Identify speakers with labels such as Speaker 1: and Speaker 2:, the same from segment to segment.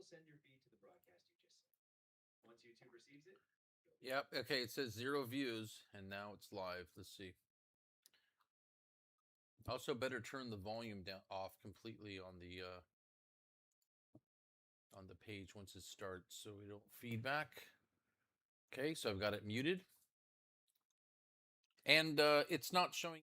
Speaker 1: send your feed to the broadcast you just sent. Once YouTube receives it.
Speaker 2: Yep. Okay. It says 0 views, and now it's live. Let's see. Also, better turn the volume down off completely on the page once it starts, so we don't feedback. Okay, so I've got it muted, and it's not showing.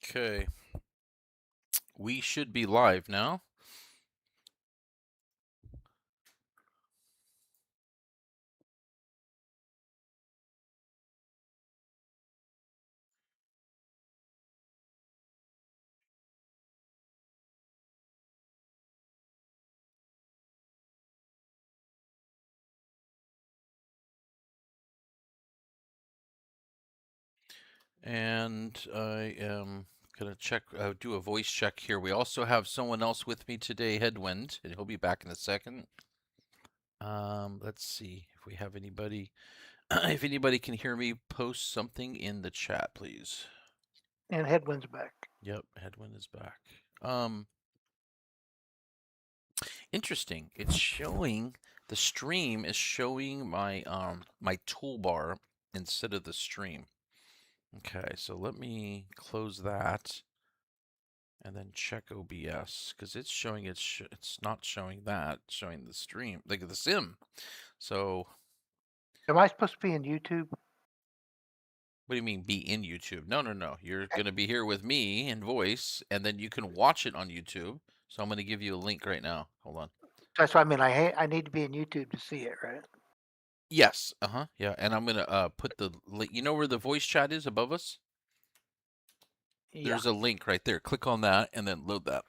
Speaker 2: Okay. We should be live now. And I am gonna check, do a voice check here. We also have someone else with me today, Headwind, and he'll be back in a second. Let's see if we have anybody. If anybody can hear me, post something in the chat, please.
Speaker 3: And Headwind's back.
Speaker 2: Yep, Headwind is back. Interesting. It's showing the stream is showing my my toolbar instead of the stream. Okay, so let me close that and then check OBS because it's showing it's not showing that, it's showing the stream, like the sim. So
Speaker 3: Am I supposed to be in YouTube?
Speaker 2: what do you mean be in YouTube? No, no, no. You're going to be here with me in voice, and then you can watch it on YouTube. So I'm going to give you a link right now. Hold on.
Speaker 3: That's what I mean. I need to be in YouTube to see it, right?
Speaker 2: Yes. Yeah. And I'm going to put the link. You know where the voice chat is above us?
Speaker 3: Yeah.
Speaker 2: There's a link right there. Click on that and then load that.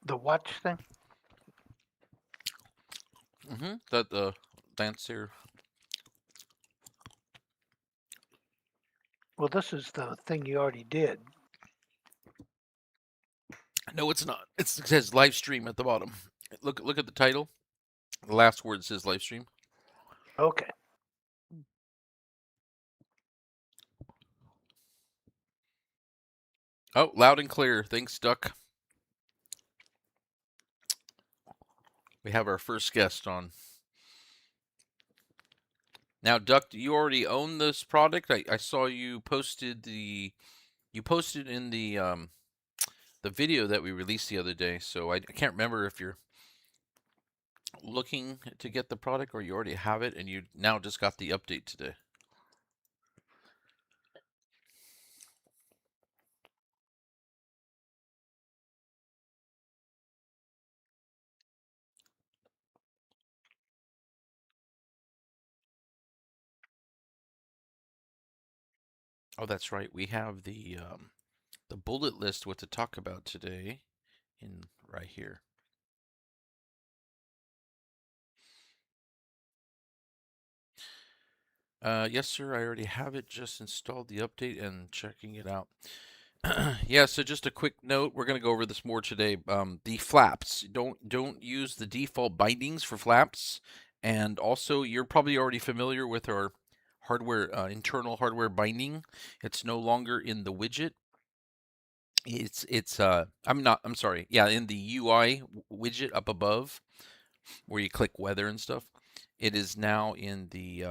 Speaker 3: The watch thing?
Speaker 2: That the Lancair.
Speaker 3: Well, this is the thing you already did.
Speaker 2: No, it's not. It says live stream at the bottom. Look at the title. The last word says live stream.
Speaker 3: Okay.
Speaker 2: Oh, loud and clear. Thanks, Duck. We have our first guest on. Now, Duck, do you already own this product? I saw you posted you posted in the video that we released the other day. So I can't remember if you're looking to get the product or you already have it and you now just got the update today. Oh, that's right. We have the bullet list what to talk about today in right here. Yes, sir. I already have it. Just installed the update and checking it out. Yeah. So just a quick note. We're gonna go over this more today. The flaps. Don't use the default bindings for flaps. And also, you're probably already familiar with our hardware internal hardware binding. It's no longer in the widget. I'm sorry. Yeah, in the UI widget up above where you click weather and stuff. It is now in the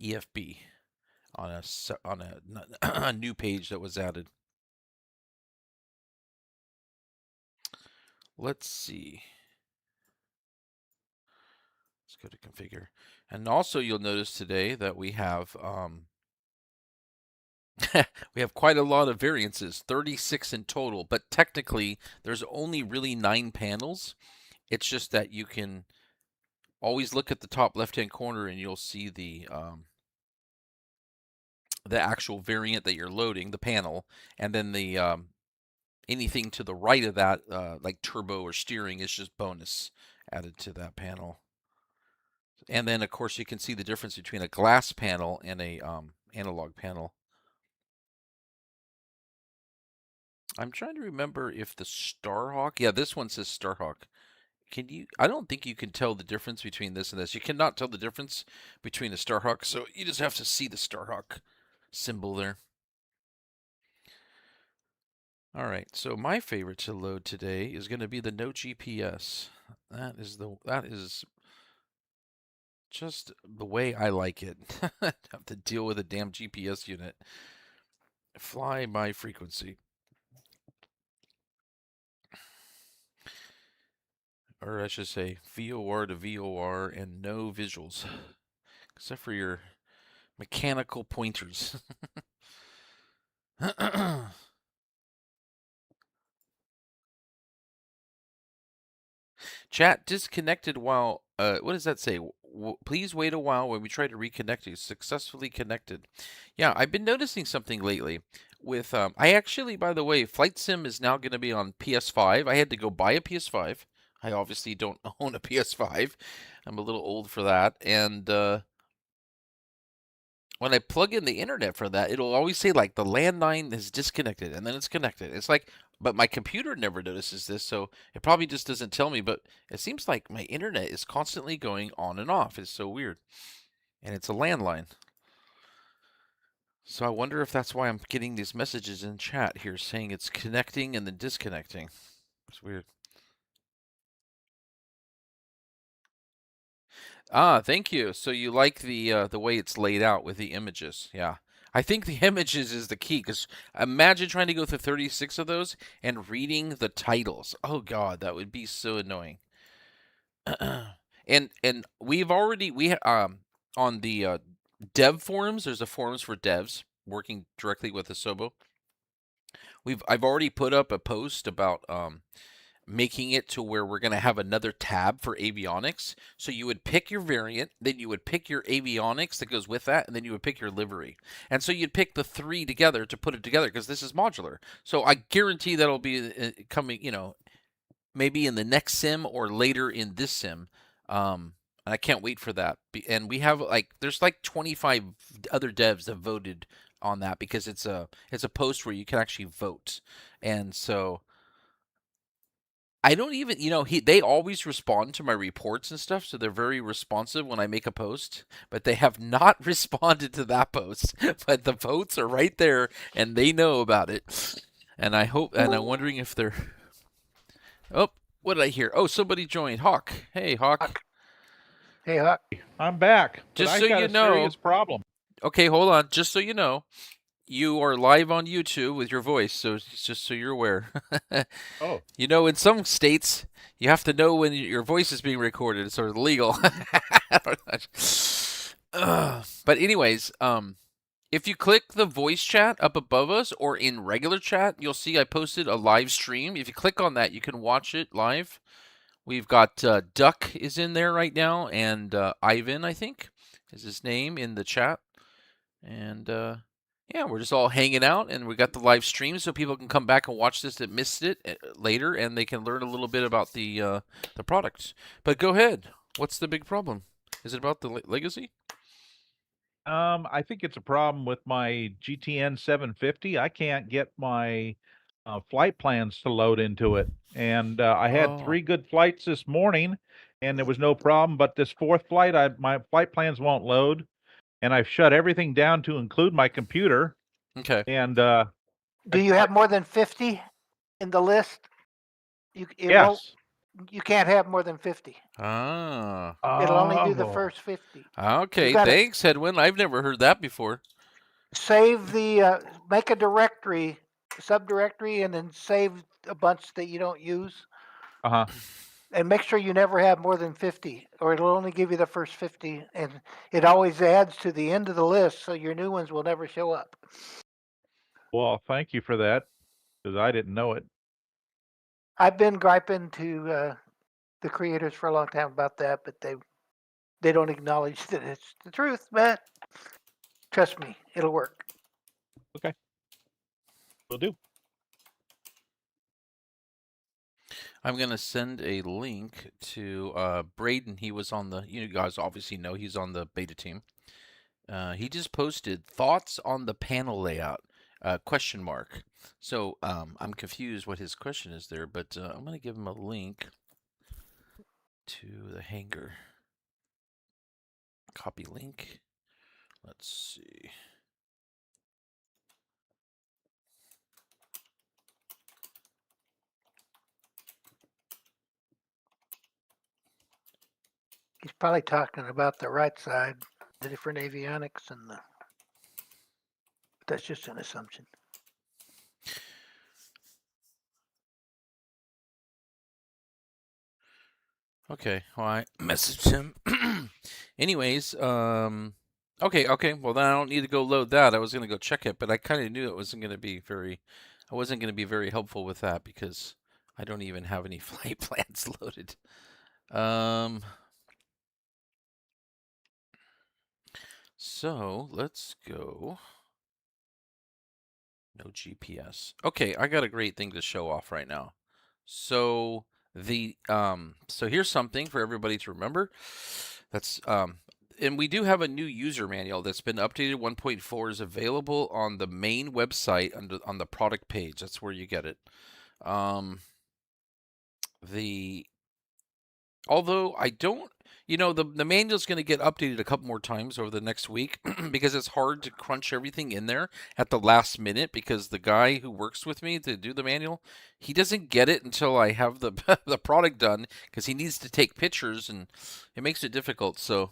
Speaker 2: EFB on a new page that was added. Let's see. Let's go to configure. And also you'll notice today that we have we have quite a lot of variances, 36 in total, but technically there's only really 9 panels. It's just that you can always look at the top left-hand corner and you'll see the actual variant that you're loading, the panel, and then the anything to the right of that, like turbo or steering, is just bonus added to that panel. And then, of course, you can see the difference between a glass panel and a analog panel. I'm trying to remember if the Starhawk, yeah, this one says Starhawk. Can you? I don't think you can tell the difference between this and this. You cannot tell the difference between the Starhawk, so you just have to see the Starhawk symbol there. All right, so my favorite to load today is going to be the no GPS. That is just the way I like it. Have to deal with a damn GPS unit. Fly by frequency. or I should say VOR to VOR, and no visuals, except for your mechanical pointers. Chat disconnected while, what does that say? Please wait a while when we try to reconnect you. Successfully connected. Yeah, I've been noticing something lately with, I actually, by the way, Flight Sim is now going to be on PS5. I had to go buy a PS5. I obviously don't own a PS5. I'm a little old for that. And, when I plug in the internet for that, it'll always say like the landline is disconnected and then it's connected. It's like, but my computer never notices this, so it probably just doesn't tell me. But it seems like my internet is constantly going on and off. It's so weird. And it's a landline. So I wonder if that's why I'm getting these messages in chat here saying it's connecting and then disconnecting. It's weird. Ah, thank you. So you like the way it's laid out with the images. Yeah. I think the images is the key, because imagine trying to go through 36 of those and reading the titles. Oh God, that would be so annoying. And we've already on the dev forums, there's a forums for devs working directly with Asobo. I've already put up a post about making it to where we're going to have another tab for avionics. So you would pick your variant, then you would pick your avionics that goes with that, and then you would pick your livery. And so you'd pick the three together to put it together, because this is modular. So I guarantee that'll be coming, maybe in the next sim or later in this sim. And I can't wait for that. And we have there's like 25 other devs that voted on that, because it's a post where you can actually vote. And so I don't even, they always respond to my reports and stuff, so they're very responsive when I make a post, but they have not responded to that post. But the votes are right there, and they know about it. And I'm wondering if they're. Oh, what did I hear? Oh, somebody joined. Hawk. Hey, Hawk.
Speaker 3: Hey, Huck.
Speaker 4: I'm back.
Speaker 2: Just
Speaker 4: but
Speaker 2: so
Speaker 4: I got
Speaker 2: you
Speaker 4: a
Speaker 2: know.
Speaker 4: serious problem.
Speaker 2: Okay, hold on. Just so you know, you are live on YouTube with your voice, so just so you're aware.
Speaker 4: Oh.
Speaker 2: In some states, you have to know when your voice is being recorded. It's sort of illegal. But anyways, if you click the voice chat up above us or in regular chat, you'll see I posted a live stream. If you click on that, you can watch it live. We've got Duck is in there right now, and Ivan, I think, is his name in the chat. And yeah, we're just all hanging out, and we got the live stream so people can come back and watch this that missed it later, and they can learn a little bit about the products. But go ahead. What's the big problem? Is it about the legacy?
Speaker 4: I think it's a problem with my GTN 750. I can't get my flight plans to load into it. And I had 3 good flights this morning, and there was no problem. But this 4th flight, my flight plans won't load. And I've shut everything down to include my computer.
Speaker 2: Okay.
Speaker 4: And
Speaker 3: Do you have more than 50 in the list?
Speaker 4: yes.
Speaker 3: You can't have more than 50.
Speaker 2: Ah.
Speaker 3: It'll only do the
Speaker 4: Oh.
Speaker 3: first 50.
Speaker 2: Okay.
Speaker 3: gotta-
Speaker 2: Thanks, Edwin. I've never heard that before.
Speaker 3: Save make a directory, subdirectory, and then save a bunch that you don't use.
Speaker 4: Uh-huh.
Speaker 3: And make sure you never have more than 50, or it'll only give you the first 50. And it always adds to the end of the list, so your new ones will never show up.
Speaker 4: Well, thank you for that, because I didn't know it.
Speaker 3: I've been griping to the creators for a long time about that, but they don't acknowledge that it's the truth. But trust me, it'll work.
Speaker 4: Okay. Will do.
Speaker 2: I'm going to send a link to Braden. He was on the, you guys obviously know he's on the beta team. He just posted thoughts on the panel layout, question mark. So I'm confused what his question is there, but I'm going to give him a link to the hangar. Copy link. Let's see.
Speaker 3: He's probably talking about the right side, the different avionics, and that's just an assumption.
Speaker 2: Okay, well, I messaged him. Anyways, okay. Well, then I don't need to go load that. I was gonna go check it, but I kind of knew it wasn't gonna be very. I wasn't gonna be very helpful with that because I don't even have any flight plans loaded. So let's go. No GPS. Okay, I got a great thing to show off right now. So so here's something for everybody to remember. That's and we do have a new user manual that's been updated. 1.4 is available on the main website on the product page. That's where you get it. The Although I don't, the manual's going to get updated a couple more times over the next week because it's hard to crunch everything in there at the last minute because the guy who works with me to do the manual, he doesn't get it until I have the the product done because he needs to take pictures and it makes it difficult. So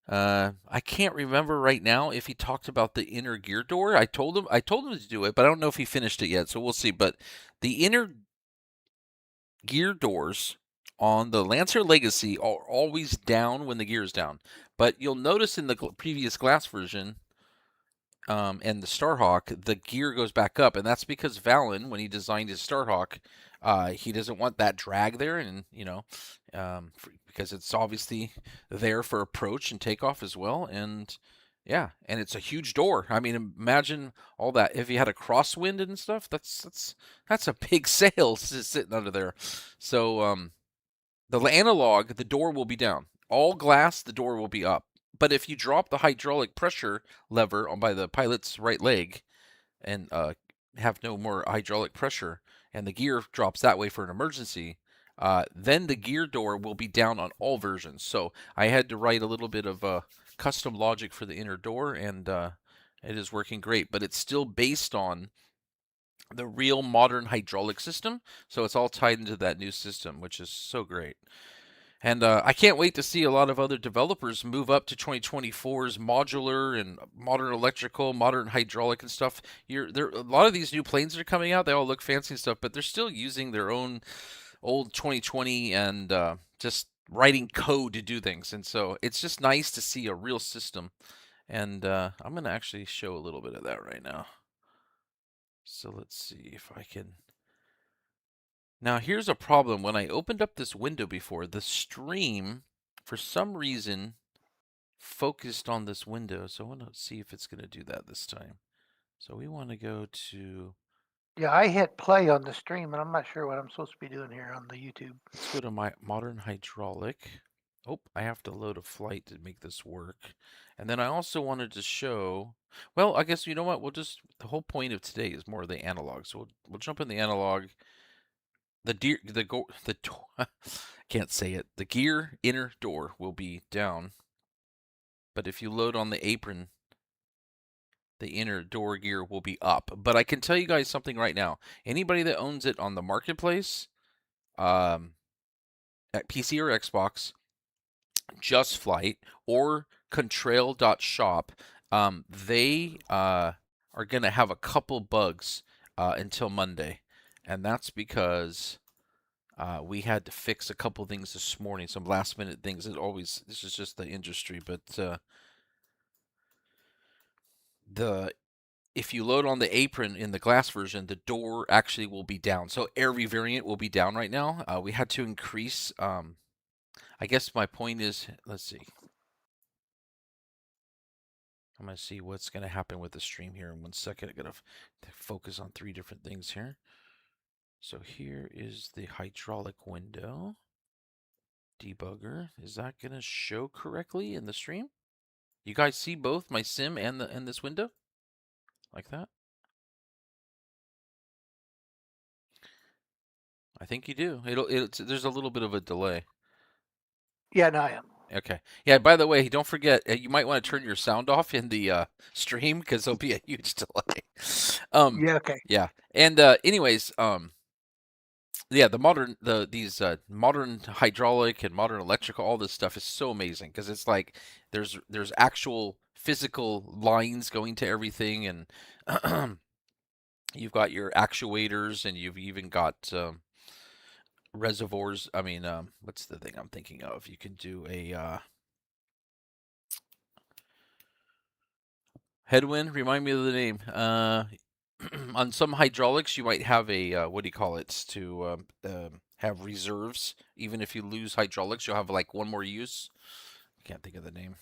Speaker 2: I can't remember right now if he talked about the inner gear door. I told him to do it, but I don't know if he finished it yet. So we'll see. But the inner gear doors on the Lancair Legacy are always down when the gear is down. But you'll notice in the previous glass version and the Starhawk, the gear goes back up. And that's because Valen, when he designed his Starhawk, he doesn't want that drag there. And, because it's obviously there for approach and takeoff as well. And yeah, and it's a huge door. I mean, imagine all that. If you had a crosswind and stuff, that's a big sail sitting under there. So the analog, the door will be down. All glass, the door will be up. But if you drop the hydraulic pressure lever by the pilot's right leg and have no more hydraulic pressure, and the gear drops that way for an emergency, then the gear door will be down on all versions. So I had to write a little bit of custom logic for the inner door, and it is working great. But it's still based on the real modern hydraulic system, so it's all tied into that new system, which is so great. And I can't wait to see a lot of other developers move up to 2024's modular and modern electrical, modern hydraulic and stuff. A lot of these new planes that are coming out. They all look fancy and stuff, but they're still using their own old 2020 and just writing code to do things. And so it's just nice to see a real system. And I'm going to actually show a little bit of that right now. So let's see if I can. Now here's a problem. When I opened up this window before, the stream, for some reason, focused on this window. So I want to see if it's going to do that this time. So we want to go to...
Speaker 3: Yeah, I hit play on the stream, and I'm not sure what I'm supposed to be doing here on the YouTube.
Speaker 2: Let's go to my modern hydraulic. Oh, I have to load a flight to make this work. And then I also wanted to show... Well, I guess, you know what? The whole point of today is more of the analog. So we'll jump in the analog. Can't say it. The gear inner door will be down. But if you load on the apron, the inner door gear will be up. But I can tell you guys something right now. Anybody that owns it on the marketplace, at PC or Xbox, Just Flight or Contrail.shop, they are going to have a couple bugs until Monday. And that's because we had to fix a couple things this morning, some last minute things. This is just the industry, but if you load on the apron in the glass version, the door actually will be down. So every variant will be down right now. We had to increase. I guess my point is, let's see. I'm going to see what's going to happen with the stream here in 1 second. I'm going to focus on 3 different things here. So here is the hydraulic window. Debugger. Is that going to show correctly in the stream? You guys see both my sim and this window? Like that? I think you do. There's a little bit of a delay.
Speaker 3: Yeah, no, I am.
Speaker 2: Okay. Yeah, by the way, don't forget, you might want to turn your sound off in the stream because there'll be a huge delay.
Speaker 3: Yeah, okay.
Speaker 2: Yeah. And anyways, yeah, these modern hydraulic and modern electrical, all this stuff is so amazing because it's like there's actual physical lines going to everything, and you've got your actuators, and you've even got reservoirs. I mean, what's the thing I'm thinking of? You can do a headwind. Remind me of the name. On some hydraulics, you might have a what do you call it to have reserves. Even if you lose hydraulics, you'll have like one more use. Can't think of the name.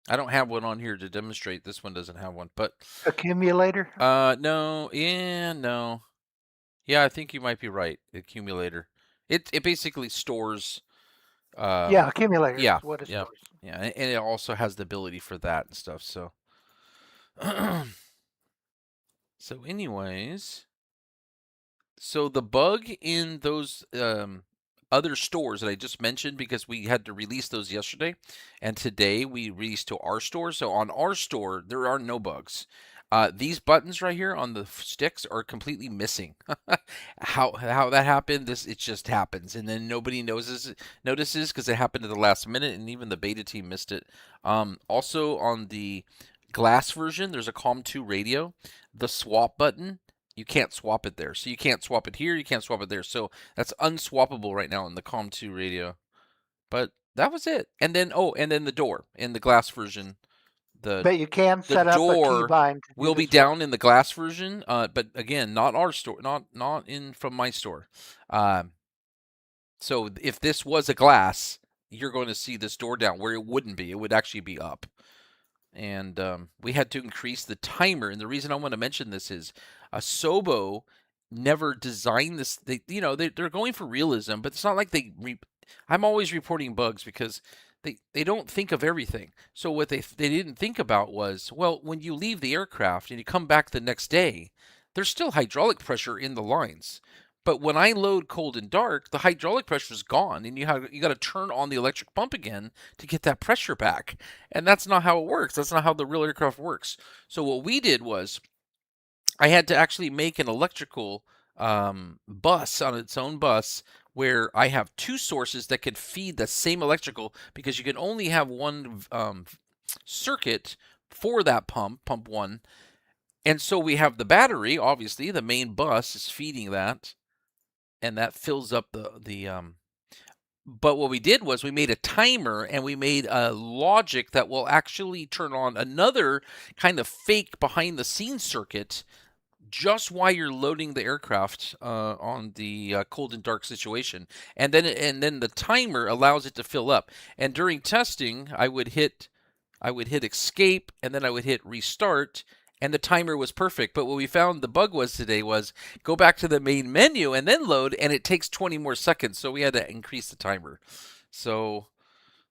Speaker 2: I don't have one on here to demonstrate. This one doesn't have one, but
Speaker 3: Accumulator?
Speaker 2: no, yeah, no, yeah, I think you might be right. Accumulator. It basically stores.
Speaker 3: Yeah, accumulator
Speaker 2: Yeah,
Speaker 3: is what it
Speaker 2: yeah,
Speaker 3: stores.
Speaker 2: yeah, and it also has the ability for that and stuff. So, so anyways, so the bug in those other stores that I just mentioned, because we had to release those yesterday, and today we released to our store. So on our store, there are no bugs. These buttons right here on the sticks are completely missing. How that happened? It just happens, and then nobody notices because it happened at the last minute, and even the beta team missed it. Also on the glass version, there's a COM2 radio. The swap button, you can't swap it there. So you can't swap it here, you can't swap it there. So that's unswappable right now in the COM2 radio. But that was it. And then the door in the glass version, the
Speaker 3: But you can
Speaker 2: the
Speaker 3: set up a
Speaker 2: door
Speaker 3: keybind to do
Speaker 2: will
Speaker 3: the
Speaker 2: be
Speaker 3: swap.
Speaker 2: down in the glass version. But again, not our store, not in from my store. So if this was a glass, you're going to see this door down where it wouldn't be. It would actually be up. And we had to increase the timer. And the reason I want to mention this is Sobo never designed this. They're going for realism, but it's not like I'm always reporting bugs because they don't think of everything. So what they didn't think about was, well, when you leave the aircraft and you come back the next day, there's still hydraulic pressure in the lines. But when I load cold and dark, the hydraulic pressure is gone, and you got to turn on the electric pump again to get that pressure back. And that's not how it works. That's not how the real aircraft works. So what we did was I had to actually make an electrical bus on its own bus where I have two sources that can feed the same electrical, because you can only have one circuit for that pump one. And so we have the battery, obviously, the main bus is feeding that, and that fills up but what we did was we made a timer, and we made a logic that will actually turn on another kind of fake behind the scenes circuit just while you're loading the aircraft on the cold and dark situation, and then the timer allows it to fill up. And during testing, I would hit escape, and then I would hit restart, and the timer was perfect. But what we found the bug was today was go back to the main menu and then load, and it takes 20 more seconds. So we had to increase the timer. So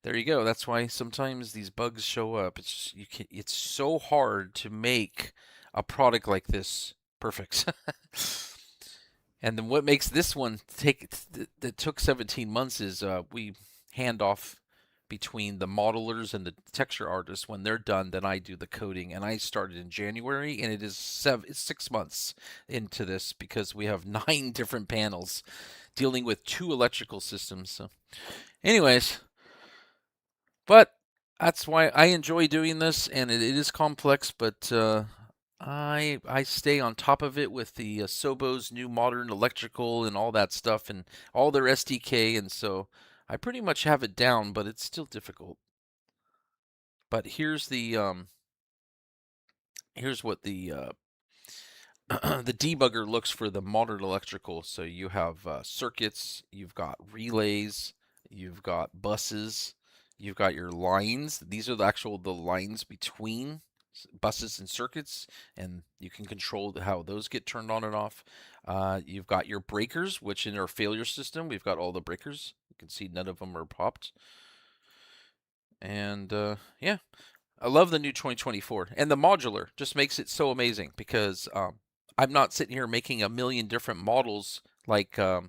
Speaker 2: there you go. That's why sometimes these bugs show up. It's so hard to make a product like this perfect. And then what makes this one that took 17 months is we hand off between the modelers and the texture artists. When they're done, then I do the coding, and I started in January, and it's 6 months into this because we have 9 different panels dealing with 2 electrical systems. So anyways, but that's why I enjoy doing this, and it is complex, but I stay on top of it with the Sobo's new modern electrical and all that stuff and all their SDK, and so I pretty much have it down, but it's still difficult. But here's what the the debugger looks for the modern electrical. So you have circuits, you've got relays, you've got buses, you've got your lines. These are the lines between buses and circuits, and you can control how those get turned on and off. You've got your breakers, which in our failure system, we've got all the breakers. You can see none of them are popped. And yeah, I love the new 2024, and the modular just makes it so amazing because I'm not sitting here making a million different models. Like I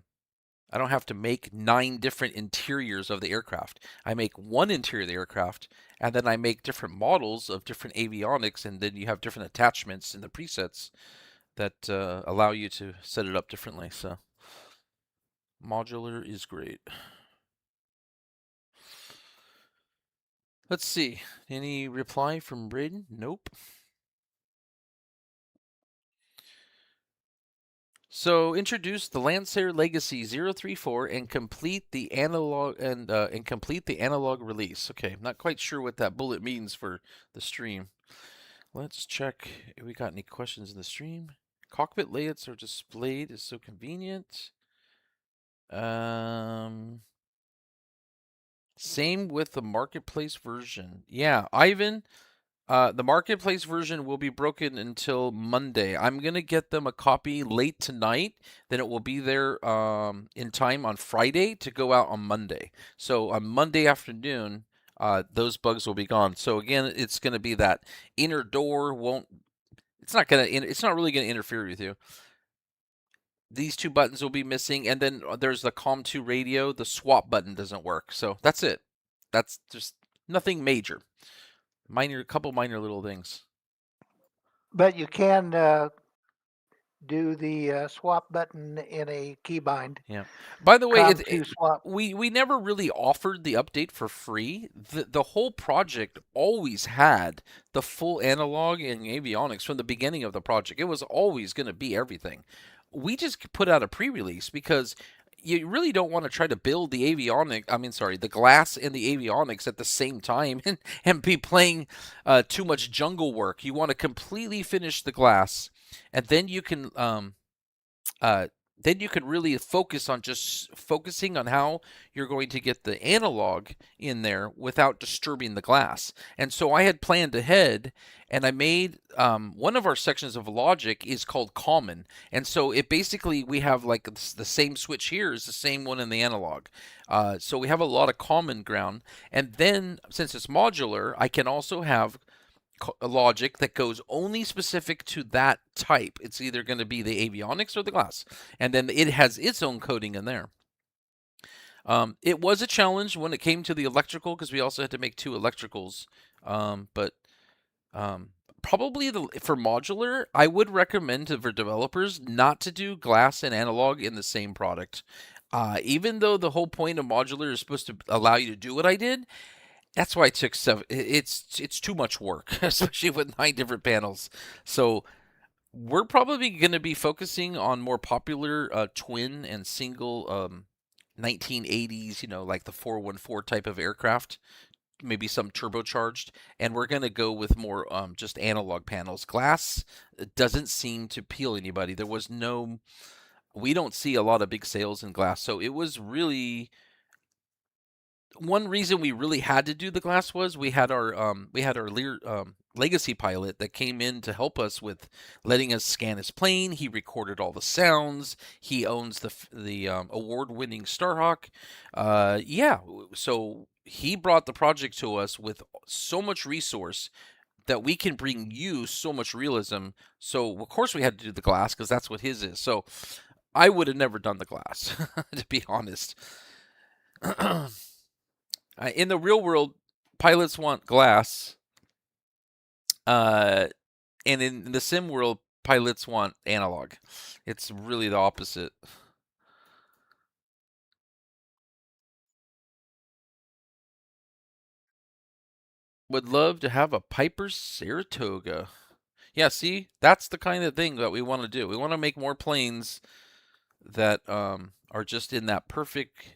Speaker 2: don't have to make 9 different interiors of the aircraft. I make one interior of the aircraft, and then I make different models of different avionics, and then you have different attachments in the presets that allow you to set it up differently. So modular is great. Let's see. Any reply from Braden? Nope. So introduce the Lancair Legacy 0.3.4 and complete the analog release. Okay, I'm not quite sure what that bullet means for the stream. Let's check if we got any questions in the stream. Cockpit layouts are displayed is so convenient. Same with the marketplace version. Yeah, Ivan, the marketplace version will be broken until Monday. I'm gonna get them a copy late tonight. Then it will be there in time on Friday to go out on Monday. So on Monday afternoon, those bugs will be gone. So again, it's gonna be that inner door won't. It's not really gonna interfere with you. These two buttons will be missing, and then there's the COM2 radio. The swap button doesn't work. So that's it. That's just nothing major. Couple minor little things.
Speaker 3: But you can do the swap button in a keybind.
Speaker 2: Yeah. By the way,
Speaker 3: COM2 swap.
Speaker 2: we never really offered the update for free. The whole project always had the full analog and avionics from the beginning of the project. It was always going to be everything. We just put out a pre-release because you really don't want to try to build the the glass and the avionics at the same time and be playing too much jungle work. You want to completely finish the glass, and then you can really focusing on how you're going to get the analog in there without disturbing the glass. And so I had planned ahead, and I made one of our sections of logic is called common. And so it basically, we have like the same switch here is the same one in the analog. So we have a lot of common ground. And then since it's modular, I can also have logic that goes only specific to that type. It's either going to be the avionics or the glass, and then it has its own coding in there. It was a challenge when it came to the electrical because we also had to make two electricals. But probably for modular, I would recommend for developers not to do glass and analog in the same product. Even though the whole point of modular is supposed to allow you to do what I did, that's why it took 7. It's too much work, especially with 9 different panels. So we're probably going to be focusing on more popular twin and single 1980s, like the 414 type of aircraft, maybe some turbocharged, and we're going to go with more just analog panels. Glass doesn't seem to appeal anybody. We don't see a lot of big sales in glass, so it was really. One reason we really had to do the glass was we had our legacy pilot that came in to help us with letting us scan his plane. He recorded all the sounds. He owns the award-winning Starhawk. So he brought the project to us with so much resource that we can bring you so much realism. So of course we had to do the glass because that's what his is. So I would have never done the glass, to be honest. In the real world, pilots want glass, and in the sim world, pilots want analog. It's really the opposite. Would love to have a Piper Saratoga. Yeah, see, that's the kind of thing that we want to do. We want to make more planes that are just in that perfect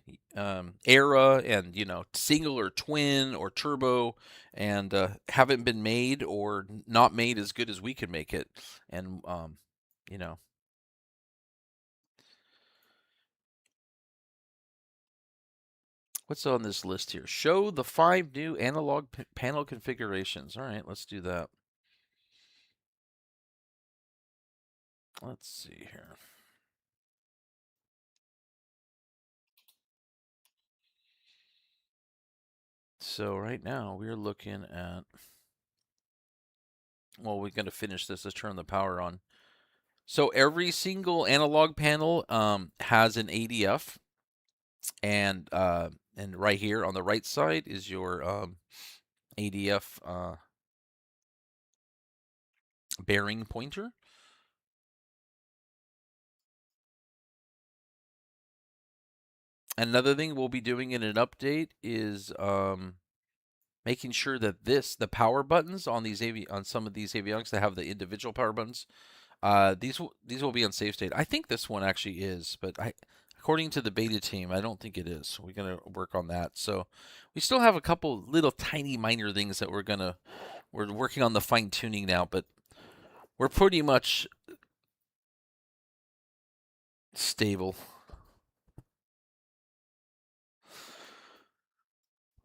Speaker 2: era, and single or twin or turbo, and haven't been made or not made as good as we can make it. And what's on this list here? Show the 5 new analog panel configurations. All right, let's do that. Let's see here. So right now we're looking at, well, we're going to finish this. Let's turn the power on. So every single analog panel has an ADF, and right here on the right side is your ADF bearing pointer. Another thing we'll be doing in an update is making sure that the power buttons on some of these avionics that have the individual power buttons, These will be on save state. I think this one actually is, but according to the beta team, I don't think it is. We're gonna work on that. So we still have a couple little tiny minor things that we're working on the fine tuning now, but we're pretty much stable.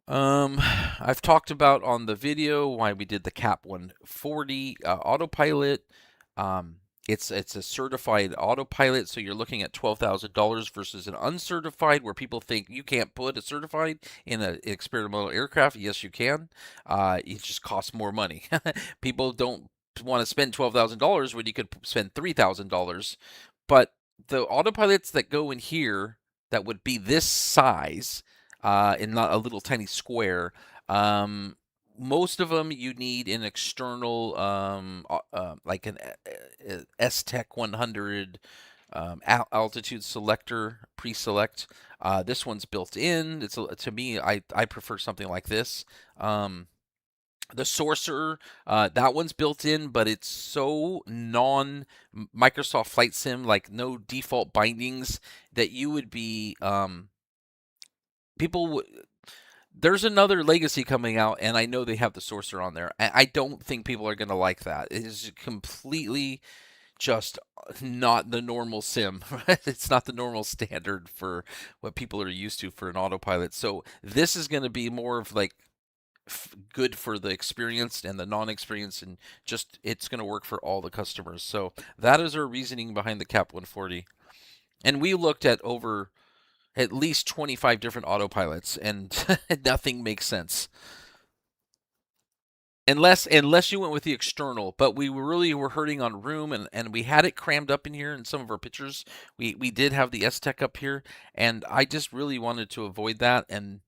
Speaker 2: I've talked about on the video why we did the Cap 140 autopilot. It's a certified autopilot, so you're looking at $12,000 versus an uncertified, where people think you can't put a certified in an experimental aircraft. Yes, you can. It just costs more money. People don't want to spend $12,000 when you could spend $3,000. But the autopilots that go in here that would be this size, in not a little tiny square. Most of them you need an external, like an S-Tech 100 altitude selector, pre-select. This one's built in. To me, I prefer something like this. The Sorcerer, that one's built in, but it's so non-Microsoft Flight Sim, like no default bindings, that you would be there's another Legacy coming out, and I know they have the Sorcerer on there. I don't think people are going to like that. It is completely just not the normal sim. It's not the normal standard for what people are used to for an autopilot. So this is going to be more of like good for the experienced and the non-experienced, and just it's going to work for all the customers. So that is our reasoning behind the Cap 140. And we looked at over at least 25 different autopilots, and nothing makes sense. Unless you went with the external, but we really were hurting on room, and we had it crammed up in here in some of our pictures. We did have the S-Tech up here, and I just really wanted to avoid that, and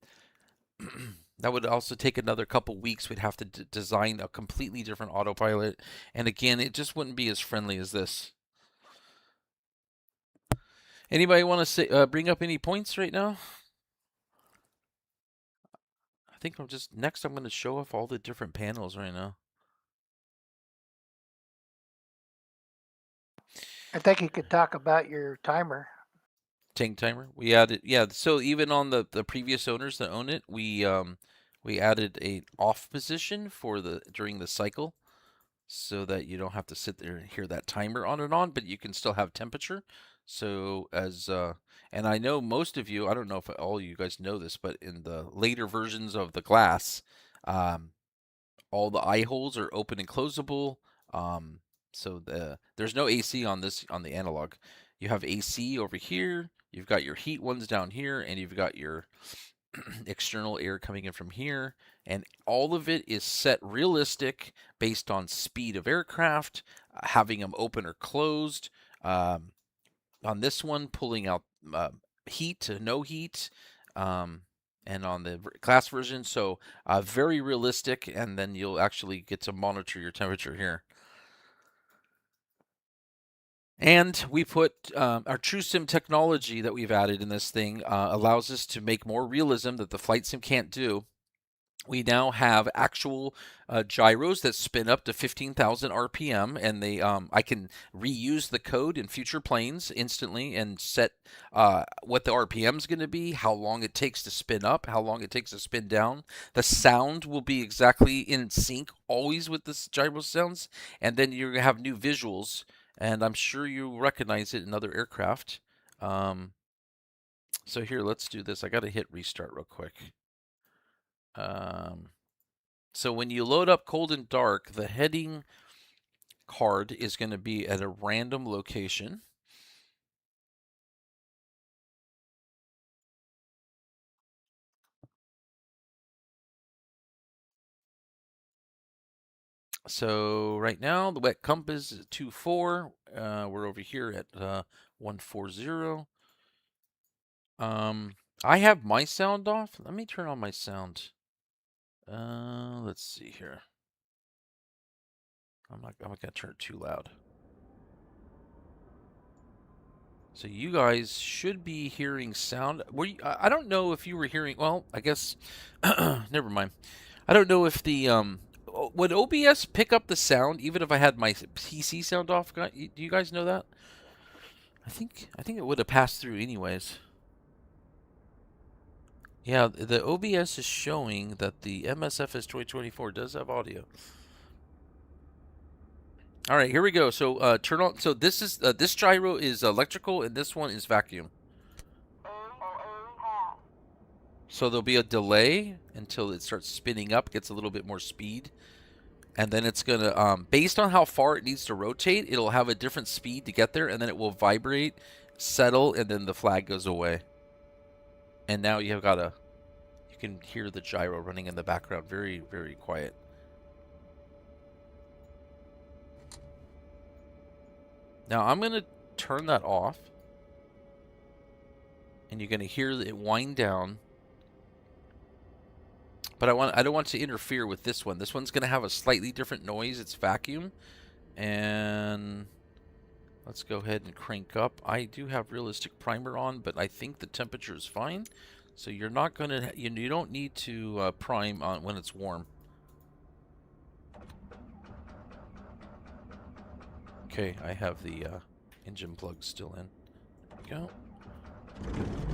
Speaker 2: that would also take another couple weeks. We'd have to design a completely different autopilot, and again, it just wouldn't be as friendly as this. Anybody want to say bring up any points right now? I think I'm going to show off all the different panels right now.
Speaker 3: I think you could talk about your timer.
Speaker 2: Tank timer. We added, yeah. So even on the previous owners that own it, we added a off position for during the cycle, so that you don't have to sit there and hear that timer on and on, but you can still have temperature. So and I know most of you, I don't know if all you guys know this, but in the later versions of the glass, all the eye holes are open and closable. So there's no AC on the analog. You have AC over here. You've got your heat ones down here, and you've got your external air coming in from here, and all of it is set realistic based on speed of aircraft, having them open or closed. On this one, pulling out heat to no heat, and on the class version, so very realistic, and then you'll actually get to monitor your temperature here. And we put our TrueSim technology that we've added in this thing allows us to make more realism that the flight sim can't do. We now have actual gyros that spin up to 15,000 RPM, and I can reuse the code in future planes instantly and set what the RPM is going to be, how long it takes to spin up, how long it takes to spin down. The sound will be exactly in sync always with the gyro sounds, and then you're going to have new visuals, and I'm sure you recognize it in other aircraft. So here, let's do this. I got to hit restart real quick. So when you load up cold and dark, the heading card is going to be at a random location. So right now the wet compass is 2.4. We're over here at 140. I have my sound off. Let me turn on my sound. Let's see here. I'm not gonna turn it too loud. So you guys should be hearing sound. I don't know if you were hearing. Well, I guess never mind. I don't know if the would OBS pick up the sound even if I had my PC sound off? Do you guys know that? I think it would have passed through anyways. Yeah, the OBS is showing that the MSFS 2024 does have audio. All right, here we go. So turn on. So this is this gyro is electrical, and this one is vacuum. So there'll be a delay until it starts spinning up, gets a little bit more speed, and then it's gonna, based on how far it needs to rotate, it'll have a different speed to get there, and then it will vibrate, settle, and then the flag goes away. And now you can hear the gyro running in the background, very, very quiet. Now I'm gonna turn that off, and you're gonna hear it wind down. But I don't want to interfere with this one. This one's gonna have a slightly different noise. It's vacuum, and let's go ahead and crank up. I do have realistic primer on, but I think the temperature is fine. So you're not gonna you don't need to prime on when it's warm. Okay, I have the engine plug still in. There we go.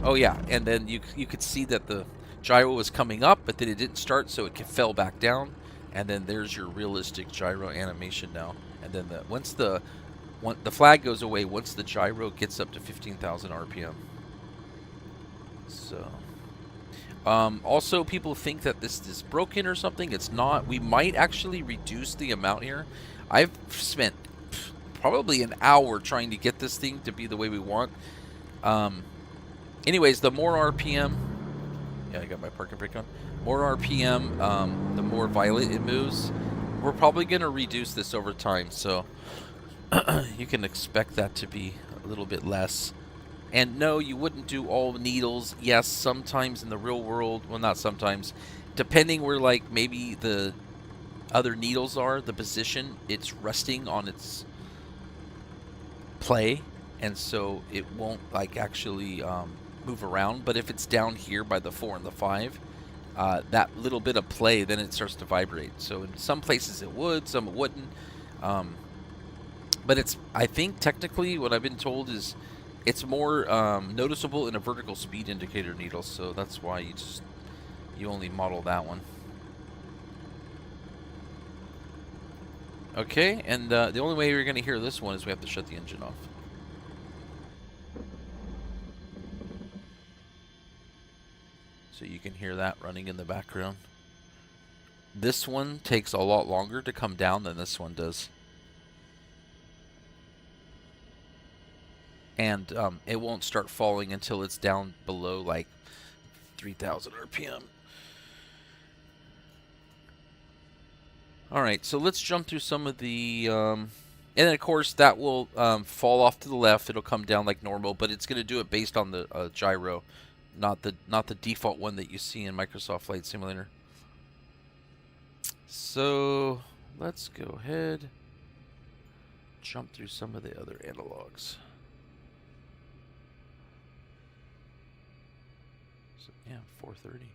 Speaker 2: Oh yeah, and then you could see that the gyro was coming up, but then it didn't start, so it fell back down. And then there's your realistic gyro animation now. And then once the flag goes away, once the gyro gets up to 15,000 RPM. So, also people think that this is broken or something. It's not. We might actually reduce the amount here. I've spent probably an hour trying to get this thing to be the way we want. Anyways, the more RPM, yeah, I got my parking brake on. More RPM, the more violent it moves. We're probably going to reduce this over time, so you can expect that to be a little bit less. And no, you wouldn't do all needles. Yes, sometimes in the real world, well, not sometimes, depending where, like, maybe the other needles are, the position, it's resting on its play, and so it won't, like, actually move around. But if it's down here by the 4 and the 5, that little bit of play, then it starts to vibrate. So in some places it would, some it wouldn't. But it's, I think technically what I've been told is it's more noticeable in a vertical speed indicator needle, so that's why you only model that one. Okay, and the only way you're going to hear this one is we have to shut the engine off. So you can hear that running in the background. This one takes a lot longer to come down than this one does. And it won't start falling until it's down below like 3,000 RPM. Alright, so let's jump through some of the... and then of course that will fall off to the left. It'll come down like normal, but it's going to do it based on the gyro. Not the default one that you see in Microsoft Flight Simulator. So let's go ahead, jump through some of the other analogs. So, yeah, 430.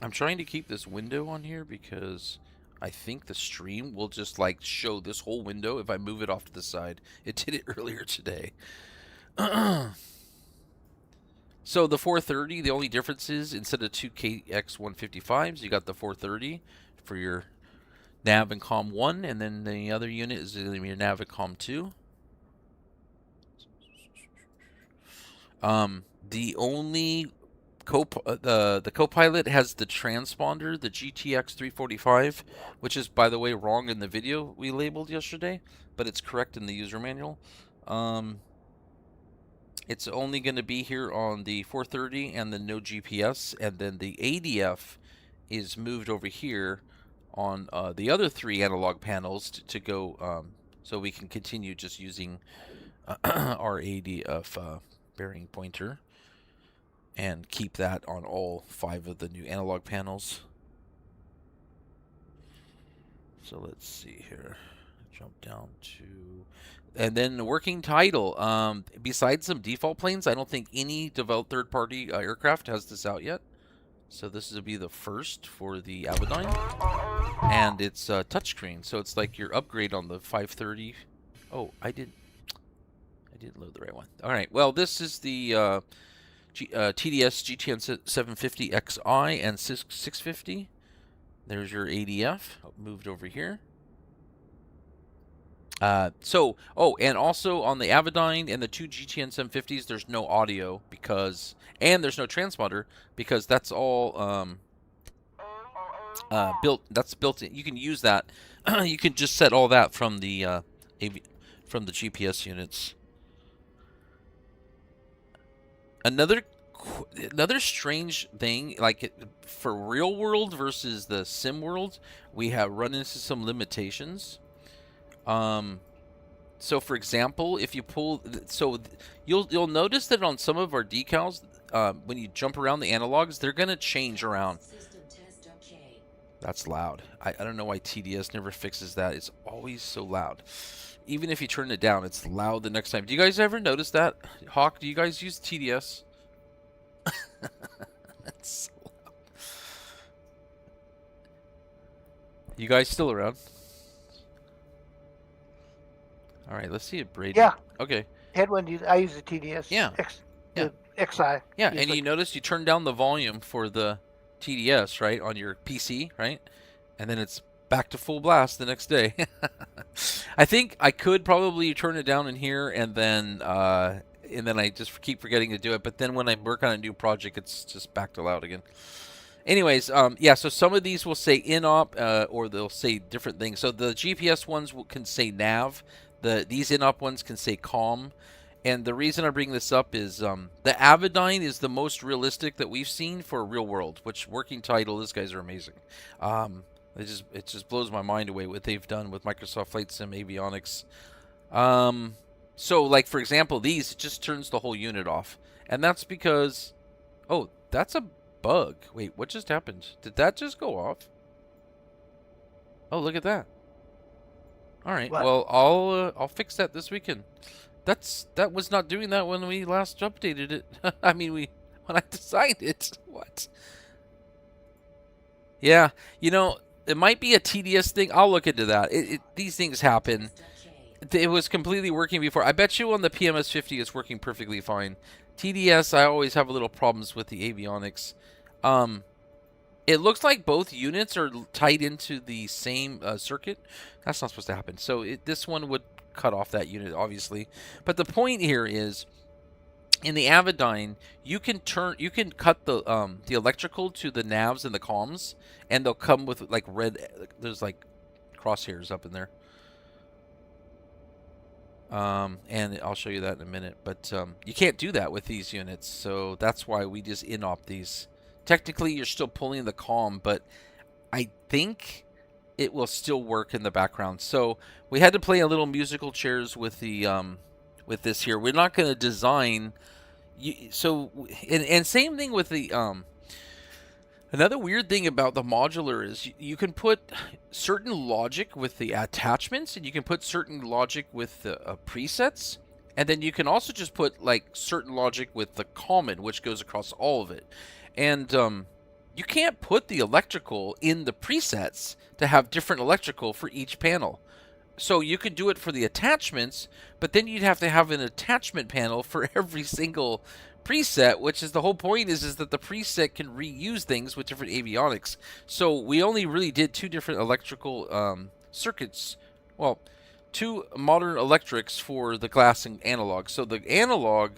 Speaker 2: I'm trying to keep this window on here because I think the stream will just like show this whole window if I move it off to the side. It did it earlier today. So the 430, the only difference is instead of 2 KX155s, you got the 430 for your nav and comm 1, and then the other unit is going to be your nav and comm 2. The only the Copilot has the transponder, the GTX 345, which is, by the way, wrong in the video we labeled yesterday, but it's correct in the user manual. It's only going to be here on the 430 and the no GPS, and then the ADF is moved over here on the other 3 analog panels to go, so we can continue just using our ADF bearing pointer and keep that on all 5 of the new analog panels. So let's see here. Jump down to and then working title. Besides some default planes, I don't think any developed third-party aircraft has this out yet. So this will be the first for the Avidyne, and it's touchscreen. So it's like your upgrade on the 530. Oh, I didn't load the right one. All right. Well, this is the TDS GTN 750 XI and 650. There's your ADF moved over here. And also on the Avidyne and the two GTN 750s, there's no audio and there's no transponder because that's all built in. You can use that. You can just set all that from the GPS units. Another strange thing, like for real world versus the sim world, we have run into some limitations. So for example, if you pull, you'll notice that on some of our decals, when you jump around the analogs, they're gonna change around. That's loud. I don't know why TDS never fixes that. It's always so loud. Even if you turn it down, it's loud the next time. Do you guys ever notice that? Hawk, do you guys use TDS? That's so loud. You guys still around? All right, let's see it, Brady.
Speaker 3: Yeah.
Speaker 2: Okay.
Speaker 3: Headwind, I use the TDS.
Speaker 2: Yeah.
Speaker 3: The XI.
Speaker 2: Yeah, and you notice you turn down the volume for the TDS, right, on your PC, right? And then it's back to full blast the next day. I think I could probably turn it down in here, and then I just keep forgetting to do it. But then when I work on a new project, it's just back to loud again. Anyways, yeah, so some of these will say in-op, or they'll say different things. So the GPS ones can say nav. These in-op ones can say comm. And the reason I bring this up is the Avidyne is the most realistic that we've seen for real world, which working title, these guys are amazing. It just blows my mind away what they've done with Microsoft Flight Sim avionics. So like for example, these, it just turns the whole unit off. And that's because, oh, that's a bug. Wait, what just happened? Did that just go off? Oh, look at that. All right.
Speaker 3: What?
Speaker 2: Well, I'll fix that this weekend. That was not doing that when we last updated it. I mean, when I designed it. What? Yeah, you know, it might be a TDS thing. I'll look into that. These things happen. It was completely working before. I bet you on the PMS 50 it's working perfectly fine. TDS, I always have a little problems with the avionics. It looks like both units are tied into the same circuit. That's not supposed to happen. So this one would cut off that unit, obviously. But the point here is, in the Avidyne, you can cut the electrical to the navs and the comms, and they'll come with like red. There's like crosshairs up in there. And I'll show you that in a minute. But you can't do that with these units, so that's why we just in-op these. Technically, you're still pulling the comm, but I think it will still work in the background. So we had to play a little musical chairs with the with this here. We're not going to design. And same thing with the another weird thing about the modular is you can put certain logic with the attachments, and you can put certain logic with the presets, and then you can also just put like certain logic with the common, which goes across all of it. And you can't put the electrical in the presets to have different electrical for each panel. So you could do it for the attachments, but then you'd have to have an attachment panel for every single preset, which is the whole point is that the preset can reuse things with different avionics. So we only really did two different electrical circuits. Well, two modern electrics for the glass and analog. So the analog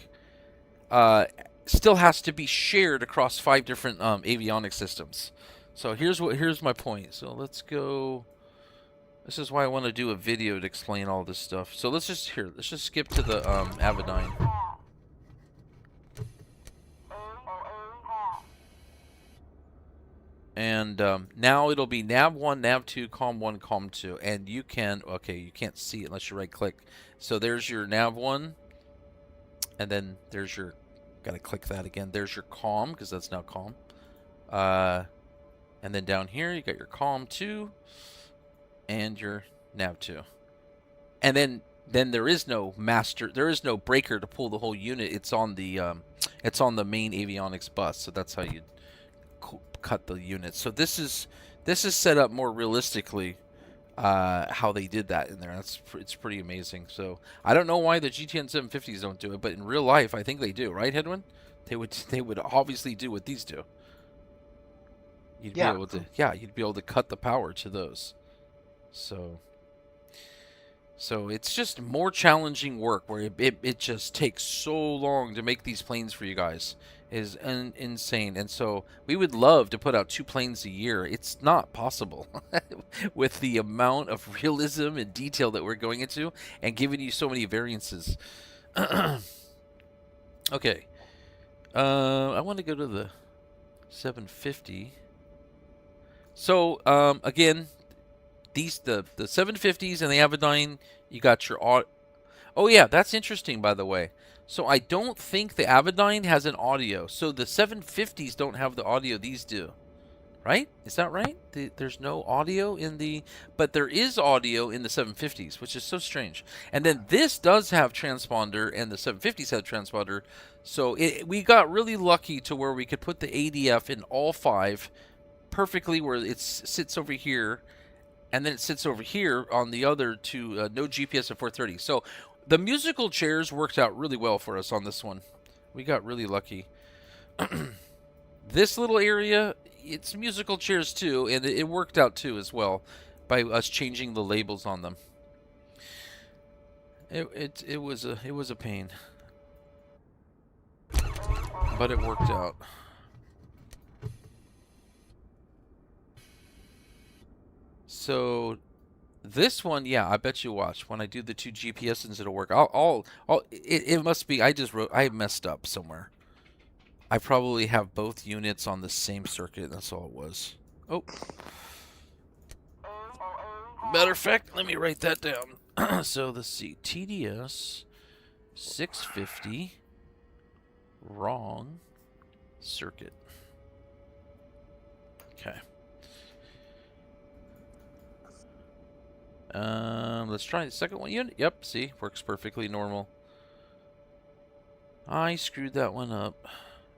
Speaker 2: still has to be shared across 5 different avionics systems. So here's my point. So let's go. This is why I want to do a video to explain all this stuff. So let's just skip to the Avidyne. And now it'll be nav 1, nav 2, comm 1, comm 2, and you can't see it unless you right click. So there's your nav 1, and then there's your, gotta click that again. There's your comm, because that's now comm. And then down here you got your comm 2 and your nav 2. And then then there is no master, there is no breaker to pull the whole unit. It's on the main avionics bus. So that's how you cut the units. So this is set up more realistically, how they did that in there. It's pretty amazing. So I don't know why the GTN 750s don't do it, but in real life I think they do, right, Hedwin? They would obviously do what these do. You'd be able to, you'd be able to cut the power to those. So it's just more challenging work where it just takes so long to make these planes for you guys. Is insane. And so we would love to put out 2 planes a year. It's not possible with the amount of realism and detail that we're going into and giving you so many variances. Okay. I want to go to the 750. So again, the 750s and the Avidyne, you got your oh yeah, that's interesting, by the way. So I don't think the Avidyne has an audio. So the 750s don't have the audio these do. Right? Is that right? There's no audio in the... But there is audio in the 750s, which is so strange. And then this does have transponder, and the 750s have transponder. So we got really lucky to where we could put the ADF in all 5 perfectly, where it sits over here, and then it sits over here on the other 2, no GPS at 430. So the musical chairs worked out really well for us on this one. We got really lucky. This little area, it's musical chairs too, and it worked out too as well by us changing the labels on them. It was a pain, but it worked out. So this one, yeah, I bet you watch when I do the 2 GPSs, it'll work. It must be I messed up somewhere. I probably have both units on the same circuit. That's all it was. Oh. Matter of fact, let me write that down. So let's see. TDS 650. Wrong circuit. Okay. Let's try the second one unit. Yep, see, works perfectly normal. I screwed that one up.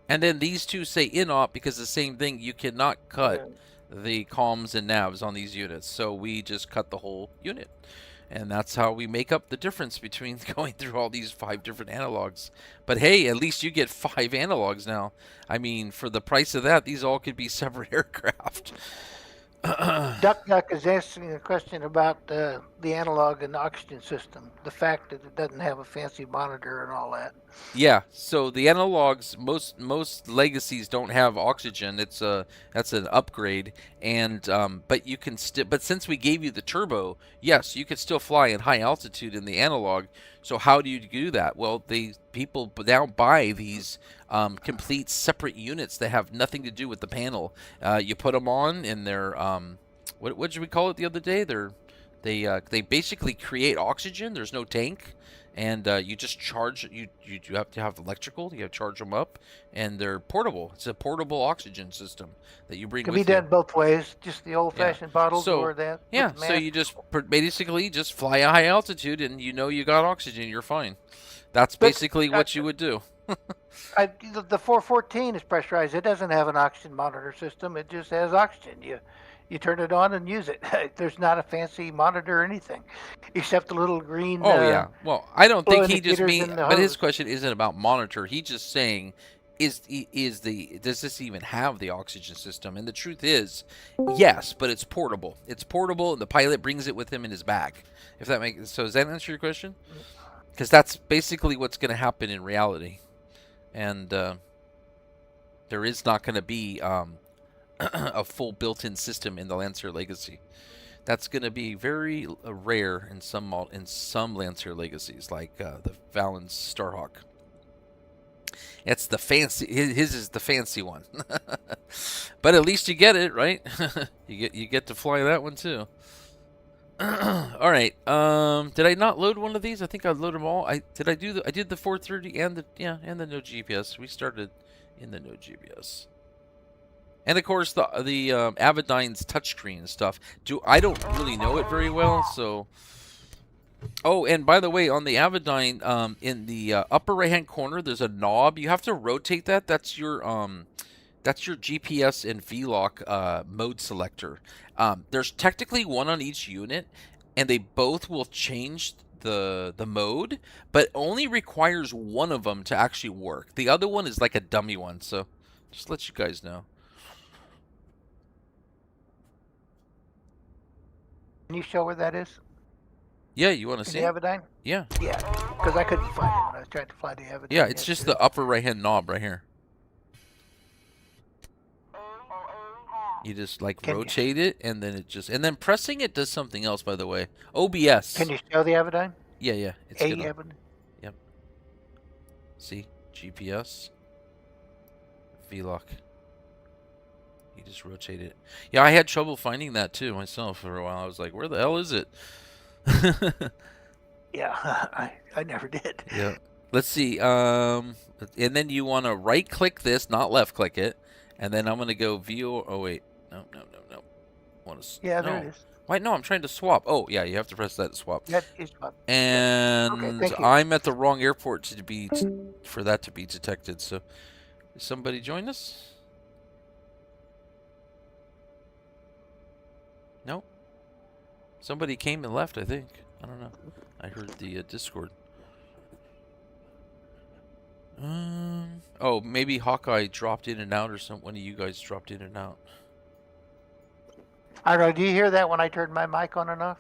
Speaker 2: And then these 2 say in-op because the same thing. You cannot cut the comms and navs on these units. So we just cut the whole unit. And that's how we make up the difference between going through all these 5 different analogs. But hey, at least you get 5 analogs now. I mean, for the price of that, these all could be separate aircraft.
Speaker 3: Duck is asking a question about the analog and the oxygen system. The fact that it doesn't have a fancy monitor and all that.
Speaker 2: Yeah, so the analogs, most legacies don't have oxygen. That's an upgrade, and but you can but since we gave you the turbo, yes, you could still fly in high altitude in the analog. So how do you do that? Well, people now buy these complete separate units that have nothing to do with the panel. You put them on, and they're what did we call it the other day? They basically create oxygen. There's no tank. And you just charge. You have to have electrical. You have to charge them up, and they're portable. It's a portable oxygen system that you bring.
Speaker 3: Can
Speaker 2: with
Speaker 3: be
Speaker 2: you.
Speaker 3: done both ways. Just the old-fashioned bottles or that.
Speaker 2: Yeah. So you just basically just fly a high altitude, and you know you got oxygen. You're fine. That's basically what you would do.
Speaker 3: The 414 is pressurized. It doesn't have an oxygen monitor system. It just has oxygen. You turn it on and use it. There's not a fancy monitor or anything, except the little green.
Speaker 2: Oh yeah. Well, I don't think he just means. But his
Speaker 3: hose.
Speaker 2: question isn't about monitor. He's just saying, does this even have the oxygen system? And the truth is, yes, but it's portable. It's portable, and the pilot brings it with him in his bag. If that makes so, does that answer your question? Because that's basically what's going to happen in reality, and there is not going to be a full built-in system in the Lancair Legacy. That's going to be very rare in some Lancair Legacies, like the Valens Starhawk. It's the fancy. His is the fancy one, but at least you get it right. you get to fly that one too. All right. Did I not load one of these? I think I loaded them all. I did the 430 and the no GPS. We started in the no GPS. And of course the Avidyne's touchscreen and stuff. I don't really know it very well, so Oh, and by the way, on the Avidyne, in the upper right-hand corner, there's a knob. You have to rotate that. That's your GPS and V-lock mode selector. There's technically one on each unit, and they both will change the mode, but only requires one of them to actually work. The other one is like a dummy one, so just let you guys know.
Speaker 3: Can you show where that is?
Speaker 2: Yeah, you want to
Speaker 3: In
Speaker 2: see
Speaker 3: the
Speaker 2: it?
Speaker 3: Avidyne?
Speaker 2: Yeah.
Speaker 3: Yeah, because I couldn't find it when I was trying to fly the Avidyne.
Speaker 2: Yeah, it's just the upper right-hand knob right here. You just like rotate it, and then and then pressing it does something else, by the way. OBS.
Speaker 3: Can you show the Avidyne?
Speaker 2: Yeah. It's
Speaker 3: A
Speaker 2: gonna.
Speaker 3: Avidyne?
Speaker 2: Yep. See? GPS. V-lock. You just rotate it. Yeah, I had trouble finding that too myself for a while. I was like, where the hell is it?
Speaker 3: Yeah, I never did.
Speaker 2: Yeah. Let's see. And then you want to right-click this, not left-click it. And then I'm going to go view. Oh, wait. No.
Speaker 3: Yeah, there it is.
Speaker 2: Wait, no, I'm trying to swap. Oh, yeah, you have to press that to swap.
Speaker 3: That is swap.
Speaker 2: And
Speaker 3: Okay, thank you.
Speaker 2: I'm at the wrong airport for that to be detected. So, is somebody join us? No. Somebody came and left, I think. I don't know. I heard the Discord. Oh, maybe Hawkeye dropped in and out, or one of you guys dropped in and out.
Speaker 3: I don't know. Do you hear that when I turn my mic on and off?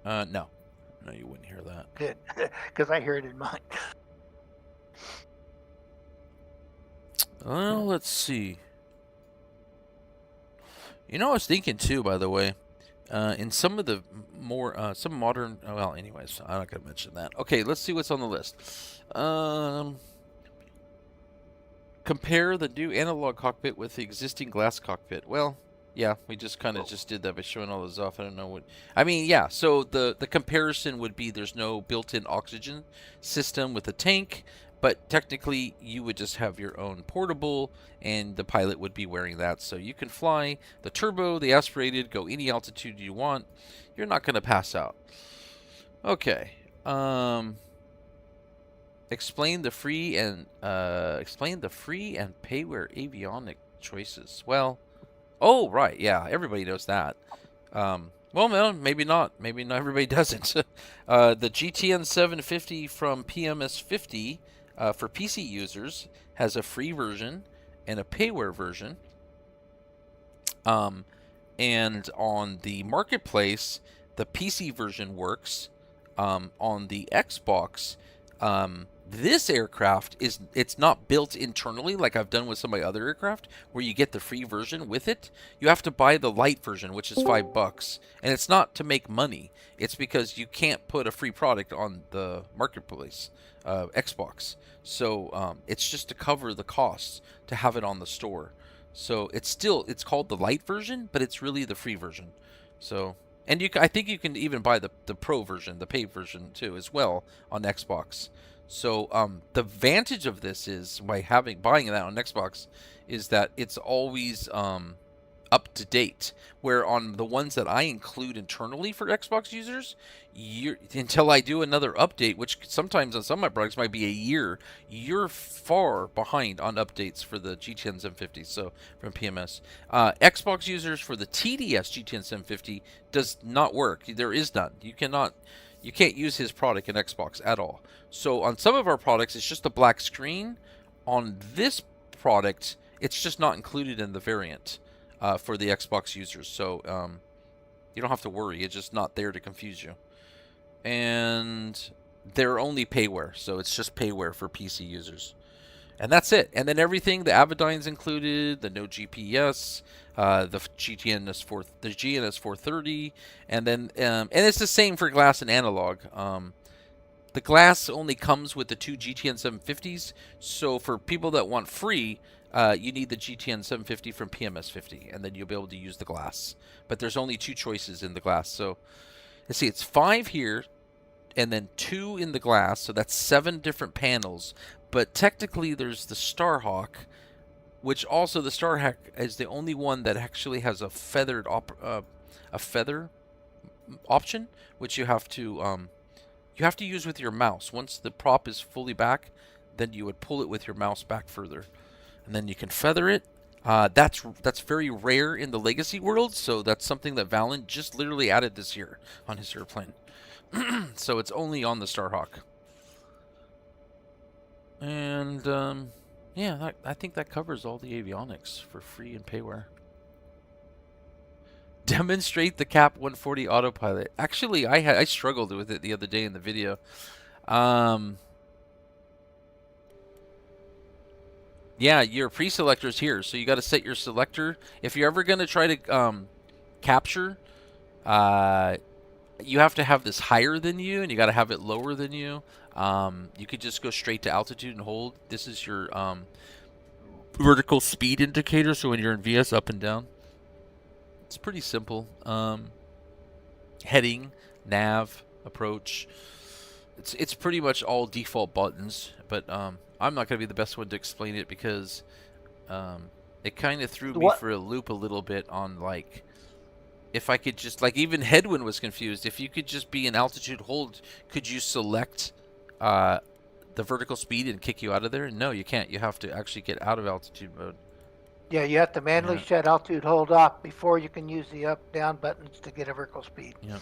Speaker 2: No, you wouldn't hear that.
Speaker 3: Good, because I hear it in mine.
Speaker 2: Well, let's see. You know, I was thinking too, by the way, in some of the more some modern. Well, anyways, I'm not gonna mention that. Okay, let's see what's on the list. Compare the new analog cockpit with the existing glass cockpit. Well, yeah, we just kind of just did that by showing all those off. I don't know what... I mean, yeah, so the comparison would be there's no built-in oxygen system with a tank, but technically you would just have your own portable, and the pilot would be wearing that. So you can fly the turbo, the aspirated, go any altitude you want. You're not going to pass out. Okay. Explain the free and payware avionic choices. Well, oh right, yeah, everybody knows that. Well, no, maybe not. Maybe not everybody doesn't. The GTN 750 from PMS 50 for PC users has a free version and a payware version. And on the marketplace, the PC version works. On the Xbox, this aircraft it's not built internally like I've done with some of my other aircraft where you get the free version with it. You have to buy the light version, which is $5, and it's not to make money. It's because you can't put a free product on the marketplace, Xbox. So it's just to cover the costs to have it on the store. So it's called the light version, but it's really the free version. So, and I think you can even buy the pro version, the paid version too, as well on Xbox. So the advantage of this is buying that on Xbox is that it's always up to date. Where on the ones that I include internally for Xbox users, until I do another update, which sometimes on some of my products might be a year, you're far behind on updates for the GTN 750. So from PMS, Xbox users for the TDS GTN 750 does not work. There is none. You can't use his product in Xbox at all. So on some of our products, it's just a black screen. On this product, it's just not included in the variant for the Xbox users. So you don't have to worry. It's just not there to confuse you. And they're only payware, so it's just payware for PC users. And that's it. And then everything, the Avidyne's included, the no GPS, the GNS 430, and then and it's the same for glass and analog. The glass only comes with the two GTN 750s, so for people that want free, you need the GTN 750 from PMS 50, and then you'll be able to use the glass. But there's only two choices in the glass. So let's see, it's 5 here, and then 2 in the glass, so that's 7 different panels. But technically, there's the Starhawk, which also the Starhawk is the only one that actually has a feather option, which you have to You have to use with your mouse. Once the prop is fully back, then you would pull it with your mouse back further, and then you can feather it. That's very rare in the Legacy world, so that's something that Valen just literally added this year on his airplane. So it's only on the Starhawk. And yeah, I think that covers all the avionics for free and payware. Demonstrate the Cap 140 autopilot. Actually, I struggled with it the other day in the video. Yeah, your pre-selector is here, so you got to set your selector. If you're ever going to try to capture, you have to have this higher than you, and you got to have it lower than you. You could just go straight to altitude and hold. This is your vertical speed indicator, so when you're in VS, up and down. It's pretty simple. Heading, nav, approach. It's pretty much all default buttons, but I'm not going to be the best one to explain it because it kind of threw me for a loop a little bit on, like, if I could just, like, even Headwind was confused. If you could just be in altitude hold, could you select the vertical speed and kick you out of there? No, you can't. You have to actually get out of altitude mode.
Speaker 3: Yeah, you have to manually shut altitude hold off before you can use the up-down buttons to get a vertical speed.
Speaker 2: Yeah.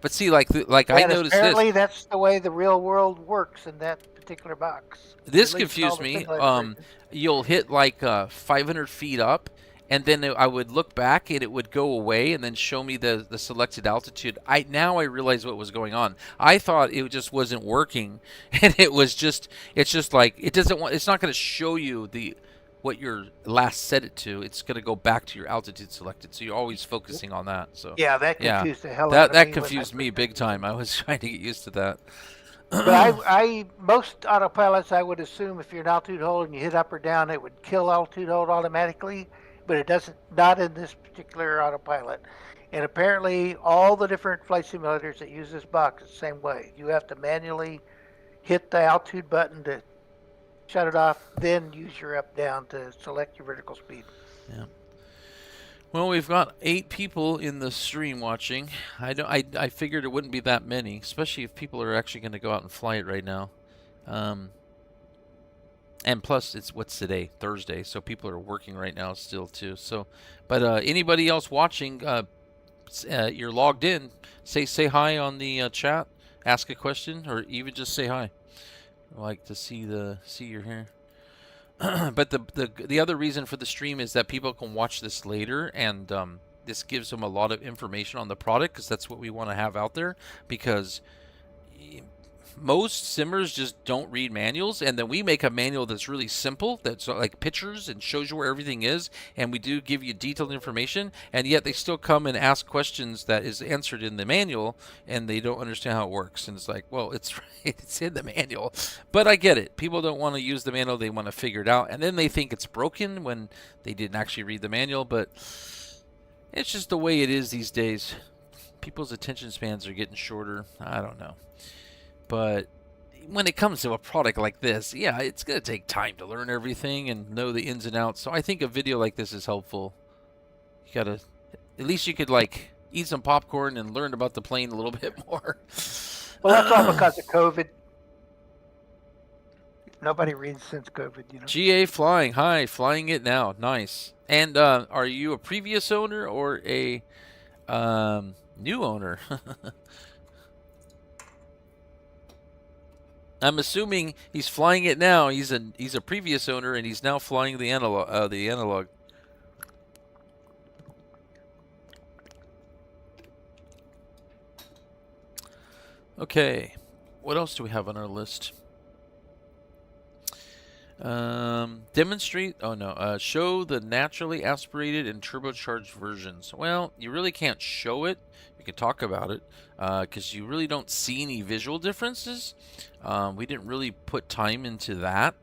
Speaker 2: But see, like I noticed
Speaker 3: apparently that's the way the real world works in that particular box.
Speaker 2: This confused me. You'll hit like 500 feet up, and then I would look back and it would go away and then show me the selected altitude. Now I realize what was going on. I thought it just wasn't working, and it's just like it's not going to show you what your last set it to. It's going to go back to your altitude selected, so you're always focusing on that. So
Speaker 3: yeah, that confused the hell out of me.
Speaker 2: That confused me big time. I was trying to get used to that.
Speaker 3: But most autopilots, I would assume if you're in altitude hold and you hit up or down, it would kill altitude hold automatically, but it doesn't. Not in this particular autopilot. And apparently, all the different flight simulators that use this box is the same way. You have to manually hit the altitude button to shut it off, then use your up down to select your vertical speed.
Speaker 2: Yeah. Well, we've got 8 people in the stream watching. I figured it wouldn't be that many, especially if people are actually going to go out and fly it right now. And plus, what's today? Thursday, so people are working right now still too. So, but anybody else watching, you're logged in. Say hi on the chat. Ask a question, or even just say hi. I like to see you're here. But the other reason for the stream is that people can watch this later, and this gives them a lot of information on the product, because that's what we want to have out there. Because most simmers just don't read manuals, and then we make a manual that's really simple, that's like pictures and shows you where everything is, and we do give you detailed information, and yet they still come and ask questions that is answered in the manual, and they don't understand how it works. And it's like, well, it's in the manual. But I get it. People don't want to use the manual. They want to figure it out, and then they think it's broken when they didn't actually read the manual. But it's just the way it is these days. People's attention spans are getting shorter. I don't know. But when it comes to a product like this, yeah, it's going to take time to learn everything and know the ins and outs. So I think a video like this is helpful. You got to, at least you could like eat some popcorn and learn about the plane a little bit more.
Speaker 3: Well, that's all because of COVID. Nobody reads since COVID, you know.
Speaker 2: GA Flying. Hi, flying it now. Nice. And are you a previous owner or a new owner? I'm assuming he's flying it now. He's a previous owner, and he's now flying the analog. Okay, what else do we have on our list? Demonstrate. Oh no. Show the naturally aspirated and turbocharged versions. Well, you really can't show it. You can talk about it because you really don't see any visual differences. We didn't really put time into that.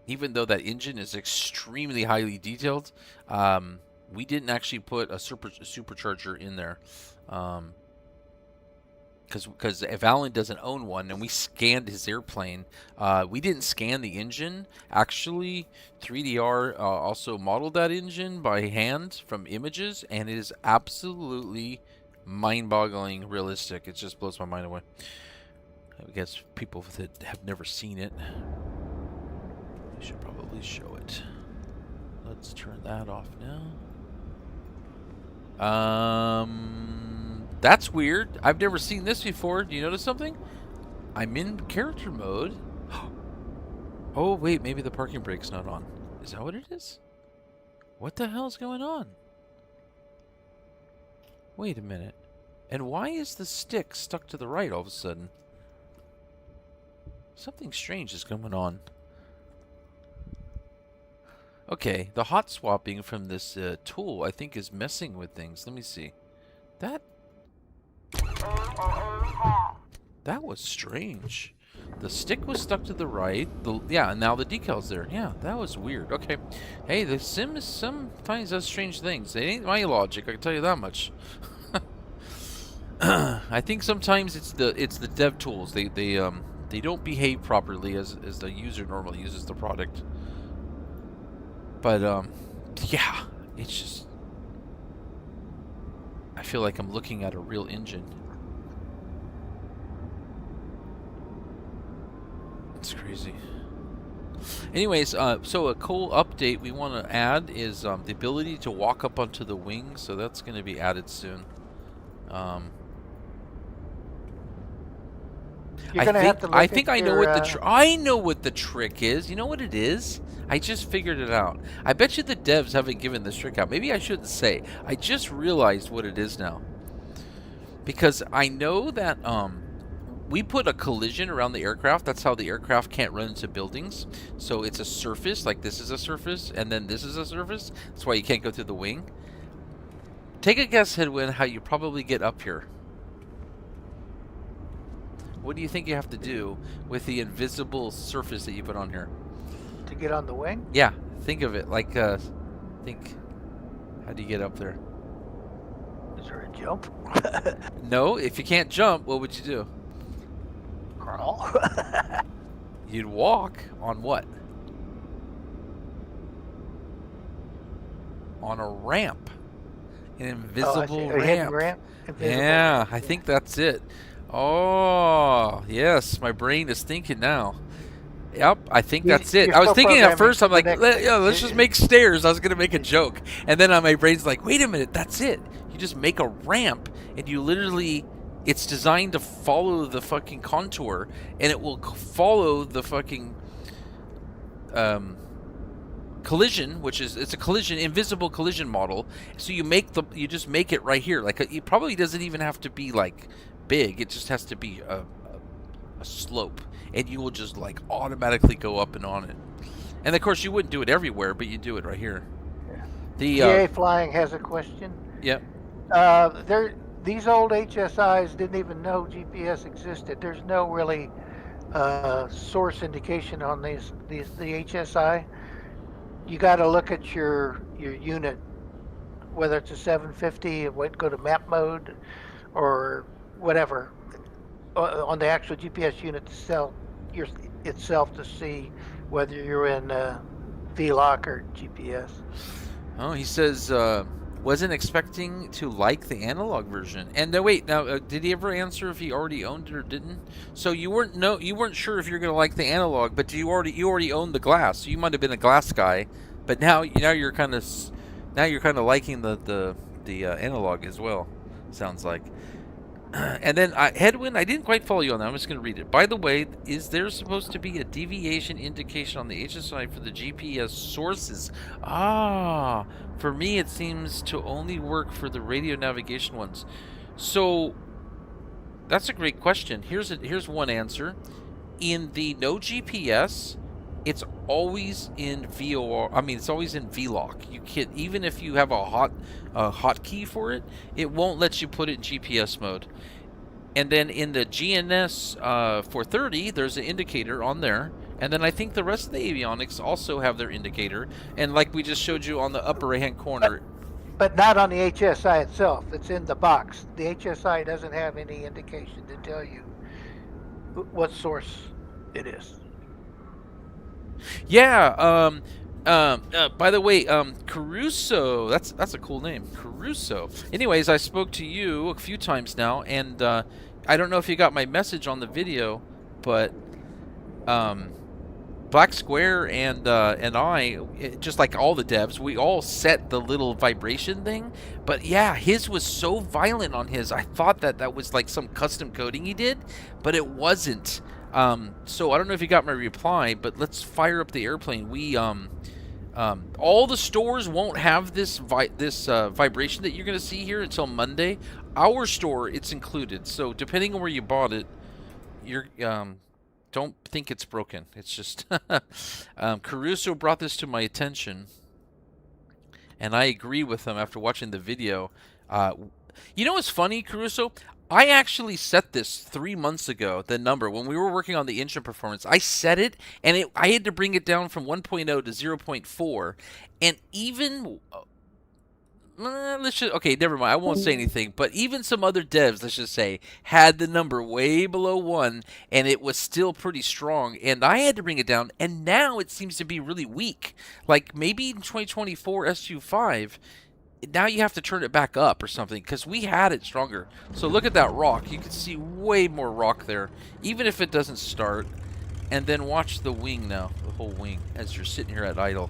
Speaker 2: Even though that engine is extremely highly detailed, we didn't actually put a supercharger in there. Because Valen doesn't own one, and we scanned his airplane. We didn't scan the engine. Actually, 3DR also modeled that engine by hand from images, and it is absolutely mind-boggling realistic. It just blows my mind away. I guess people that have never seen it, I should probably show it. Let's turn that off now. That's weird. I've never seen this before. Do you notice something? I'm in character mode. Oh, wait, maybe the parking brake's not on. Is that what it is? What the hell's going on? Wait a minute. And why is the stick stuck to the right all of a sudden? Something strange is going on. Okay, the hot swapping from this tool, I think, is messing with things. Let me see. That was strange. The stick was stuck to the right. Yeah, and now the decal's there. Yeah, that was weird. Okay. Hey, the sim is sometimes does strange things. It ain't my logic, I can tell you that much. I think sometimes it's the dev tools. They don't behave properly as the user normally uses the product. But yeah, it's just, I feel like I'm looking at a real engine. It's crazy. Anyways, so a cool update we want to add is the ability to walk up onto the wing. So that's going to be added soon.
Speaker 3: You're gonna have to look
Speaker 2: I think
Speaker 3: at
Speaker 2: I know
Speaker 3: your,
Speaker 2: what I know what the trick is. You know what it is? I just figured it out. I bet you the devs haven't given this trick out. Maybe I shouldn't say. I just realized what it is now. Because I know that we put a collision around the aircraft. That's how the aircraft can't run into buildings. So it's a surface, like this is a surface, and then this is a surface. That's why you can't go through the wing. Take a guess, Headwind, how you probably get up here. What do you think you have to do with the invisible surface that you put on here?
Speaker 3: to get on the wing?
Speaker 2: Yeah, think of it like, how do you get up there?
Speaker 3: Is there a jump?
Speaker 2: No, if you can't jump, what would you do?
Speaker 3: Crawl?
Speaker 2: You'd walk on what? On a ramp. An invisible
Speaker 3: A hidden
Speaker 2: ramp.
Speaker 3: ramp? Invisible
Speaker 2: Yeah,
Speaker 3: ramp.
Speaker 2: I think that's it. Oh, yes, my brain is thinking now. Yep, I think that's it.
Speaker 3: You're
Speaker 2: I was
Speaker 3: still
Speaker 2: thinking at
Speaker 3: programming
Speaker 2: first, I'm
Speaker 3: for
Speaker 2: like,
Speaker 3: the next-
Speaker 2: let's just make stairs. I was going to make a joke. And then my brain's like, wait a minute, that's it. You just make a ramp, and you literally, it's designed to follow the fucking contour, and it will follow the fucking collision, which is, it's a collision, invisible collision model. So you just make it right here. Like, it probably doesn't even have to be like big. It just has to be a slope, and you will just like automatically go up and on it. And of course you wouldn't do it everywhere, but you do it right here.
Speaker 3: GA Flying has a question.
Speaker 2: Yep.
Speaker 3: These old HSIs didn't even know GPS existed. There's no really source indication on the HSI. You got to look at your unit, whether it's a 750, go to map mode, or whatever, on the actual GPS unit itself to see whether you're in VLOC or GPS.
Speaker 2: Oh, he says wasn't expecting to like the analog version. And wait, now did he ever answer if he already owned it or didn't? So you weren't sure if you're gonna like the analog, but you already owned the glass. So you might have been a glass guy, but now you're kind of liking the analog as well. Sounds like. And then Headwind, I didn't quite follow you on that. I'm just going to read it. By the way, is there supposed to be a deviation indication on the HSI for the GPS sources? Ah, for me it seems to only work for the radio navigation ones. So that's a great question. Here's one answer. In the no GPS, it's always in VOR. I mean, it's always in VLOC. You can't, even if you have a hotkey for it, it won't let you put it in GPS mode. And then in the GNS 430, there's an indicator on there. And then I think the rest of the avionics also have their indicator. And like we just showed you on the upper right-hand corner.
Speaker 3: But not on the HSI itself. It's in the box. The HSI doesn't have any indication to tell you what source it is.
Speaker 2: Yeah, By the way, Caruso, that's a cool name, Caruso. Anyways, I spoke to you a few times now, and I don't know if you got my message on the video, but Black Square and just like all the devs, we all set the little vibration thing. But yeah, his was so violent on his. I thought that was like some custom coding he did, but it wasn't. So I don't know if you got my reply, but let's fire up the airplane. We all the stores won't have this vibration that you're going to see here until Monday. Our store, it's included. So depending on where you bought it, you're don't think it's broken. It's just Caruso brought this to my attention, and I agree with him after watching the video. You know what's funny, Caruso? I actually set this 3 months ago, the number, when we were working on the engine performance. I set it, and I had to bring it down from 1.0 to 0.4. And even... okay, never mind. I won't say anything. But even some other devs, let's just say, had the number way below 1, and it was still pretty strong. And I had to bring it down, and now it seems to be really weak. Like, maybe in 2024 SU5... now you have to turn it back up or something, because we had it stronger. So look at that rock. You can see way more rock there, even if it doesn't start. And then watch the wing now, the whole wing, as you're sitting here at idle.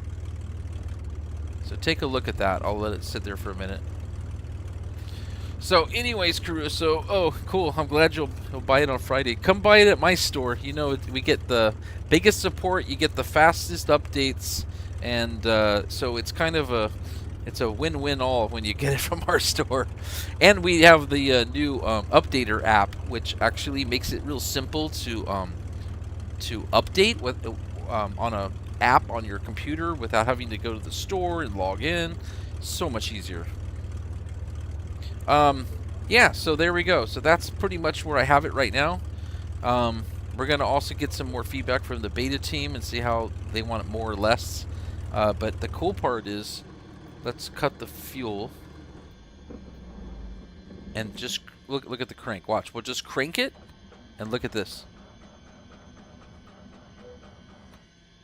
Speaker 2: So take a look at that. I'll let it sit there for a minute. So anyways, Caruso, oh, cool. I'm glad you'll buy it on Friday. Come buy it at my store. You know, we get the biggest support. You get the fastest updates. And so it's kind of a... it's a win-win all when you get it from our store. And we have the new updater app, which actually makes it real simple to update with on a app on your computer without having to go to the store and log in. So much easier. Yeah, so there we go. So that's pretty much where I have it right now. We're going to also get some more feedback from the beta team and see how they want it more or less. But the cool part is, let's cut the fuel and just look at the crank. Watch, we'll just crank it and look at this.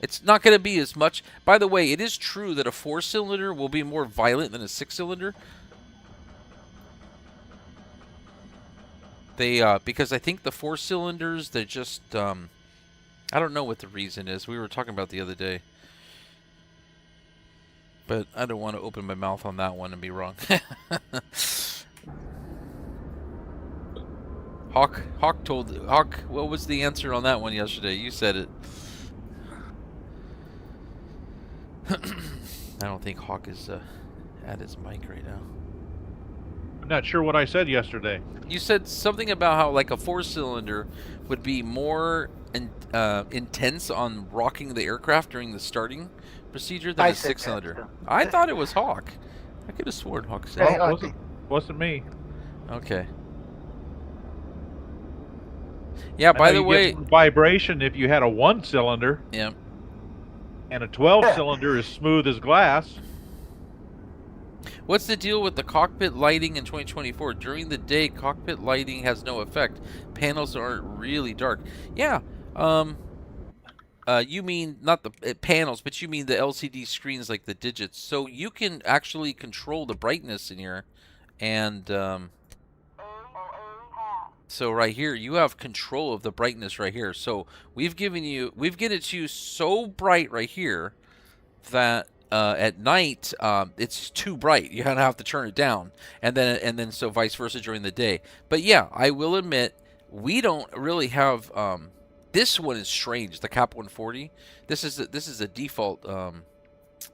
Speaker 2: It's not going to be as much. By the way, it is true that a 4-cylinder will be more violent than a 6-cylinder. Because I think the 4-cylinders, they're just, I don't know what the reason is. We were talking about the other day. But I don't want to open my mouth on that one and be wrong. Hawk, what was the answer on that one yesterday? You said it. I don't think Hawk is at his mic right now.
Speaker 4: I'm not sure what I said yesterday.
Speaker 2: You said something about how like a 4-cylinder would be more intense on rocking the aircraft during the starting procedure than a 6-cylinder. I thought it was Hawk. I could have sworn Hawk said it.
Speaker 4: Oh, wasn't me.
Speaker 2: Okay. Yeah, by the way,
Speaker 4: vibration if you had a 1-cylinder.
Speaker 2: Yeah.
Speaker 4: And a 12-cylinder is smooth as glass.
Speaker 2: What's the deal with the cockpit lighting in 2024? During the day, cockpit lighting has no effect. Panels aren't really dark. Yeah. You mean not the panels, but you mean the LCD screens, like the digits. So you can actually control the brightness in here. And so right here, you have control of the brightness right here. So we've given it to you so bright right here that at night it's too bright. You're gonna have to turn it down, and then so vice versa during the day. But yeah, I will admit we don't really have. This one is strange. The Cap 140. This is a default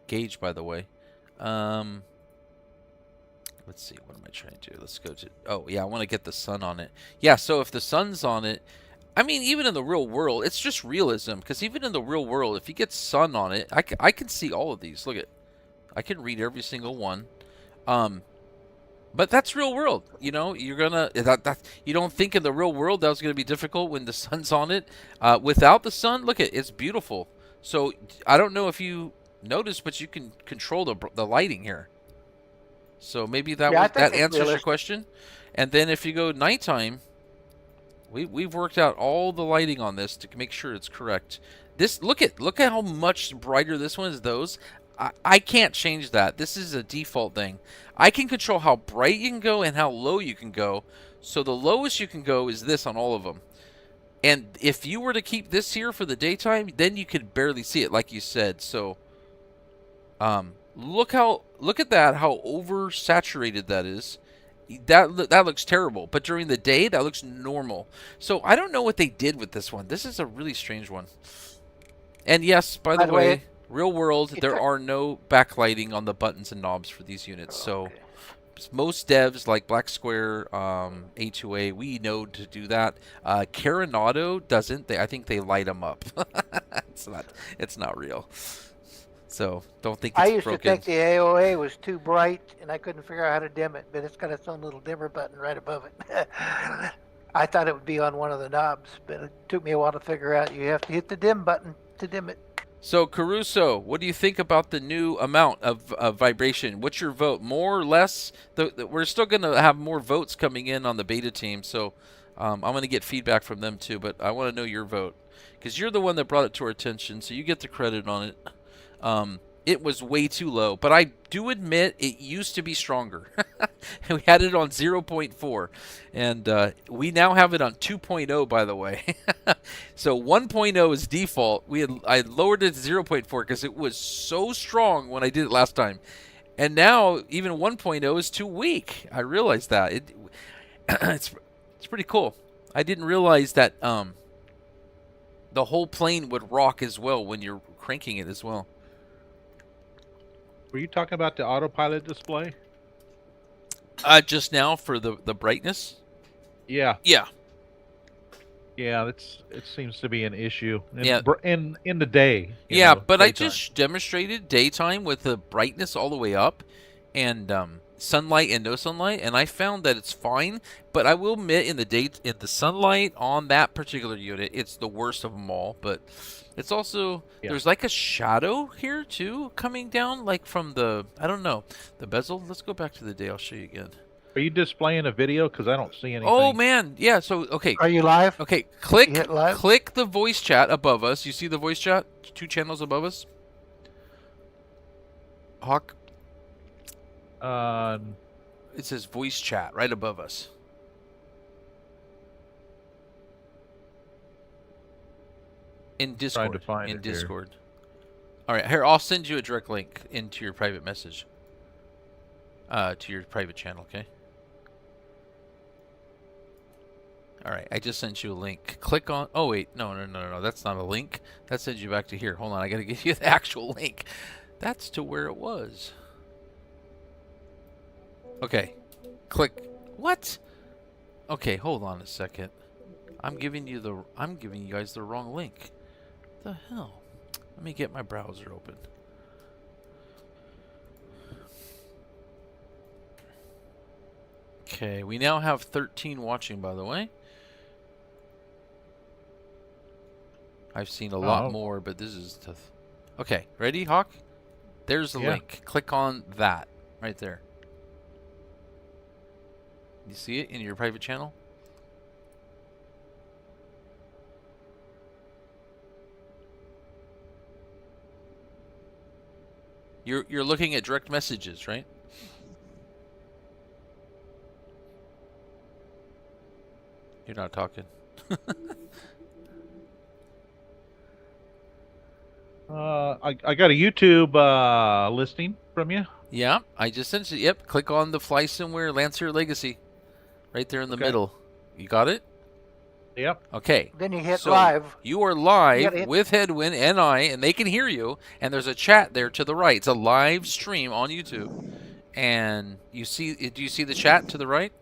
Speaker 2: gauge, by the way. Let's see. What am I trying to do? Let's go to. Oh yeah, I want to get the sun on it. Yeah. So if the sun's on it. I mean, even in the real world, it's just realism. Because even in the real world, if you get sun on it, I can see all of these. Look at, I can read every single one. But that's real world. You know, you're gonna you don't think in the real world that was gonna be difficult when the sun's on it. Without the sun, look at it's beautiful. So I don't know if you noticed, but you can control the lighting here. So maybe that answers your question. And then if you go nighttime. We've worked out all the lighting on this to make sure it's correct. look at how much brighter this one is. Those I can't change that. This is a default thing. I can control how bright you can go and how low you can go. So the lowest you can go is this on all of them. And if you were to keep this here for the daytime, then you could barely see it, like you said. So, look at that, how oversaturated that is. That looks terrible. But during the day, that looks normal. So I don't know what they did with this one. This is a really strange one. And yes, by the way, real world, there are no backlighting on the buttons and knobs for these units. So.
Speaker 3: Okay.
Speaker 2: Most devs like Black Square, A2A, we know to do that. Carenado doesn't. I think they light them up. It's not real. So don't think it's
Speaker 3: I used
Speaker 2: broken.
Speaker 3: to think the AOA was too bright, and I couldn't figure out how to dim it, but it's got its own little dimmer button right above it. I thought it would be on one of the knobs, but it took me a while to figure out you have to hit the dim button to dim it.
Speaker 2: So, Caruso, what do you think about the new amount of vibration? What's your vote? More or less? We're still going to have more votes coming in on the beta team, so I'm going to get feedback from them too, but I want to know your vote. Because you're the one that brought it to our attention, so you get the credit on it. It was way too low, but I do admit it used to be stronger. We had it on 0.4, and we now have it on 2.0, by the way. So 1.0 is default. I lowered it to 0.4 because it was so strong when I did it last time. And now even 1.0 is too weak. I realized that. It's pretty cool. I didn't realize that the whole plane would rock as well when you're cranking it as well.
Speaker 4: Were you talking about the autopilot display?
Speaker 2: Just now for the brightness?
Speaker 4: Yeah.
Speaker 2: Yeah.
Speaker 4: Yeah, it seems to be an issue in the day.
Speaker 2: Yeah, but
Speaker 4: daytime.
Speaker 2: I just demonstrated daytime with the brightness all the way up and sunlight and no sunlight, and I found that it's fine. But I will admit, in the sunlight on that particular unit, it's the worst of them all. But it's also there's like a shadow here too coming down, like from the the bezel. Let's go back to the day. I'll show you again.
Speaker 4: Are you displaying a video? Because I don't see anything.
Speaker 2: Oh man, yeah. So okay.
Speaker 3: Are you live?
Speaker 2: Okay, click
Speaker 3: live?
Speaker 2: click the voice chat above us. You see the voice chat? 2 channels above us. Hawk. It says voice chat right above us. In Discord.
Speaker 4: Trying to find
Speaker 2: in
Speaker 4: it here.
Speaker 2: Discord. All right, here I'll send you a direct link into your private message. To your private channel, okay? All right, I just sent you a link. Click on. Oh wait, no, that's not a link. That sends you back to here. Hold on, I gotta give you the actual link. That's to where it was. Okay, click. What? Okay, hold on a second. I'm giving you guys the wrong link. The hell? Let me get my browser open. Okay, we now have 13 watching, by the way. I've seen a lot more, but this is tough. Okay, ready, Hawk? There's the link. Click on that right there. You see it in your private channel? You're looking at direct messages, right? You're not talking.
Speaker 4: I got a YouTube listing from you.
Speaker 2: Yeah, I just sent it. Yep, click on the Flysimware Lancair Legacy, right there in the middle. You got it?
Speaker 4: Yep.
Speaker 2: Okay.
Speaker 3: Then you hit
Speaker 2: so
Speaker 3: live.
Speaker 2: You are live with Headwind and and they can hear you. And there's a chat there to the right. It's a live stream on YouTube. And you see? Do you see the chat to the right?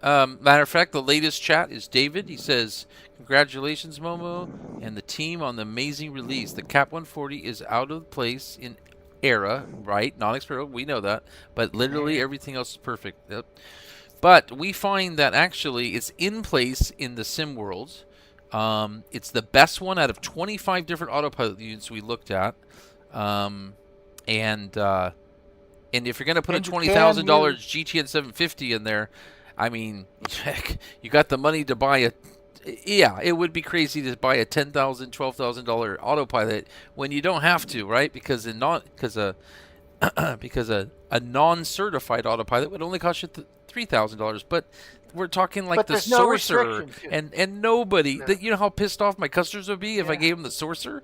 Speaker 2: Matter of fact, the latest chat is David. He says, "Congratulations, Momo, and the team on the amazing release. The Cap 140 is out of place in era, right? Non-experimental, we know that. But literally everything else is perfect. Yep. But we find that actually it's in place in the sim world. It's the best one out of 25 different autopilot units we looked at. And if you're going to put a $20,000 GTN 750 in there, I mean, you got the money to buy Yeah, it would be crazy to buy a $10,000, $12,000 autopilot when you don't have to, right? Because a non-certified autopilot would only cost you $3,000. But we're talking like
Speaker 3: But
Speaker 2: the
Speaker 3: there's no
Speaker 2: Sorcerer,
Speaker 3: restriction to
Speaker 2: and nobody.
Speaker 3: No.
Speaker 2: You know how pissed off my customers would be if I
Speaker 3: Yeah.
Speaker 2: gave them the Sorcerer.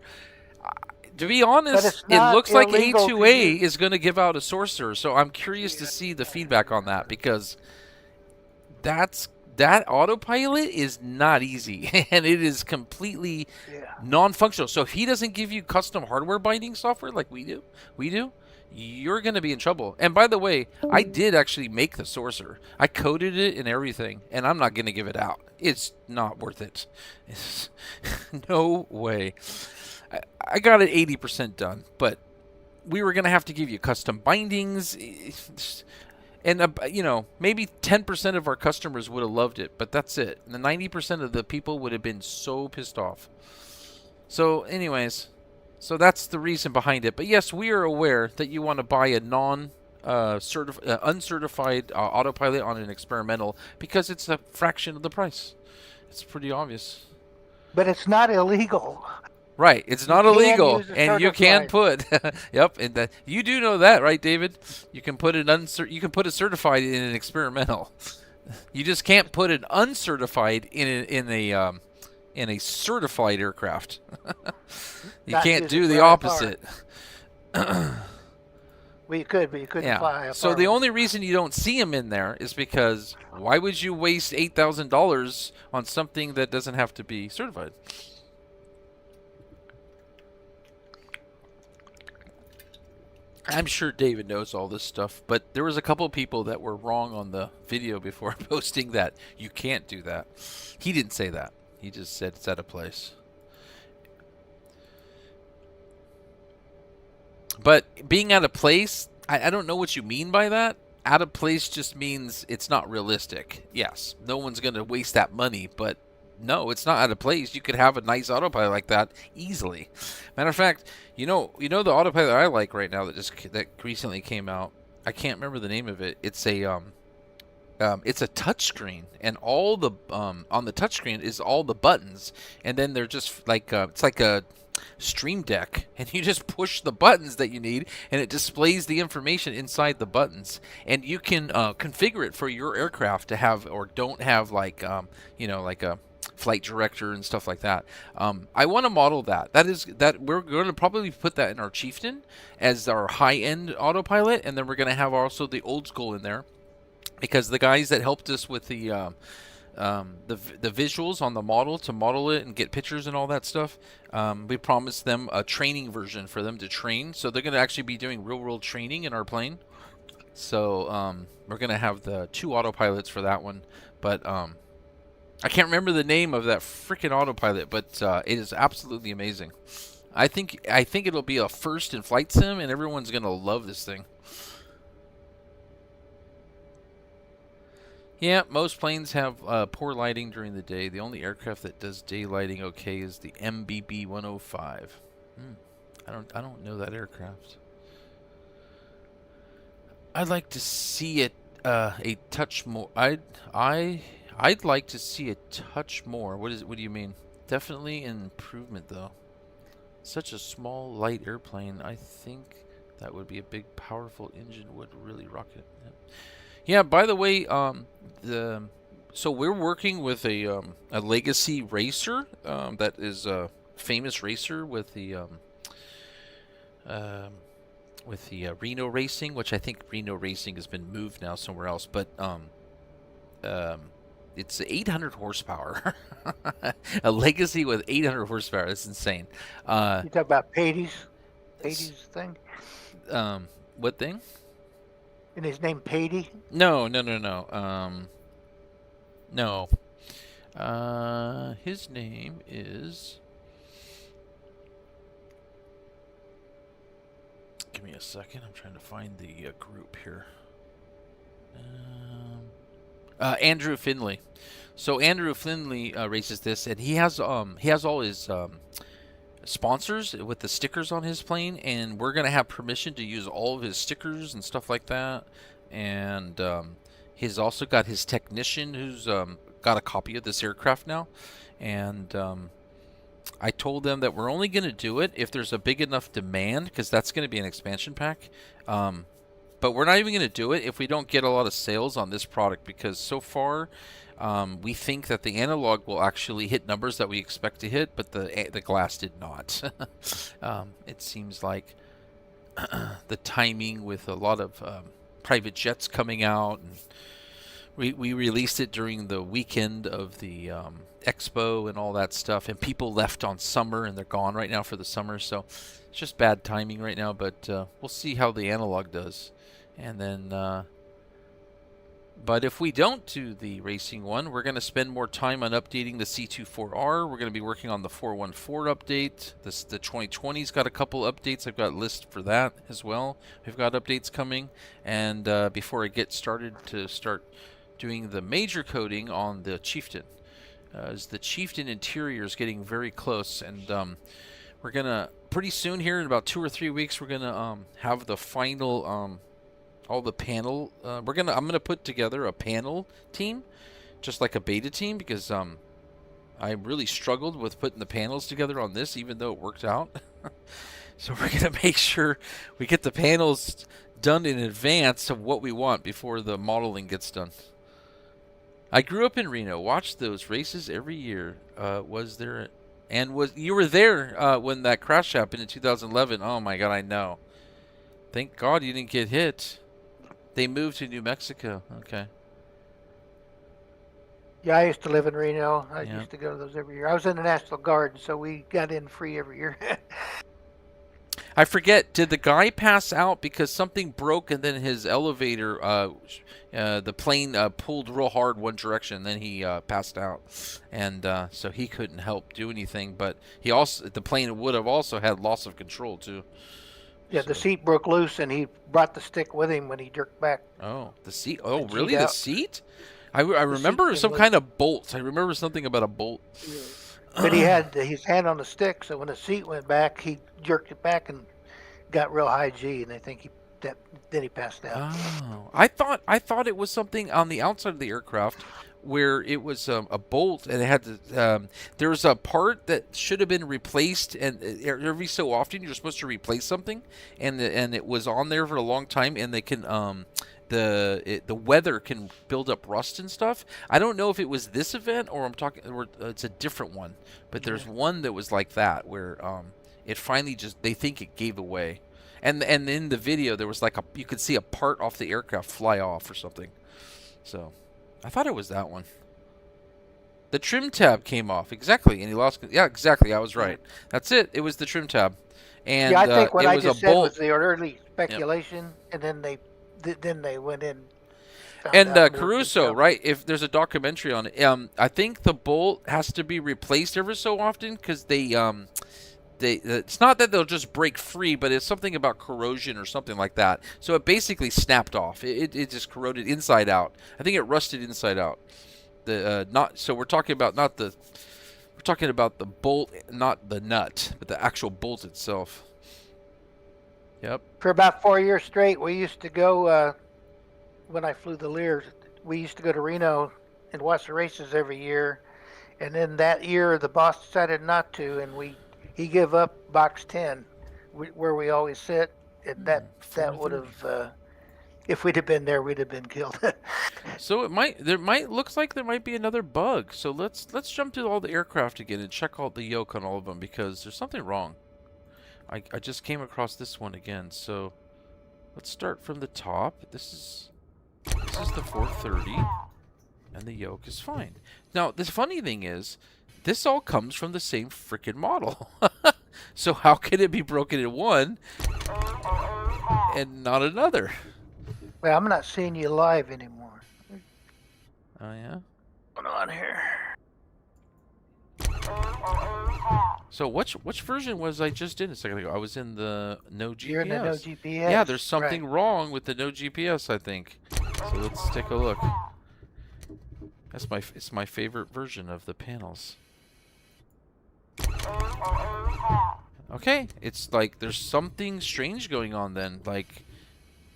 Speaker 2: To be honest,
Speaker 3: it's
Speaker 2: it
Speaker 3: not
Speaker 2: looks like
Speaker 3: illegal to
Speaker 2: A2A
Speaker 3: use.
Speaker 2: is going to give out a Sorcerer. So I'm curious to
Speaker 3: Yeah.
Speaker 2: see the feedback on that, because that autopilot is not easy, and it is completely
Speaker 3: Yeah.
Speaker 2: non-functional. So if he doesn't give you custom hardware binding software like we do, you're going to be in trouble. And by the way, I did actually make the Sorcerer. I coded it and everything, and I'm not going to give it out. It's not worth it. No way. I got it 80% done, but we were going to have to give you custom bindings. And, maybe 10% of our customers would have loved it, but that's it. And the 90% of the people would have been so pissed off. So, anyways, so that's the reason behind it. But yes, we are aware that you want to buy a uncertified autopilot on an experimental, because it's a fraction of the price. It's pretty obvious.
Speaker 3: But it's not illegal.
Speaker 2: Right, it's not
Speaker 3: can
Speaker 2: illegal,
Speaker 3: use a
Speaker 2: and you can put.
Speaker 3: certified.
Speaker 2: Yep, and that you do know that, right, David? You can put you can put a certified in an experimental. You just can't put an uncertified in a certified aircraft. You
Speaker 3: Not
Speaker 2: can't
Speaker 3: use
Speaker 2: do
Speaker 3: it
Speaker 2: the
Speaker 3: for
Speaker 2: opposite.
Speaker 3: Well, you could, but you couldn't fly. a
Speaker 2: So the
Speaker 3: Farmers.
Speaker 2: only reason you don't see them in there is because why would you waste $8,000 on something that doesn't have to be certified? I'm sure David knows all this stuff, but there was a couple of people that were wrong on the video before posting that you can't do that. He didn't say that. He just said it's out of place. But being out of place, I don't know what you mean by that. Out of place just means it's not realistic. Yes, no one's going to waste that money, but no, it's not out of place. You could have a nice autopilot like that easily. Matter of fact, you know the autopilot I like right now that recently came out. I can't remember the name of it. It's a touchscreen, and all the on the touchscreen is all the buttons, and then they're just like it's like a Stream Deck, and you just push the buttons that you need, and it displays the information inside the buttons, and you can configure it for your aircraft to have or don't have, like like a flight director and stuff like that. I want to model that. That we're going to probably put that in our Chieftain as our high-end autopilot, and then we're going to have also the old school in there, because the guys that helped us with the visuals on the model to model it and get pictures and all that stuff, we promised them a training version for them to train. So they're going to actually be doing real-world training in our plane. So we're going to have the 2 autopilots for that one, but I can't remember the name of that freaking autopilot, but it is absolutely amazing. I think it'll be a first in flight sim, and everyone's going to love this thing. Yeah, most planes have poor lighting during the day. The only aircraft that does day lighting okay is the MBB 105. I don't know that aircraft. I'd like to see it a touch more. I'd like to see a touch more. What do you mean? Definitely an improvement, though. Such a small, light airplane. I think that would be a big, powerful engine would really rock it. Yeah. By the way, so we're working with a Legacy racer that is a famous racer with the Reno Racing, which I think Reno Racing has been moved now somewhere else, but it's 800 horsepower. A Legacy with 800 horsepower. That's insane.
Speaker 3: You talk about Patey's thing?
Speaker 2: What thing?
Speaker 3: And his name Patey?
Speaker 2: No. His name is... Give me a second. I'm trying to find the group here. Andrew Finley. So Andrew Finley races this, and he has all his sponsors with the stickers on his plane, and we're gonna have permission to use all of his stickers and stuff like that. And he's also got his technician who's got a copy of this aircraft now, and I told them that we're only going to do it if there's a big enough demand, because that's going to be an expansion pack. But we're not even going to do it if we don't get a lot of sales on this product, because so far we think that the analog will actually hit numbers that we expect to hit, but the glass did not. It seems like the timing with a lot of private jets coming out, and we released it during the weekend of the expo and all that stuff, and people left on summer and they're gone right now for the summer, so it's just bad timing right now. But we'll see how the analog does, and then but if we don't do the racing one, we're going to spend more time on updating the C24R. We're going to be working on the 414 update. The 2020's got a couple updates. I've got a list for that as well. We've got updates coming. And before I get started to start doing the major coating on the Chieftain, as the Chieftain interior is getting very close, and we're going to, pretty soon here in about 2 or 3 weeks, we're going to have the final... all the panel, I'm gonna put together a panel team, just like a beta team, because I really struggled with putting the panels together on this, even though it worked out. So we're gonna make sure we get the panels done in advance of what we want before the modeling gets done. I grew up in Reno, watched those races every year. You were there when that crash happened in 2011? Oh my God, I know. Thank God you didn't get hit. They moved to New Mexico. Okay.
Speaker 3: Yeah, I used to live in Reno. I used to go to those every year. I was in the National Guard, so we got in free every year.
Speaker 2: I forget, did the guy pass out because something broke and then his elevator, the plane pulled real hard one direction, and then he passed out, and so he couldn't help do anything, but the plane would have also had loss of control too.
Speaker 3: Yeah, the seat broke loose, and he brought the stick with him when he jerked back.
Speaker 2: Oh, the seat? Oh, really? The seat? I remember
Speaker 3: seat
Speaker 2: some kind of bolt. I remember something about a bolt.
Speaker 3: Yeah. But he had his hand on the stick, so when the seat went back, he jerked it back and got real high G, and I think then he passed out.
Speaker 2: Oh, I thought it was something on the outside of the aircraft where it was a bolt, and it had to, there was a part that should have been replaced, and every so often you're supposed to replace something, and it was on there for a long time, and they can the weather can build up rust and stuff. I don't know if it was this event or it's a different one, but there's one that was like that where it finally they think it gave away, and in the video there was you could see a part off the aircraft fly off or something. So I thought it was that one. The trim tab came off, exactly, and he lost. Yeah, exactly. I was right. That's it. It was the trim tab, and
Speaker 3: I think what
Speaker 2: it
Speaker 3: I
Speaker 2: was
Speaker 3: just
Speaker 2: a
Speaker 3: said
Speaker 2: bolt.
Speaker 3: was the early speculation, and then they went in.
Speaker 2: And Caruso, right? If there's a documentary on it, I think the bolt has to be replaced ever so often because it's not that they'll just break free, but it's something about corrosion or something like that. So it basically snapped off. It just corroded inside out. I think it rusted inside out. So we're talking about the bolt, not the nut, but the actual bolt itself. Yep.
Speaker 3: For about 4 years straight, we used to go when I flew the Lears. We used to go to Reno and watch the races every year, and then that year the boss decided not to, and he gave up box 10, where we always sit, and that would have, if we'd have been there, we'd have been killed.
Speaker 2: So looks like there might be another bug. So let's jump to all the aircraft again and check out the yoke on all of them, because there's something wrong. I just came across this one again. So let's start from the top. This is the 430, and the yoke is fine. Now the funny thing is, this all comes from the same freaking model. So how can it be broken in one and not another?
Speaker 3: Well, I'm not seeing you live anymore.
Speaker 2: Oh yeah?
Speaker 3: What's going on here?
Speaker 2: So which version was I just in a second ago? I was in the no GPS.
Speaker 3: You're in the no GPS.
Speaker 2: Yeah, there's something wrong with the no GPS, I think. So let's take a look. It's my favorite version of the panels. Okay, it's like there's something strange going on then. Like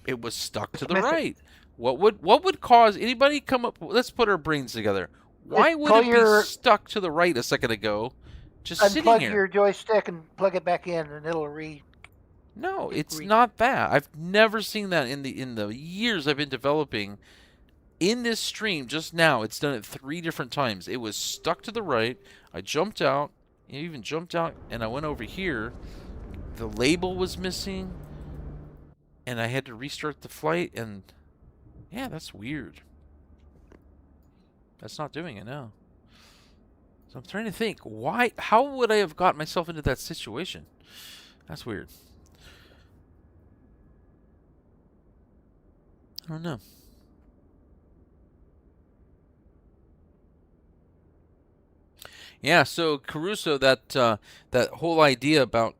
Speaker 2: it was stuck to the right. What would cause anybody come up? Let's put our brains together. Why would
Speaker 3: pull
Speaker 2: it be
Speaker 3: your-
Speaker 2: stuck to the right a second ago? Just sitting
Speaker 3: Unplug
Speaker 2: here.
Speaker 3: your joystick and plug it back in, and it'll
Speaker 2: No, it's not that. I've never seen that in the years I've been developing. In this stream just now, it's done it 3 different times. It was stuck to the right. I jumped out. It even jumped out, and I went over here. The label was missing, and I had to restart the flight. And yeah, that's weird. That's not doing it now. So I'm trying to think, why? How would I have got myself into that situation? That's weird. I don't know. Yeah, so Caruso, that whole idea about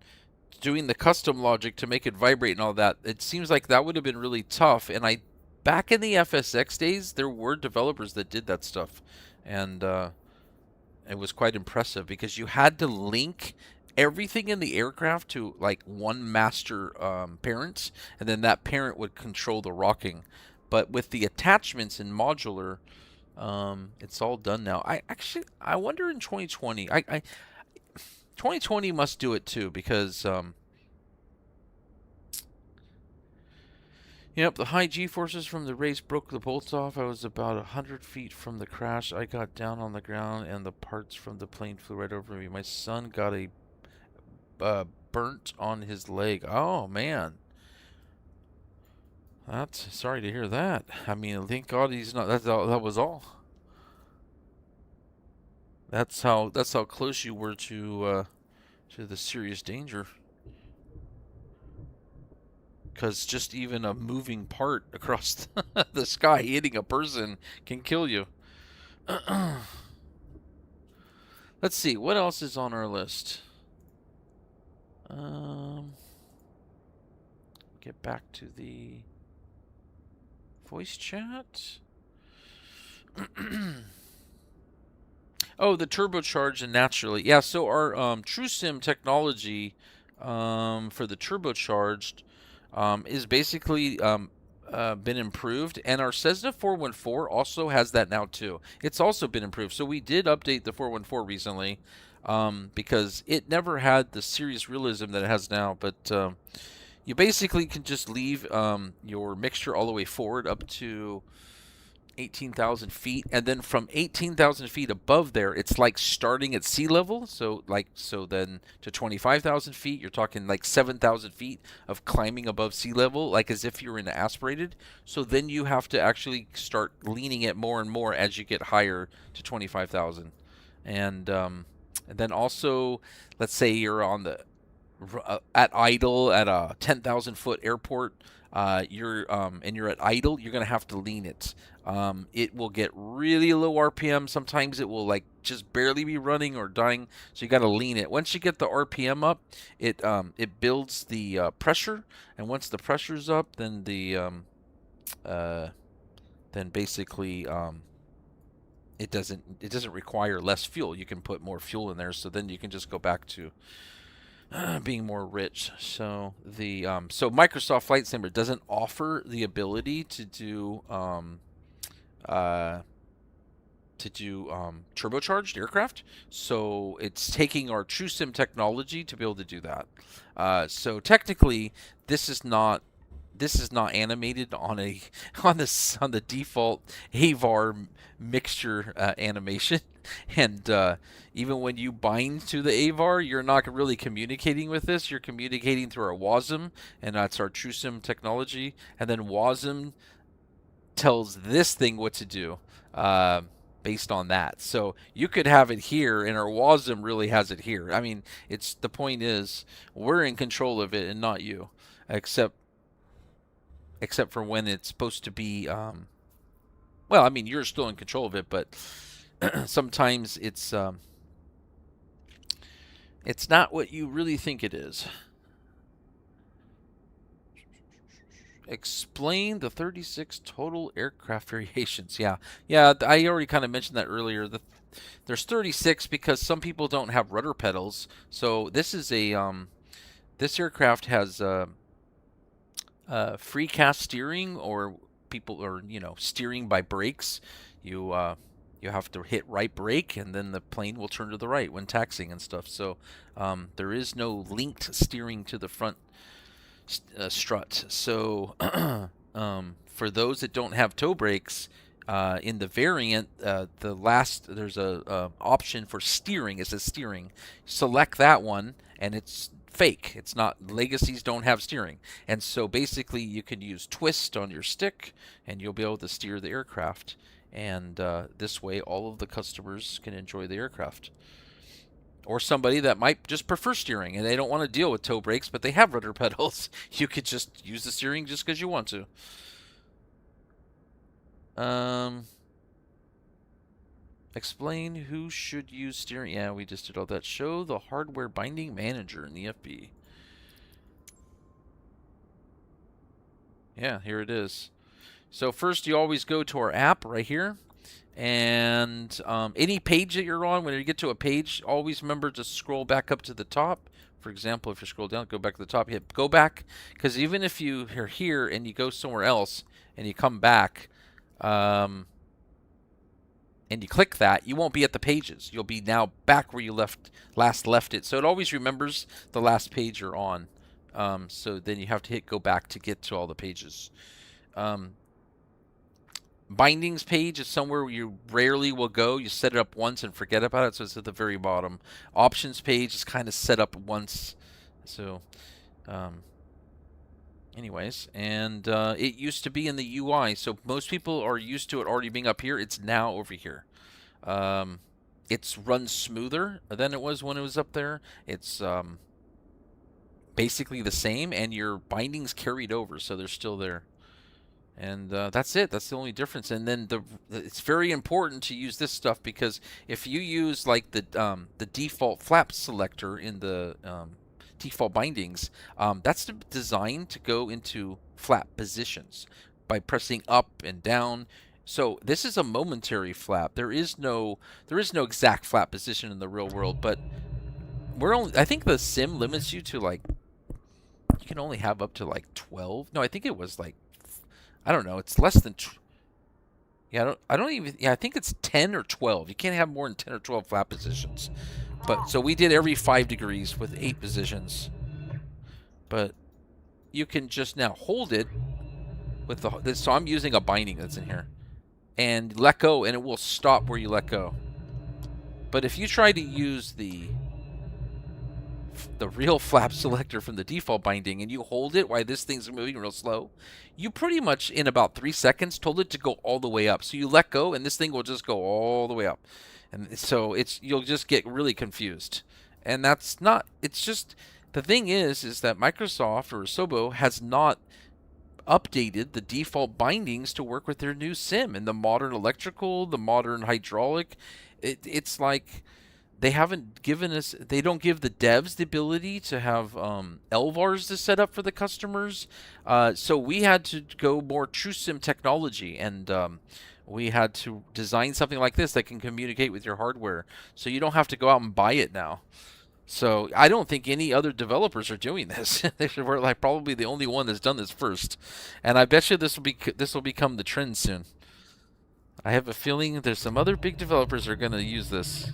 Speaker 2: doing the custom logic to make it vibrate and all that, it seems like that would have been really tough. And back in the FSX days, there were developers that did that stuff, and it was quite impressive because you had to link everything in the aircraft to like one master parent, and then that parent would control the rocking. But with the attachments in modular, it's all done now. I wonder in 2020. 2020 must do it too because yep, the high G-forces from the race broke the bolts off. I was about 100 feet from the crash. I got down on the ground and the parts from the plane flew right over me. My son got a burnt on his leg. Oh man. That's sorry to hear that. I mean, thank God he's not. That was all. That's how close you were to the serious danger. Because just even a moving part across the sky hitting a person can kill you. Let's see, what else is on our list? Get back to the voice chat. Oh, the turbocharged and naturally. Yeah, so our TrueSim technology for the turbocharged is basically been improved, and our Cessna 414 also has that now too. It's also been improved. So we did update the 414 recently because it never had the serious realism that it has now, but you basically can just leave your mixture all the way forward up to 18,000 feet, and then from 18,000 feet above there, it's like starting at sea level. So then to 25,000 feet, you're talking like 7,000 feet of climbing above sea level, like as if you're in aspirated. So then you have to actually start leaning it more and more as you get higher to 25,000. And then also, let's say you're on the at idle at a 10,000 foot airport. You're at idle, you're gonna have to lean it. It will get really low RPM. Sometimes it will like just barely be running or dying, so you got to lean it. Once you get the RPM up, it builds the pressure, and once the pressure's up, then basically it doesn't require less fuel. You can put more fuel in there, so then you can just go back to being more rich. So so Microsoft Flight Simulator doesn't offer the ability to do turbocharged aircraft, so it's taking our TrueSim technology to be able to do that. So technically, this is not animated on the default AVAR mixture animation, and even when you bind to the AVAR, you're not really communicating with this. You're communicating through our WASM, and that's our TrueSim technology, and then WASM tells this thing what to do based on that. So you could have it here, and our WASM really has it here. I mean, the point is we're in control of it and not you, except for when it's supposed to be well, I mean, you're still in control of it, but sometimes it's not what you really think it is. Explain the 36 total aircraft variations. Yeah, I already kind of mentioned that earlier. There's 36 because some people don't have rudder pedals. So this is this aircraft has free-cast steering, or people are steering by brakes. You you have to hit right brake, and then the plane will turn to the right when taxiing and stuff. So there is no linked steering to the front strut. So for those that don't have toe brakes, in the variant, there's a option for steering. It says steering. Select that one, and it's fake. It's not. Legacies don't have steering, and so basically you can use twist on your stick, and you'll be able to steer the aircraft. And this way, all of the customers can enjoy the aircraft. Or somebody that might just prefer steering and they don't want to deal with toe brakes, but they have rudder pedals. You could just use the steering just because you want to. Explain who should use steering. Yeah, we just did all that. Show the hardware binding manager in the FB. Yeah, here it is. So first you always go to our app right here. And any page that you're on, when you get to a page, always remember to scroll back up to the top. For example, if you scroll down, go back to the top, hit go back. Because even if you're here and you go somewhere else and you come back and you click that, you won't be at the pages. You'll be now back where you last left it. So it always remembers the last page you're on. So then you have to hit go back to get to all the pages. Bindings page is somewhere where you rarely will go. You set it up once and forget about it, so it's at the very bottom. Options page is kind of set up once. So, anyways, and it used to be in the UI, so most people are used to it already being up here. It's now over here. It's runs smoother than it was when it was up there. It's basically the same, and your bindings carried over, so they're still there. And that's it. That's the only difference. And then it's very important to use this stuff, because if you use like the default flap selector in the default bindings, that's designed to go into flap positions by pressing up and down. So this is a momentary flap. There is no exact flap position in the real world, but I think the sim limits you to like, you can only have up to like 12. No, I think it was like, I don't know. It's less than. I think it's 10 or 12. You can't have more than 10 or 12 flap positions. But so we did every 5 degrees with 8 positions. But you can just now hold it with this. So I'm using a binding that's in here, and let go, and it will stop where you let go. But if you try to use the real flap selector from the default binding and you hold it while this thing's moving real slow, you pretty much in about 3 seconds told it to go all the way up. So you let go and this thing will just go all the way up. And so you'll just get really confused. And that's not, it's just, the thing is that Microsoft or Sobo has not updated the default bindings to work with their new sim and the modern electrical, the modern hydraulic. It's like, they haven't given us, they don't give the devs the ability to have LVARs to set up for the customers. So we had to go more TrueSim technology, and we had to design something like this that can communicate with your hardware. So you don't have to go out and buy it now. So I don't think any other developers are doing this. We're like probably the only one that's done this first. And I bet you this will become the trend soon. I have a feeling there's some other big developers that are going to use this.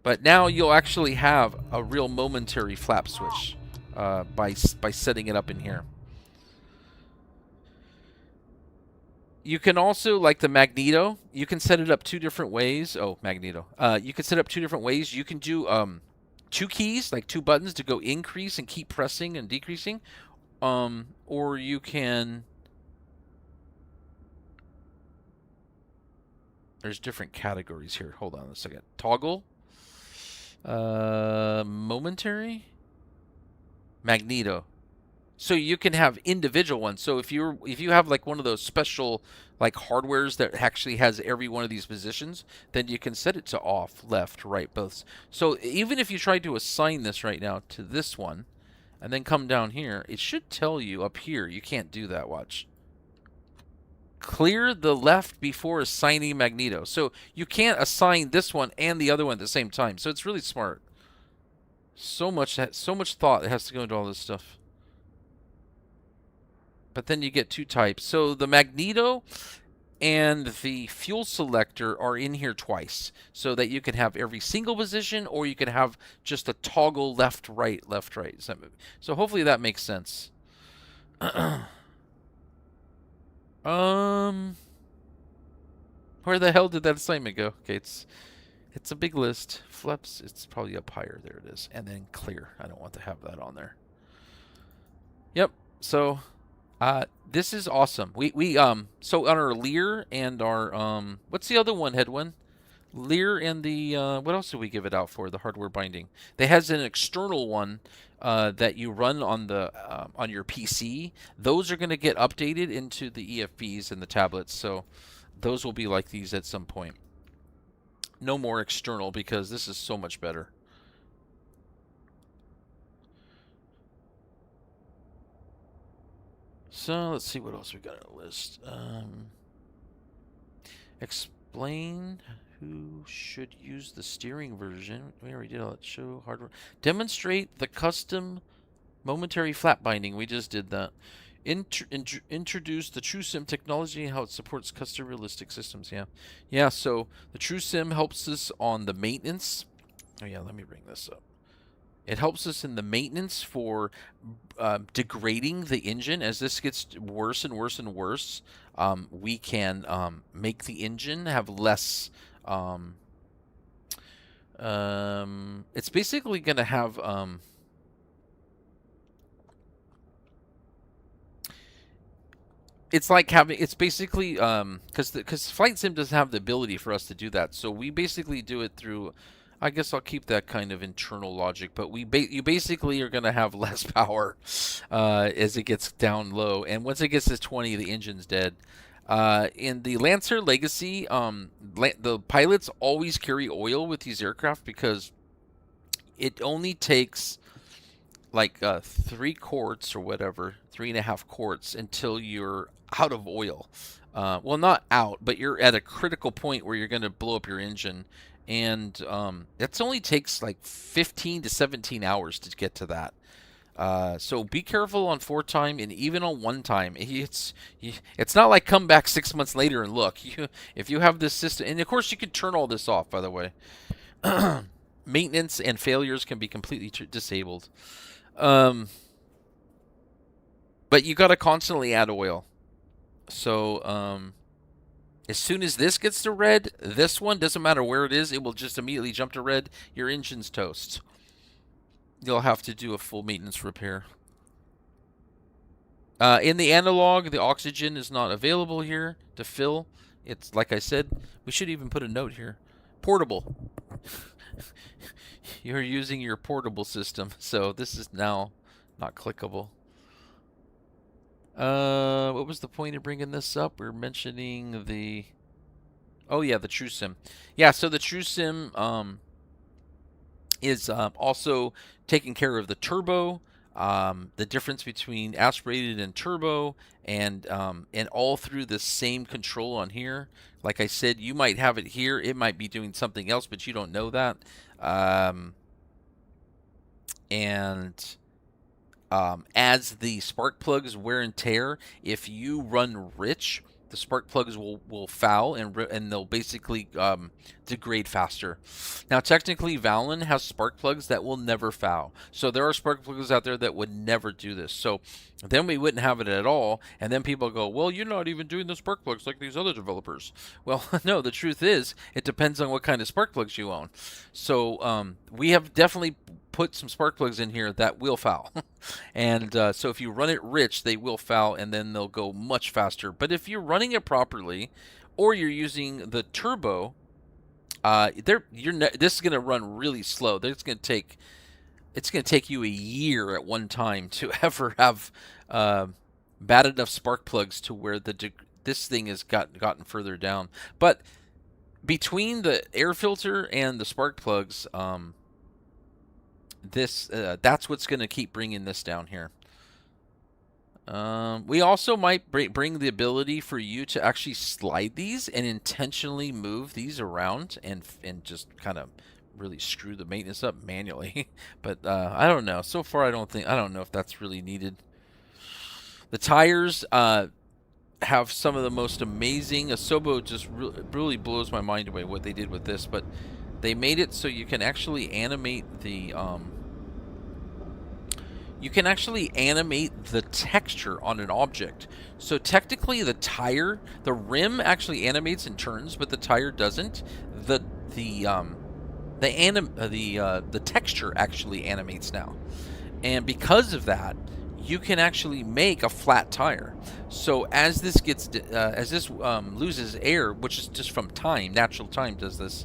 Speaker 2: But now you'll actually have a real momentary flap switch by setting it up in here. You can also, like the magneto, you can set it up 2 different ways. Oh, magneto. You can set up 2 different ways. You can do 2 keys, like 2 buttons to go increase and keep pressing and decreasing. Or you can... There's different categories here. Hold on a second. Toggle. Momentary, magneto. So you can have individual ones. So if you have like one of those special like hardwares that actually has every one of these positions, then you can set it to off, left, right, both. So even if you try to assign this right now to this one and then come down here, it should tell you up here. You can't do that. Watch. Clear the left before assigning magneto. So you can't assign this one and the other one at the same time. So it's really smart. So much thought has to go into all this stuff. But then you get 2 types. So the magneto, and the fuel selector are in here twice, so that you can have every single position, or you can have just a toggle left, right, left, right. So hopefully that makes sense. Where the hell did that assignment go? Okay, it's a big list. Flips, it's probably up higher. There it is. And then clear. I don't want to have that on there. Yep. So, this is awesome. So on our Lear and our, what's the other one, Headwind? Lear and the, what else did we give it out for? The hardware binding. They has an external one, that you run on the, on your PC. Those are going to get updated into the EFBs and the tablets. So those will be like these at some point. No more external, because this is so much better. So let's see what else we got on the list. Explain who should use the steering version. We already did all that. Show hardware. Demonstrate the custom momentary flat binding. We just did that. Introduce the TrueSim technology and how it supports custom realistic systems. Yeah. So the TrueSim helps us on the maintenance. Oh yeah, let me bring this up. It helps us in the maintenance for degrading the engine. As this gets worse and worse and worse, we can make the engine have less. It's basically going to have. It's like having, it's basically, because Flight Sim doesn't have the ability for us to do that. So we basically do it through, I guess I'll keep that kind of internal logic, but you basically are going to have less power as it gets down low. And once it gets to 20, the engine's dead. In the Lancair Legacy, the pilots always carry oil with these aircraft because it only takes like 3 quarts or whatever, 3.5 quarts until you're out of oil. Well, not out, but you're at a critical point where you're going to blow up your engine. And that only takes like 15 to 17 hours to get to that. So be careful on 4 time, and even on 1 time. It's not like come back 6 months later and look. If you have this system, and of course you can turn all this off, by the way. Maintenance and failures can be completely disabled. But you got to constantly add oil. So as soon as this gets to red, this one, doesn't matter where it is, it will just immediately jump to red. Your engine's toast. You'll have to do a full maintenance repair. In the analog, the oxygen is not available here to fill. It's, like I said, we should even put a note here. Portable. You're using your portable system, so this is now not clickable. What was the point of bringing this up? We're mentioning the... Oh, yeah, the TrueSim. Yeah, so the TrueSim is also taking care of the turbo, the difference between aspirated and turbo, and all through the same control on here. Like I said, you might have it here. It might be doing something else, but you don't know that. As the spark plugs wear and tear, if you run rich, the spark plugs will foul and they'll basically degrade faster. Now, technically, Valin has spark plugs that will never foul. So there are spark plugs out there that would never do this. So then we wouldn't have it at all. And then people go, well, you're not even doing the spark plugs like these other developers. Well, no, the truth is, it depends on what kind of spark plugs you own. So we have definitely put some spark plugs in here that will foul. And so if you run it rich, they will foul, and then they'll go much faster. But if you're running it properly, or you're using the turbo, this is going to run really slow. It's going to take you a year at one time to ever have bad enough spark plugs to where this thing has gotten further down. But between the air filter and the spark plugs, that's what's going to keep bringing this down here. We also might bring the ability for you to actually slide these and intentionally move these around and just kind of really screw the maintenance up manually. But I don't know. So far, I don't know if that's really needed. The tires, have some of the most amazing. Asobo just really blows my mind away what they did with this, but they made it so you can actually animate the texture on an object. So technically the tire, the rim actually animates and turns, but the tire doesn't. The texture actually animates now. And because of that, you can actually make a flat tire. So as this gets loses air, which is just from time, natural time does this,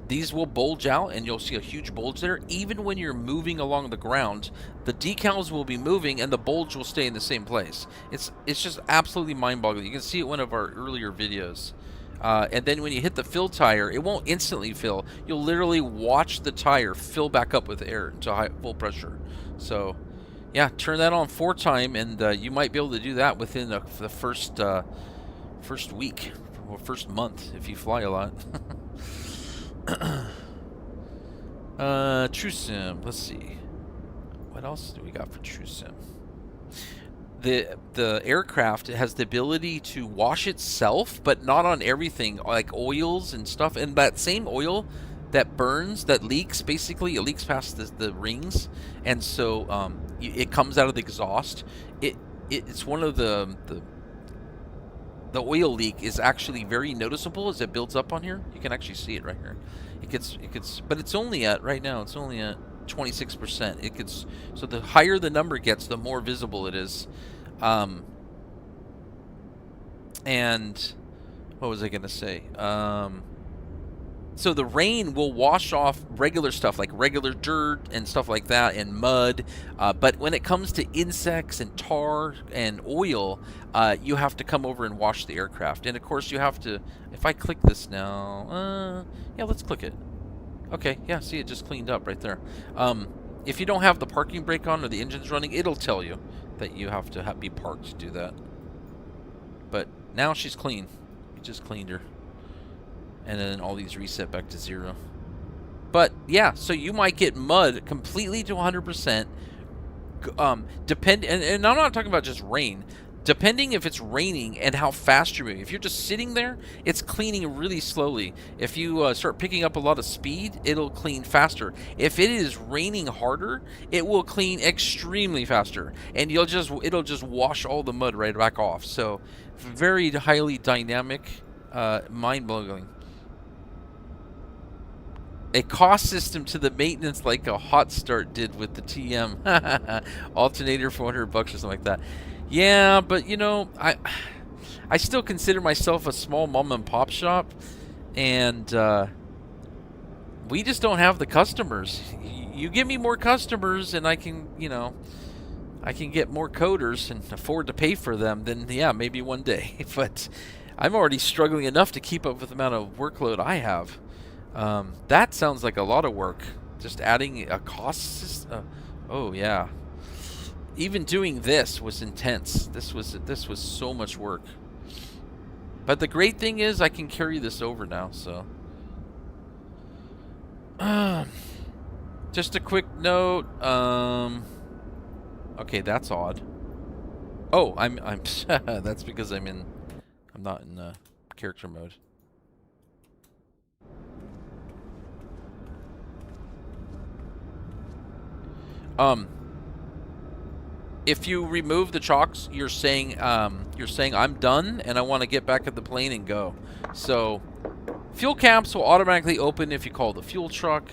Speaker 2: these will bulge out, and you'll see a huge bulge there. Even when you're moving along the ground, the decals will be moving, and the bulge will stay in the same place. It's just absolutely mind-boggling. You can see it in one of our earlier videos. And then when you hit the fill tire, it won't instantly fill. You'll literally watch the tire fill back up with air to full pressure. So, yeah, turn that on 4 times, and you might be able to do that within the first week or first month if you fly a lot. TrueSim. Let's see. What else do we got for TrueSim? The aircraft has the ability to wash itself, but not on everything, like oils and stuff. And that same oil that burns, that leaks, basically, it leaks past the rings, and so it comes out of the exhaust. It's one of the oil leak is actually very noticeable as it builds up on here. You can actually see it right here. It gets, but it's only at right now. It's only at 26%. It gets, so the higher the number gets, the more visible it is. And what was I gonna say? So the rain will wash off regular stuff like regular dirt and stuff like that and mud, but when it comes to insects and tar and oil, you have to come over and wash the aircraft. And of course you have to, if I click this now, yeah, let's click it. Okay, yeah, see, it just cleaned up right there. If you don't have the parking brake on or the engine's running, it'll tell you that you have to be parked to do that. But now she's clean. We just cleaned her. And then all these reset back to 0. But yeah, so you might get mud completely to 100%. And I'm not talking about just rain. Depending if it's raining and how fast you're moving. If you're just sitting there, it's cleaning really slowly. If you start picking up a lot of speed, it'll clean faster. If it is raining harder, it will clean extremely faster, and it'll just wash all the mud right back off. So very highly dynamic, mind-blowing. A cost system to the maintenance like a hot start did with the TM. Alternator for $100 or something like that. Yeah, but you know, I still consider myself a small mom and pop shop, and we just don't have the customers. You give me more customers, and I can, you know, I can get more coders and afford to pay for them. Then yeah, maybe one day. But I'm already struggling enough to keep up with the amount of workload I have. That sounds like a lot of work. Just adding a cost system. Oh yeah. Even doing this was intense. This was so much work. But the great thing is I can carry this over now, so. Just a quick note. Okay, that's odd. Oh, I'm that's because I'm not in character mode. If you remove the chocks, you're saying I'm done and I want to get back at the plane and go. So fuel caps will automatically open if you call the fuel truck,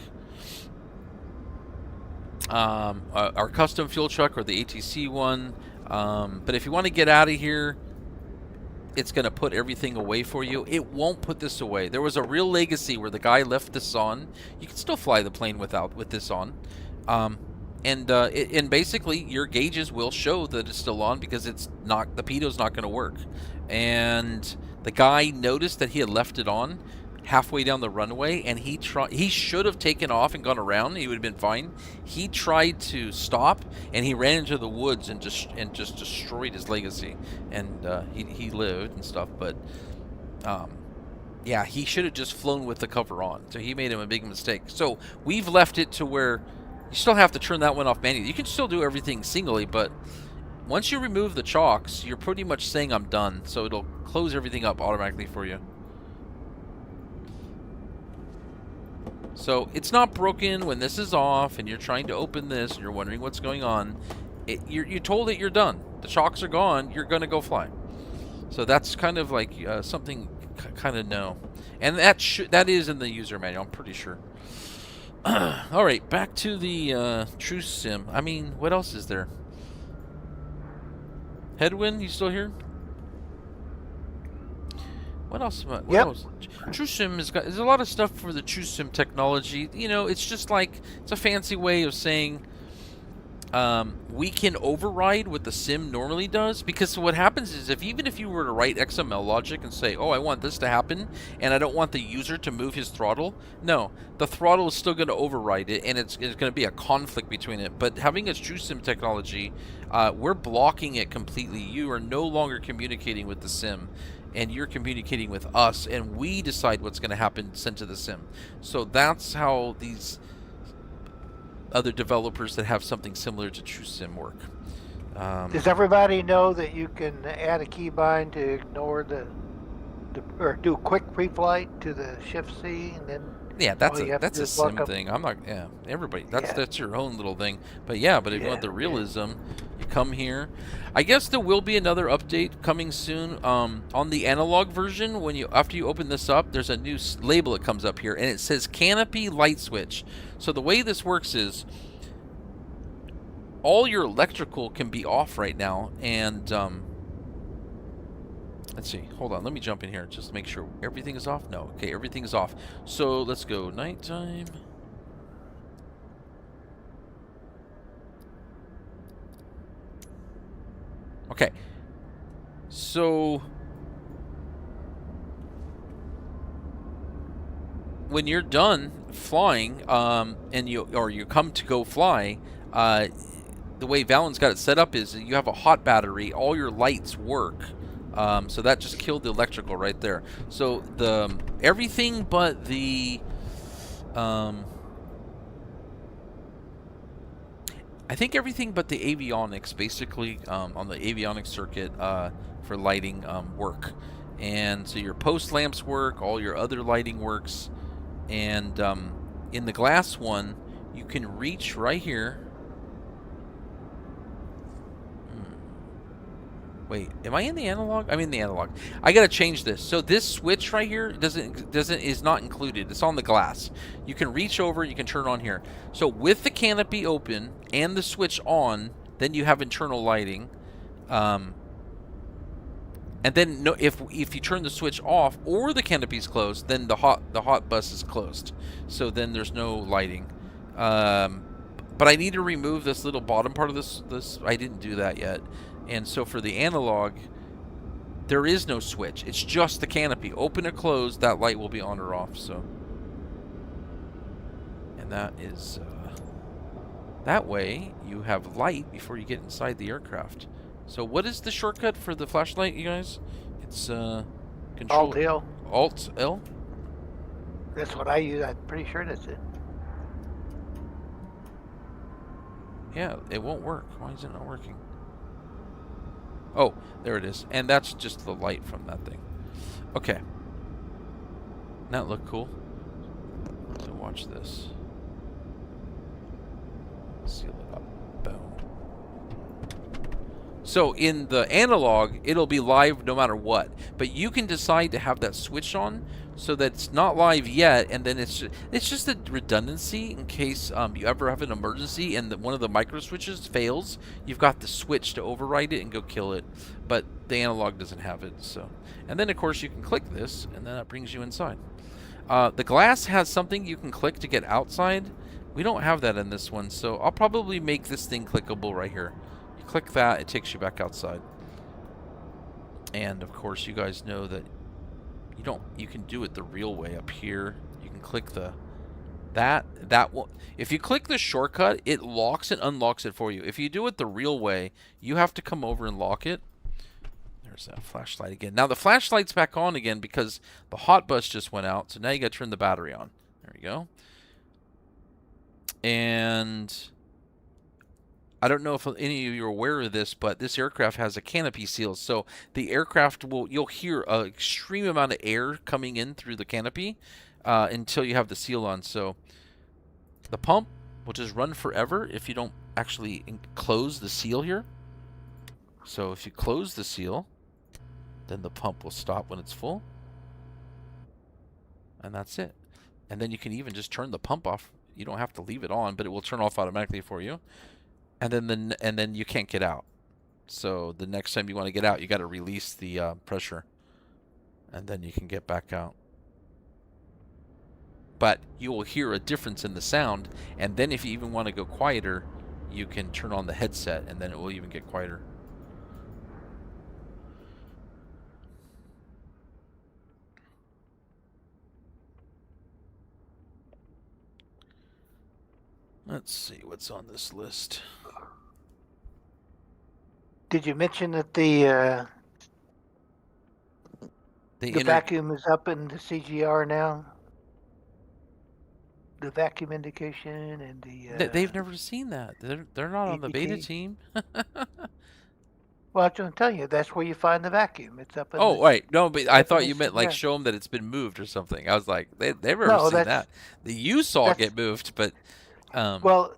Speaker 2: our custom fuel truck or the ATC one. But if you want to get out of here, it's going to put everything away for you. It won't put this away. There was a real legacy where the guy left this on. You can still fly the plane with this on. And basically your gauges will show that it's still on because it's not, the pido's not going to work. And the guy noticed that he had left it on halfway down the runway, and he should have taken off and gone around. He would have been fine. He tried to stop, and he ran into the woods and just destroyed his legacy. And he lived and stuff, but yeah, he should have just flown with the cover on. So he made him a big mistake. So we've left it to where you still have to turn that one off manually. You can still do everything singly, but once you remove the chocks, you're pretty much saying I'm done. So it'll close everything up automatically for you. So it's not broken when this is off and you're trying to open this and you're wondering what's going on. You're told that you're done. The chocks are gone. You're going to go fly. So that's kind of like something kind of no. And that is in the user manual, I'm pretty sure. All right, back to the TrueSim. I mean, what else is there? Headwind, you still here? What else? What else? TrueSim there's a lot of stuff for the TrueSim technology. You know, it's just like, it's a fancy way of saying we can override what the sim normally does, because what happens is even if you were to write XML logic and say, oh, I want this to happen and I don't want the user to move his throttle, no, the throttle is still going to override it, and it's going to be a conflict between it. But having a TrueSim technology, we're blocking it completely. You are no longer communicating with the sim, and you're communicating with us, and we decide what's going to happen sent to the sim. So that's how these other developers that have something similar to TrueSim work.
Speaker 3: Does everybody know that you can add a keybind to ignore or do a quick pre-flight to the Shift C, and then
Speaker 2: that's a sim thing. I'm not. Yeah, everybody. That's your own little thing. But yeah, if you want the realism, you come here. I guess there will be another update coming soon. On the analog version, after you open this up, there's a new label that comes up here, and it says canopy light switch. So the way this works is all your electrical can be off right now, and let's see. Hold on. Let me jump in here just to make sure everything is off. No. Okay, everything is off. So let's go nighttime. Okay. So when you're done flying, and you come to go fly, the way Valen's got it set up is you have a hot battery. All your lights work. So that just killed the electrical right there. So everything but the I think everything but the avionics, basically, on the avionics circuit for lighting work. And so your post lamps work, all your other lighting works, and in the glass one, you can reach right here. Wait, am I in the analog? I'm in the analog. I gotta change this. So this switch right here is not included. It's on the glass. You can reach over. You can turn on here. So with the canopy open and the switch on, then you have internal lighting. And then if you turn the switch off or the canopy's closed, then the hot bus is closed. So then there's no lighting. But I need to remove this little bottom part of this. I didn't do that yet. And so for the analog, there is no switch. It's just the canopy. Open or close, that light will be on or off. So, and that is that way you have light before you get inside the aircraft. So what is the shortcut for the flashlight, you guys? It's control
Speaker 3: Alt-L.
Speaker 2: Alt-L?
Speaker 3: That's what I use. I'm pretty sure that's it.
Speaker 2: Yeah, it won't work. Why is it not working? Oh, there it is. And that's just the light from that thing. Okay. That look cool. So watch this. Seal it up. Boom. So in the analog, it'll be live no matter what. But you can decide to have that switch on so that it's not live yet, and then it's just a redundancy in case you ever have an emergency and one of the micro switches fails. You've got the switch to override it and go kill it, but the analog doesn't have it. So, and then of course you can click this, and then that brings you inside. The glass has something you can click to get outside. We don't have that in this one, so I'll probably make this thing clickable right here. You click that, it takes you back outside. And of course, you guys know that you can do it the real way up here. You can click that will, if you click the shortcut, it locks and unlocks it for you. If you do it the real way, you have to come over and lock it. There's that flashlight again. Now the flashlight's back on again because the hot bus just went out, so now you got to turn the battery on. There you go. And I don't know if any of you are aware of this, but this aircraft has a canopy seal. So the aircraft you'll hear an extreme amount of air coming in through the canopy until you have the seal on. So the pump will just run forever if you don't actually close the seal here. So if you close the seal, then the pump will stop when it's full. And that's it. And then you can even just turn the pump off. You don't have to leave it on, but it will turn off automatically for you. And then you can't get out. So the next time you want to get out, you got to release the pressure, and then you can get back out. But you will hear a difference in the sound, and then if you even want to go quieter, you can turn on the headset, and then it will even get quieter. Let's see what's on this list.
Speaker 3: Did you mention that the vacuum is up in the CGR now? The vacuum indication and the
Speaker 2: they've never seen that. They're not on the beta
Speaker 3: EVT.
Speaker 2: team.
Speaker 3: Well, I'm just telling you, that's where you find the vacuum. It's up in
Speaker 2: Oh,
Speaker 3: the,
Speaker 2: right. No, but I thought
Speaker 3: in
Speaker 2: you
Speaker 3: the
Speaker 2: meant like
Speaker 3: CGR.
Speaker 2: show them that it's been moved or something. I was like, they've never
Speaker 3: No,
Speaker 2: seen
Speaker 3: that's-
Speaker 2: that. You saw it
Speaker 3: that's-
Speaker 2: get moved, but
Speaker 3: well,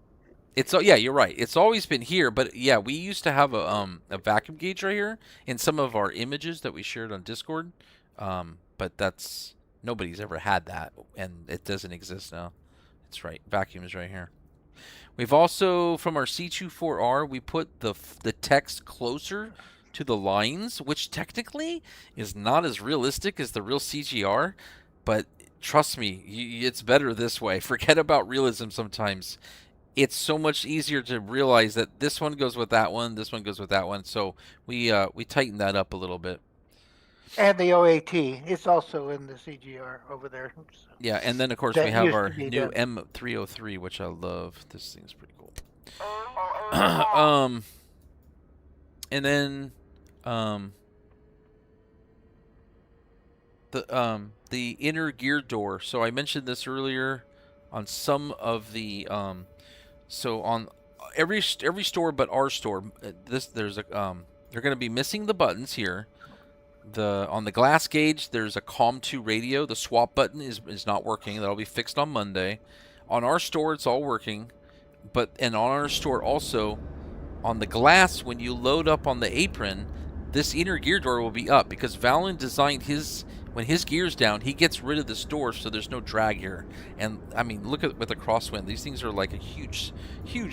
Speaker 2: it's yeah, you're right. It's always been here, but yeah, we used to have a vacuum gauge right here in some of our images that we shared on Discord. But that's nobody's ever had that, and it doesn't exist now. It's right. Vacuum is right here. We've also, from our C24R, we put the text closer to the lines, which technically is not as realistic as the real CGR, but trust me, it's better this way. Forget about realism sometimes. It's so much easier to realize that this one goes with that one, this one goes with that one. So we tightened that up a little bit.
Speaker 3: and the OAT, it's also in the CGR over there. So.
Speaker 2: Yeah, and then of course
Speaker 3: That
Speaker 2: we have
Speaker 3: used to
Speaker 2: our
Speaker 3: be
Speaker 2: new
Speaker 3: done.
Speaker 2: M303, which I love. This thing's pretty cool. And then the inner gear door. So I mentioned this earlier on some of the so on every store but our store, there's a they're going to be missing the buttons here. On the glass gauge, there's a COM2 radio. The swap button is not working. That'll be fixed on Monday. On our store, it's all working. And on our store also, on the glass, when you load up on the apron, this inner gear door will be up because Valen designed when his gear's down, he gets rid of this door so there's no drag here. And I mean, look at with the crosswind. These things are like a huge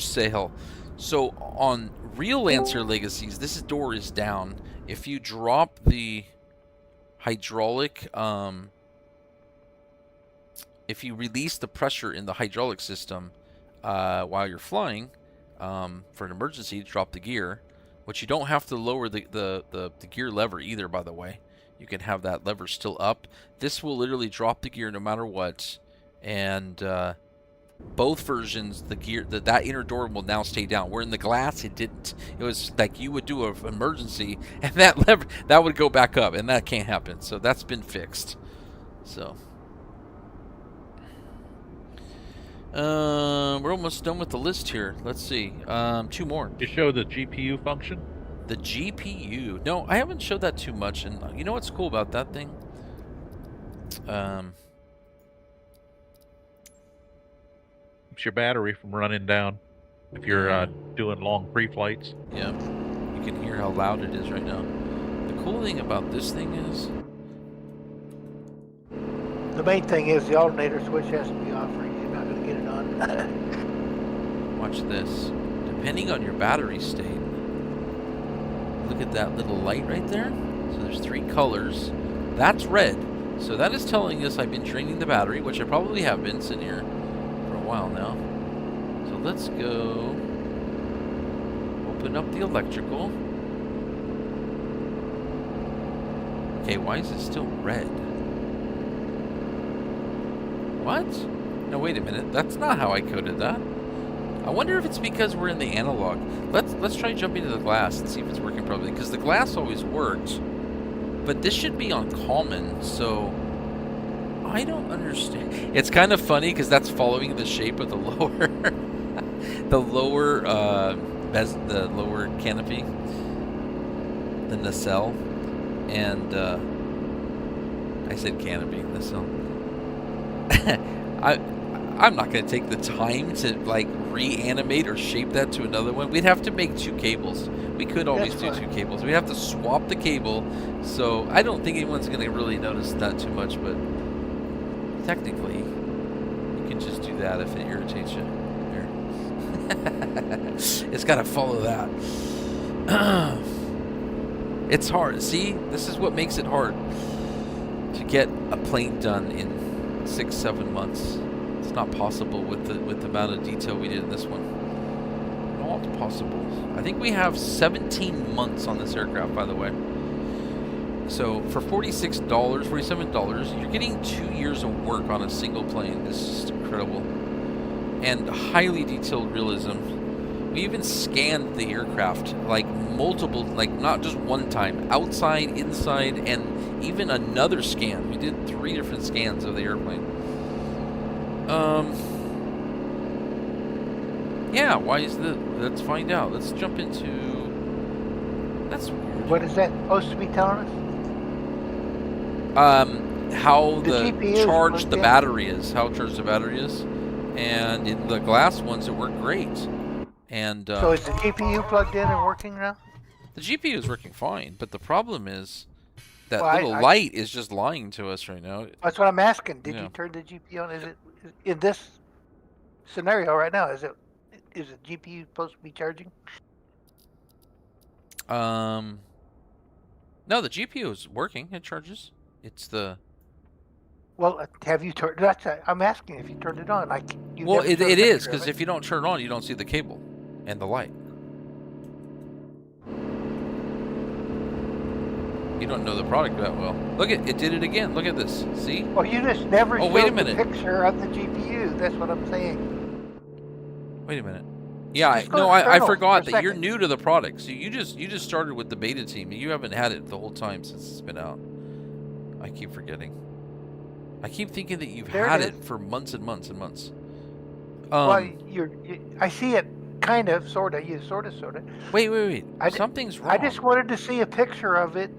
Speaker 2: sail. So on real Lancair Legacies, this door is down. If you drop the hydraulic, if you release the pressure in the hydraulic system while you're flying, for an emergency, drop the gear, which you don't have to lower the gear lever either, by the way. You can have that lever still up. This will literally drop the gear no matter what, and both versions, the gear, that inner door will now stay down. Where in the glass, it didn't. It was like you would do an emergency, and that lever that would go back up, and that can't happen. So that's been fixed. So we're almost done with the list here. Let's see, 2 more.
Speaker 4: You show the GPU function?
Speaker 2: The GPU. No, I haven't showed that too much. And you know what's cool about that thing?
Speaker 4: Keeps your battery from running down if you're doing long pre-flights.
Speaker 2: Yeah, you can hear how loud it is right now. The cool thing about this thing is,
Speaker 3: The main thing is the alternator switch has to be off, or you're not going to get it on.
Speaker 2: watch this. Depending on your battery state, look at that little light right there. So there's 3 colors. That's red. So that is telling us I've been draining the battery, which I probably have been sitting here for a while now. So let's go open up the electrical. Okay, why is it still red? What? No, wait a minute. That's not how I coded that. I wonder if it's because we're in the analog. Let's try jumping to the glass and see if it's working properly. Because the glass always worked, but this should be on common. So I don't understand. It's kind of funny because that's following the shape of the lower, the lower the lower canopy, the nacelle, and I said canopy, nacelle. I'm not going to take the time to like reanimate or shape that to another one. We'd have to make 2 cables. We could always do 2 cables. We'd have to swap the cable. So I don't think anyone's going to really notice that too much, but technically you can just do that if it irritates you. Here. It's got to follow that. It's hard. See, this is what makes it hard to get a plane done in 6-7 months. It's not possible with the amount of detail we did in this one. Not possible. I think we have 17 months on this aircraft, by the way. So for $46, $47, you're getting 2 years of work on a single plane. It's just incredible. And highly detailed realism. We even scanned the aircraft like multiple, like not just one time, outside, inside, and even another scan. We did 3 different scans of the airplane. Yeah, why is let's find out. Let's jump into, that's weird.
Speaker 3: What is that supposed to be telling us?
Speaker 2: How
Speaker 3: The
Speaker 2: the
Speaker 3: GPU is
Speaker 2: charge
Speaker 3: plugged
Speaker 2: the
Speaker 3: in?
Speaker 2: battery is, how charged the battery is. And in the glass ones, it worked great. And
Speaker 3: So is the GPU plugged in and working now?
Speaker 2: the GPU is working fine, but the problem is that
Speaker 3: Well,
Speaker 2: little light is just lying to us right now.
Speaker 3: That's what I'm asking. Did
Speaker 2: Yeah.
Speaker 3: you turn the GPU on? Is it in this scenario right now? Is the GPU supposed to be charging?
Speaker 2: No, the GPU is working. It charges. It's the
Speaker 3: Well, have you turned? I'm asking if you turned it on.
Speaker 2: well, it is, because if you don't turn it on, you don't see the cable and the light. You don't know the product that well. Look, it did it again. Look at this. See?
Speaker 3: Well, you just never
Speaker 2: Oh,
Speaker 3: showed
Speaker 2: wait a
Speaker 3: the
Speaker 2: minute.
Speaker 3: picture of the GPU. That's what I'm saying.
Speaker 2: Wait a minute. Yeah,
Speaker 3: Just go
Speaker 2: no,
Speaker 3: to
Speaker 2: I
Speaker 3: kernel
Speaker 2: forgot
Speaker 3: for a
Speaker 2: that you're
Speaker 3: second.
Speaker 2: new to the product. So you just started with the beta team, and you haven't had it the whole time since it's been out. I keep forgetting. I keep thinking that you've
Speaker 3: There it
Speaker 2: had
Speaker 3: is.
Speaker 2: it for months and months and months.
Speaker 3: Well, I see it kind of, sort of. You sort of.
Speaker 2: Wait.
Speaker 3: I d-
Speaker 2: Something's wrong.
Speaker 3: I just wanted to see a picture of it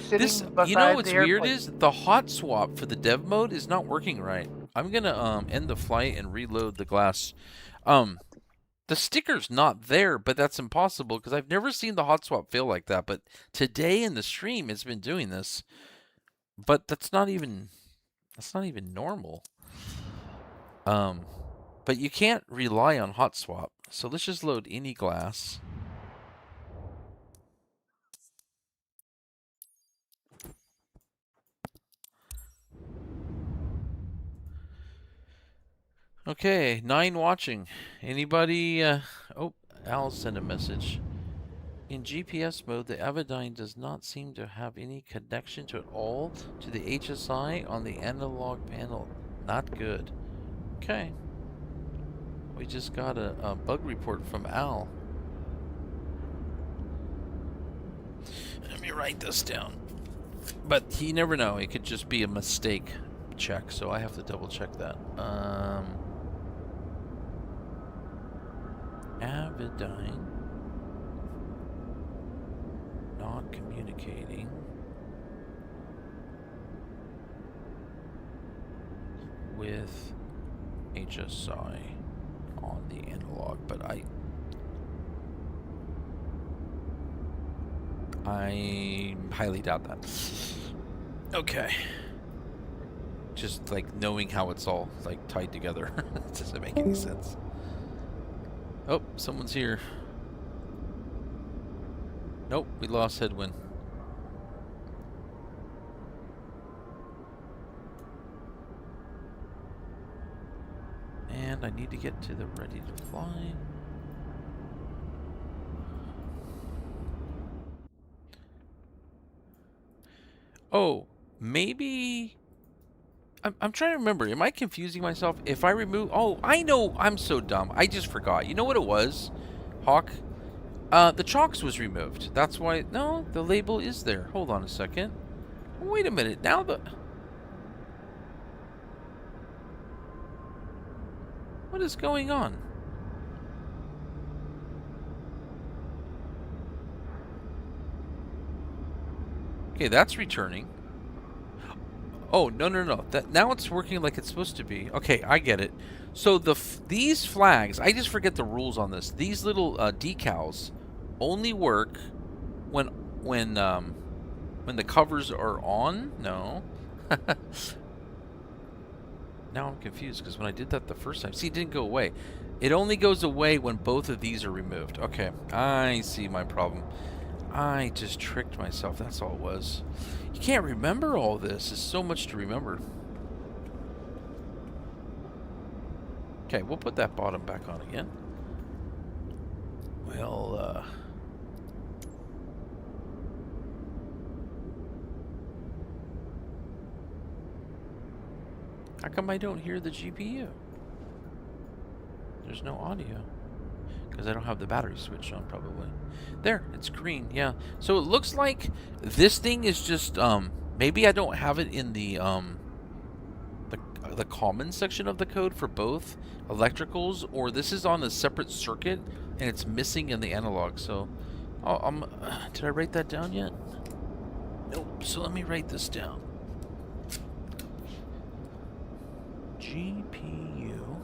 Speaker 3: sitting
Speaker 2: This,
Speaker 3: beside
Speaker 2: you know what's
Speaker 3: the
Speaker 2: weird
Speaker 3: airplane.
Speaker 2: is the hot swap for the dev mode is not working right. I'm gonna end the flight and reload the glass. The sticker's not there, but that's impossible because I've never seen the hot swap fail like that. But today in the stream, it's been doing this. But that's not even normal. But you can't rely on hot swap. So let's just load any glass. Okay, 9 watching. Anybody? Oh, Al sent a message. In GPS mode, the Avidyne does not seem to have any connection to at all to the HSI on the analog panel. Not good. Okay. We just got a bug report from Al. Let me write this down. But you never know. It could just be a mistake check, so I have to double check that. Avidyne not communicating with HSI on the analog, but I highly doubt that. Okay. Just like knowing how it's all like tied together. It doesn't make any sense. Oh, someone's here. Nope, we lost headwind. And I need to get to the ready to fly. Oh, maybe I'm trying to remember. Am I confusing myself? If I remove... Oh, I know. I'm so dumb. I just forgot. You know what it was, Hawk? The chocks was removed. That's why... No, the label is there. Hold on a second. Wait a minute. Now the... What is going on? Okay, that's returning. Oh, no, no, no. Now it's working like it's supposed to be. Okay, I get it. So these flags, I just forget the rules on this. These little decals only work when the covers are on. No. Now I'm confused because when I did that the first time, see, it didn't go away. It only goes away when both of these are removed. Okay, I see my problem. I just tricked myself. That's all it was. You can't remember all this. It's so much to remember. Okay, we'll put that bottom back on again. Well, how come I don't hear the GPU? There's no audio. Because I don't have the battery switched on, probably. There, it's green, yeah. So it looks like this thing is just, maybe I don't have it in the common section of the code for both electricals, or this is on a separate circuit, and it's missing in the analog, so... did I write that down yet? Nope, so let me write this down. GPU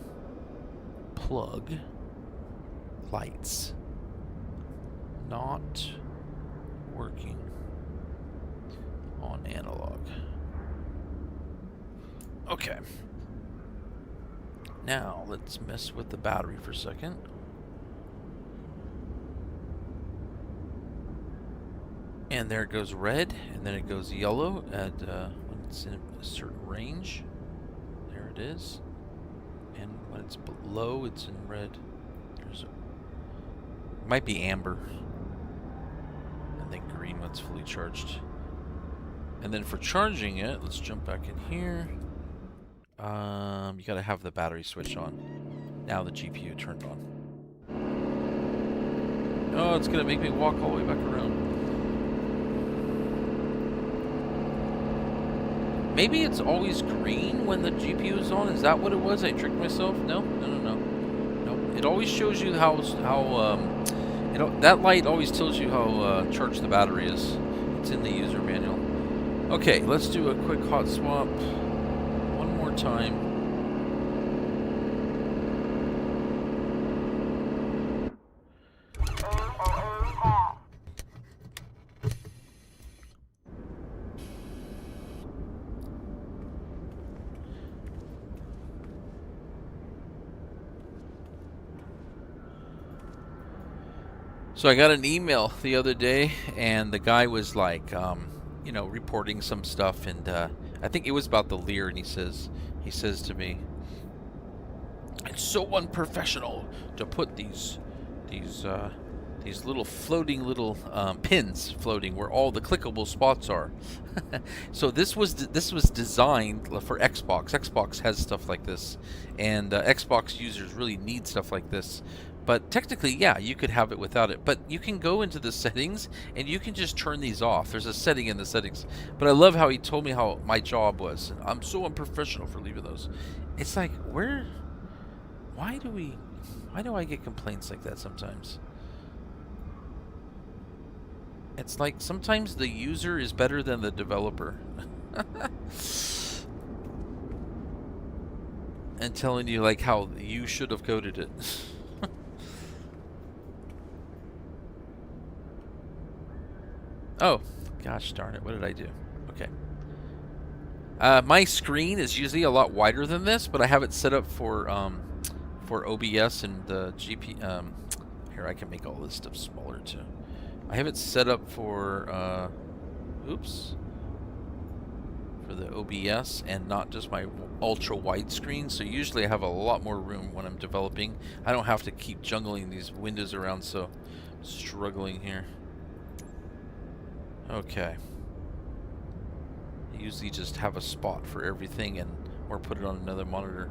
Speaker 2: plug lights not working on analog. Okay. Now let's mess with the battery for a second. And there it goes red, and then it goes yellow at when it's in a certain range. There it is. And when it's below, it's in red. Might be amber. And then green when it's fully charged. And then for charging it, let's jump back in here. You gotta have the battery switch on. Now the GPU turned on. Oh, it's gonna make me walk all the way back around. Maybe it's always green when the GPU is on. Is that what it was? I tricked myself? No, no, no, no. Nope. It always shows you how that light always tells you how charged the battery is. It's in the user manual. Okay, let's do a quick hot swap. One more time. So I got an email the other day, and the guy was like, you know, reporting some stuff, and I think it was about the Lear, and he says to me, "It's so unprofessional to put these little floating pins floating where all the clickable spots are." So this was designed for Xbox. Xbox has stuff like this, and Xbox users really need stuff like this. But technically, yeah, you could have it without it. But you can go into the settings, and you can just turn these off. There's a setting in the settings. But I love how he told me how my job was. I'm so unprofessional for leaving those. It's like, why do I get complaints like that sometimes? It's like sometimes the user is better than the developer. And telling you like how you should have coded it. Oh, gosh darn it, what did I do? Okay. My screen is usually a lot wider than this, but I have it set up for OBS and the GP. Here, I can make all this stuff smaller too. I have it set up for, for the OBS and not just my ultra wide screen. So usually I have a lot more room when I'm developing. I don't have to keep jungling these windows around, so I'm struggling here. Okay. I usually just have a spot for everything or put it on another monitor.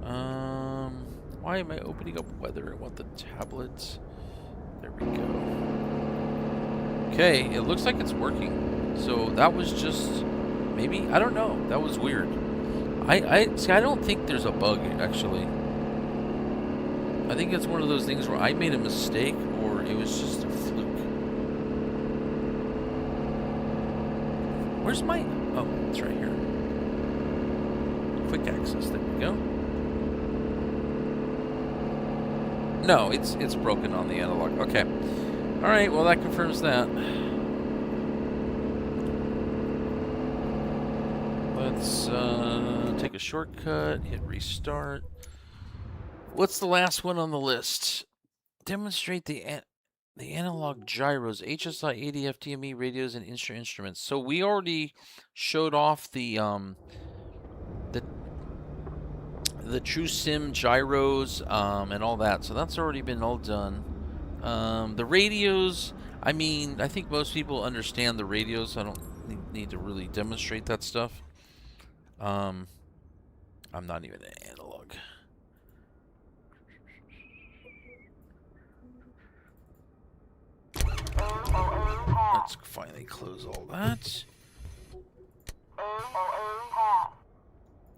Speaker 2: Why am I opening up weather? I want the tablet. There we go. Okay, it looks like it's working. So that was just maybe, I don't know. That was weird. I don't think there's a bug actually. I think it's one of those things where I made a mistake or it was just a fluke. Where's my... Oh, it's right here. Quick access. There we go. No, it's broken on the analog. Okay. All right. Well, that confirms that. Let's take a shortcut. Hit restart. What's the last one on the list? Demonstrate the analog gyros, HSI, ADF, DME radios, and instruments. So we already showed off the TrueSim gyros and all that. So that's already been all done. The radios, I mean, I think most people understand the radios. So I don't need to really demonstrate that stuff. I'm not even an analog. Let's finally close all that.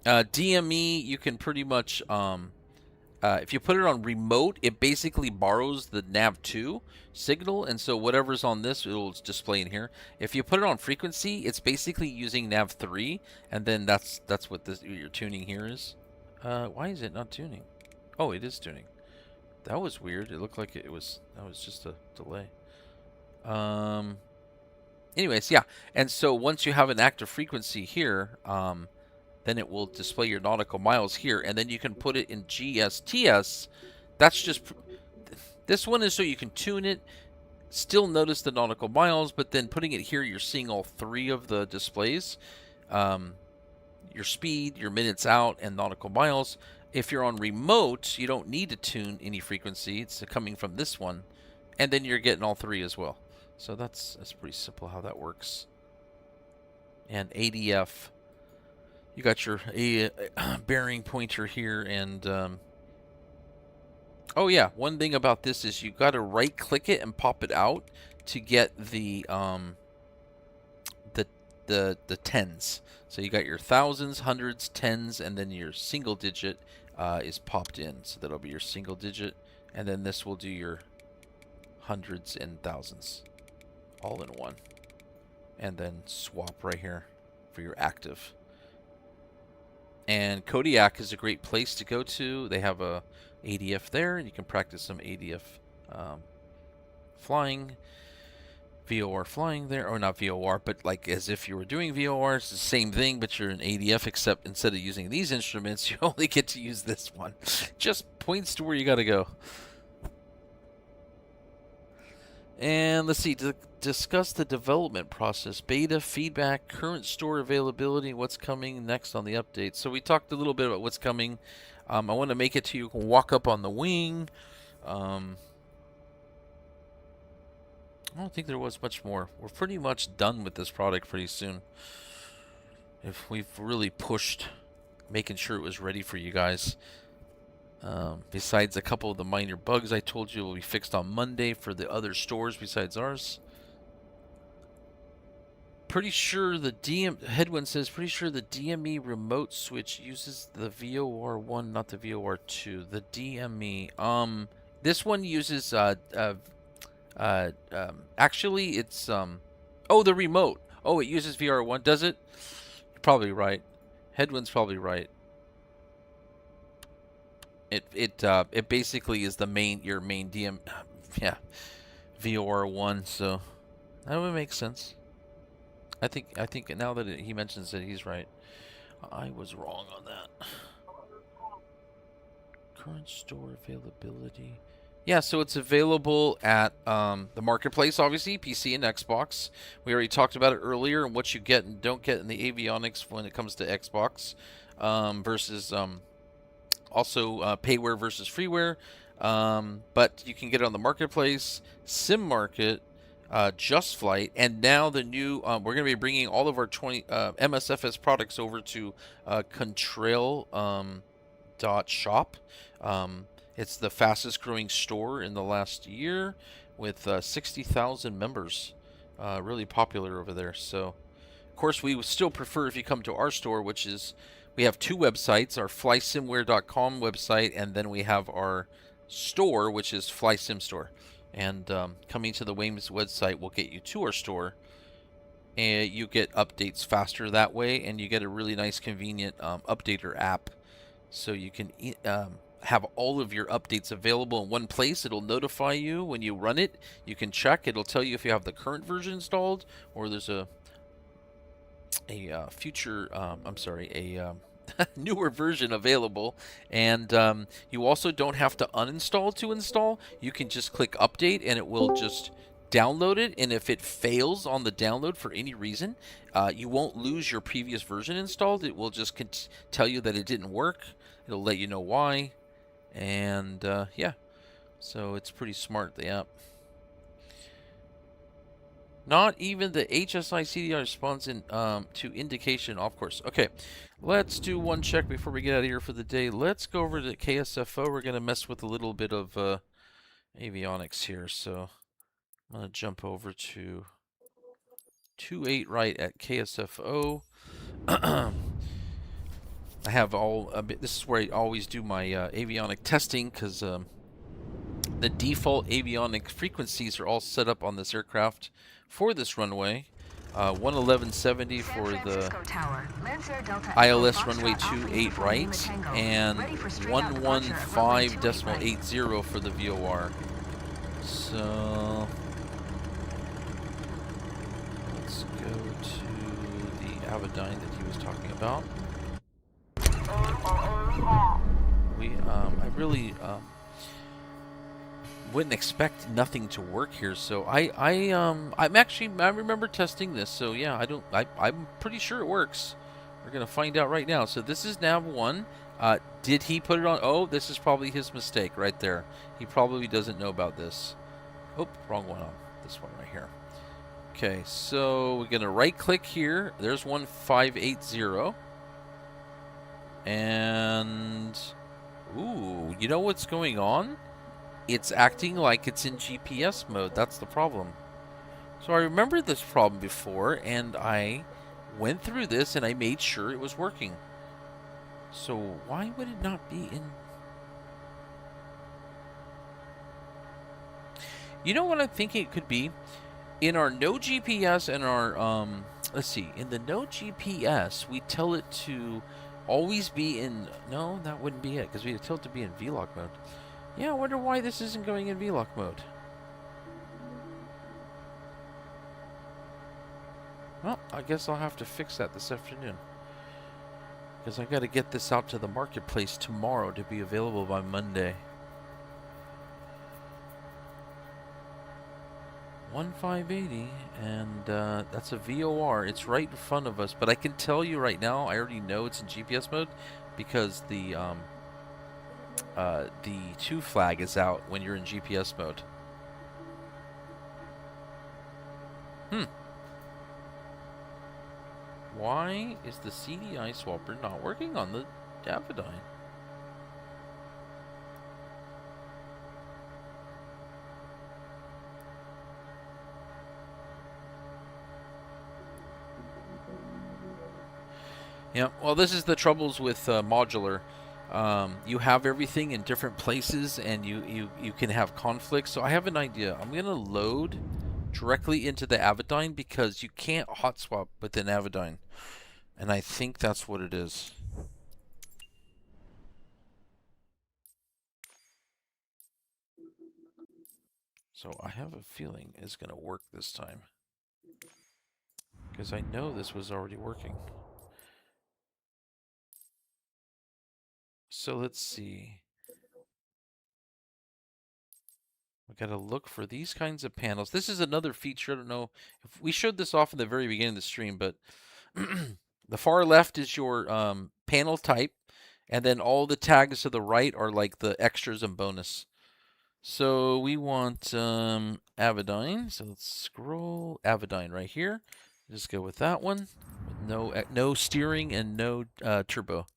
Speaker 2: DME, you can pretty much, if you put it on remote, it basically borrows the nav2 signal, and so whatever's on this, it'll display in here. If you put it on frequency, it's basically using nav3, and then that's what your tuning here is. Why is it not tuning? Oh, it is tuning. That was weird. It looked like that was just a delay. Anyways, yeah. And so once you have an active frequency here, then it will display your nautical miles here, and then you can put it in GSTS. That's just, this one is so you can tune it, still notice the nautical miles, but then putting it here, you're seeing all three of the displays. Your speed, your minutes out, and nautical miles. If you're on remote, you don't need to tune any frequency. It's coming from this one, and then you're getting all three as well. So that's pretty simple how that works. And ADF, you got your bearing pointer here, and oh yeah, one thing about this is you got to right click it and pop it out to get the tens. So you got your thousands, hundreds, tens, and then your single digit is popped in. So that'll be your single digit, and then this will do your hundreds and thousands all in one, and then swap right here for your active. And Kodiak is a great place to go to. They have a ADF there, and you can practice some ADF flying, VOR flying there, or not VOR, but like as if you were doing VOR. It's the same thing, but you're an ADF, except instead of using these instruments, you only get to use this one. Just points to where you got to go. And let's see, discuss the development process, beta, feedback, current store availability, what's coming next on the update. So we talked a little bit about what's coming. I want to make it to you can walk up on the wing. I don't think there was much more. We're pretty much done with this product pretty soon. If we've really pushed making sure it was ready for you guys. Besides a couple of the minor bugs I told you will be fixed on Monday for the other stores besides ours. Pretty sure the Headwind says, pretty sure the DME remote switch uses the VOR1, not the VOR2. The DME. This one uses actually it's oh, the remote. Oh, it uses VR1, does it? You're probably right. Headwind's probably right. It basically is the your main DM, yeah, VOR1. So that would make sense. I think now that he mentions it, he's right. I was wrong on that. Current store availability. Yeah, so it's available at the marketplace, obviously, PC and Xbox. We already talked about it earlier, and what you get and don't get in the avionics when it comes to Xbox versus also payware versus freeware. But you can get it on the marketplace, Sim Market, Just Flight, and now the new, we're going to be bringing all of our MSFS products over to Contrail.shop. It's the fastest growing store in the last year with 60,000 members. Really popular over there. So, of course, we would still prefer if you come to our store, which is, we have two websites, our Flysimware.com website, and then we have our store, which is Flysim Store. And coming to the Weymouth website will get you to our store. and you get updates faster that way, and you get a really nice convenient updater app, so you can have all of your updates available in one place. It'll notify you when you run it. You can check. It'll tell you if you have the current version installed, or there's a future, I'm sorry, a newer version available. And you also don't have to uninstall to install. You can just click update and it will just download it. And if it fails on the download for any reason, you won't lose your previous version installed. It will just tell you that it didn't work. It'll let you know why. And yeah, so it's pretty smart, the app. Not even the HSI CDI responds in, to indication off course. Okay, let's do one check before we get out of here for the day. Let's go over to KSFO. We're going to mess with a little bit of avionics here. So I'm going to jump over to 28 right at KSFO. I have all, this is where I always do my avionic testing, because the default avionic frequencies are all set up on this aircraft for this runway. 11170 for the ILS runway 28 right, and 115.80 for the VOR. So let's go to the Avidyne that he was talking about. I really wouldn't expect nothing to work here, so I remember testing this, so yeah, I'm pretty sure it works. We're gonna find out right now. So this is nav 1. Did he put it on? Oh, this is probably his mistake right there. He probably doesn't know about this. Oh, wrong one on this one right here. Okay, so we're gonna right click here. There's 1580, and ooh, you know what's going on? It's acting like it's in GPS mode. That's the problem. So I remember this problem before, and I went through this and I made sure it was working. So why would it not be in? You know what I'm thinking it could be? In our no GPS and our, let's see, in the no GPS, we tell it to always be in, no, that wouldn't be it, because we tell it to be in vlog mode. Yeah, I wonder why this isn't going in vlog mode. Well, I guess I'll have to fix that this afternoon, because I got to get this out to the marketplace tomorrow to be available by Monday. 1580, and that's a VOR. It's right in front of us, but I can tell you right now, I already know it's in GPS mode, because the 2 flag is out when you're in GPS mode. Why is the CDI swapper not working on the Avidyne? Yeah, well, this is the troubles with modular. You have everything in different places, and you can have conflicts. So I have an idea. I'm going to load directly into the Avidyne, because you can't hot swap within Avidyne. And I think that's what it is. So I have a feeling it's going to work this time, because I know this was already working. So let's see. We got to look for these kinds of panels. This is another feature. I don't know if we showed this off in the very beginning of the stream, but the far left is your panel type, and then all the tags to the right are like the extras and bonus. So we want Avidyne. So let's scroll Avidyne right here. Just go with that one. With no steering and no turbo.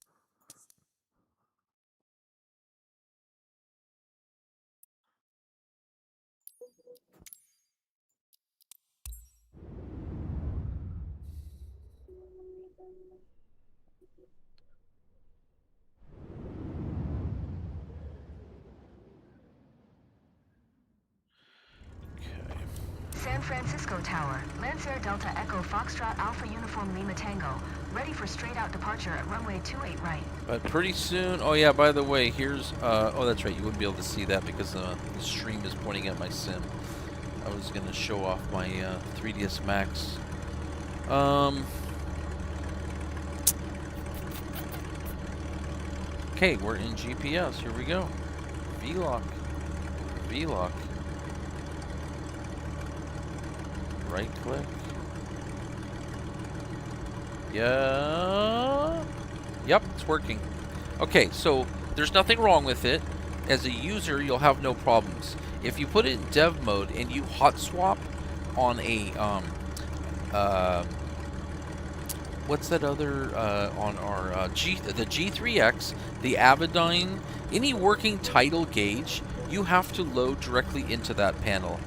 Speaker 5: Francisco Tower, Lancair Delta Echo Foxtrot Alpha Uniform Lima Tango, ready for straight-out departure at runway 28 right.
Speaker 2: But pretty soon, oh yeah, by the way, here's, oh that's right, you wouldn't be able to see that because the stream is pointing at my sim. I was going to show off my 3ds Max. Okay, we're in GPS, here we go. V-lock. V-lock. Right click. Yeah. Yep, it's working. Okay, so there's nothing wrong with it. As a user, you'll have no problems. If you put it in dev mode and you hot swap on a what's that other on our the G3X, the Avidyne, any working tidal gauge, you have to load directly into that panel.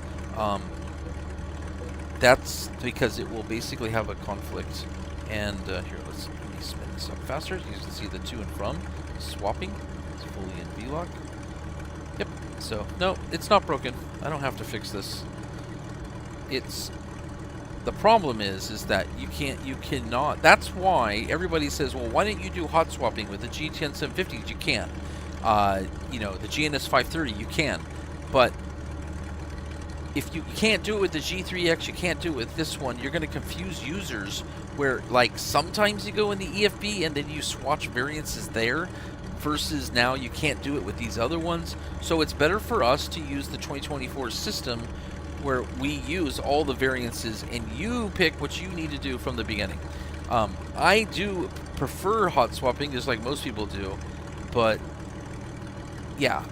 Speaker 2: That's because it will basically have a conflict. And here, let me spin this up faster. You can see the to and from swapping. It's fully in V-lock. Yep. So no, it's not broken. I don't have to fix this. It's the problem is that you cannot. That's why everybody says, well, why didn't you do hot swapping with the GTN 750? You can. You know, the GNS 530, you can, but if you can't do it with the G3X, you can't do it with this one. You're going to confuse users where, like, sometimes you go in the EFB and then you swatch variances there versus now you can't do it with these other ones. So it's better for us to use the 2024 system where we use all the variances and you pick what you need to do from the beginning. I do prefer hot swapping, just like most people do, but yeah,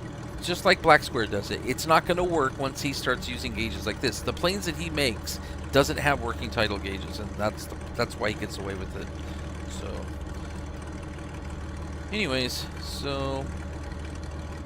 Speaker 2: just like Black Square does it, it's not going to work once he starts using gauges like this. The planes that he makes doesn't have working tidal gauges, and that's why he gets away with it. So,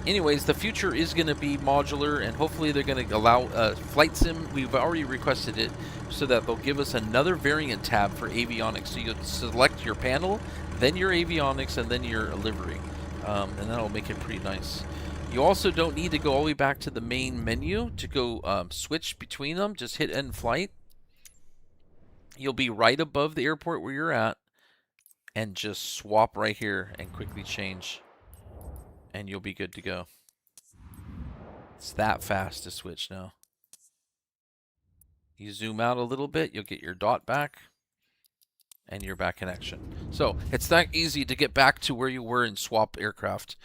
Speaker 2: anyways, the future is going to be modular, and hopefully they're going to allow Flysim. We've already requested it so that they'll give us another variant tab for avionics. So you select your panel, then your avionics, and then your livery, and that'll make it pretty nice. You also don't need to go all the way back to the main menu to go switch between them. Just hit end flight. You'll be right above the airport where you're at, and just swap right here and quickly change, and you'll be good to go. It's that fast to switch now. You zoom out a little bit, you'll get your dot back, and you're back in action. So it's that easy to get back to where you were and swap aircraft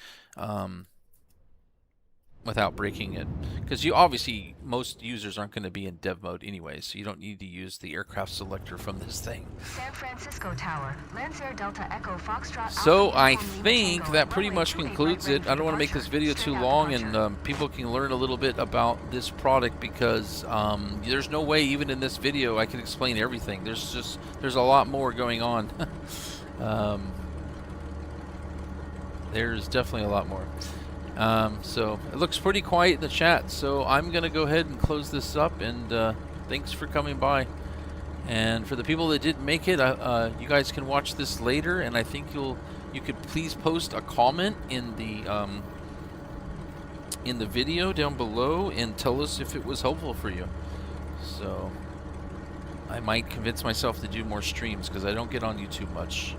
Speaker 2: without breaking it, because you obviously, most users aren't going to be in dev mode anyway, so you don't need to use the aircraft selector from this thing.
Speaker 5: San Francisco Tower, Lancair Delta Echo Foxtrot.
Speaker 2: So I think that pretty much concludes it. I don't want to make this video too long, and people can learn a little bit about this product, because there's no way even in this video I can explain everything. There's a lot more going on. There's definitely a lot more. So it looks pretty quiet in the chat, so I'm gonna go ahead and close this up, and thanks for coming by. And for the people that didn't make it, you guys can watch this later, and I think you could please post a comment in the video down below and tell us if it was helpful for you. So I might convince myself to do more streams, because I don't get on YouTube much.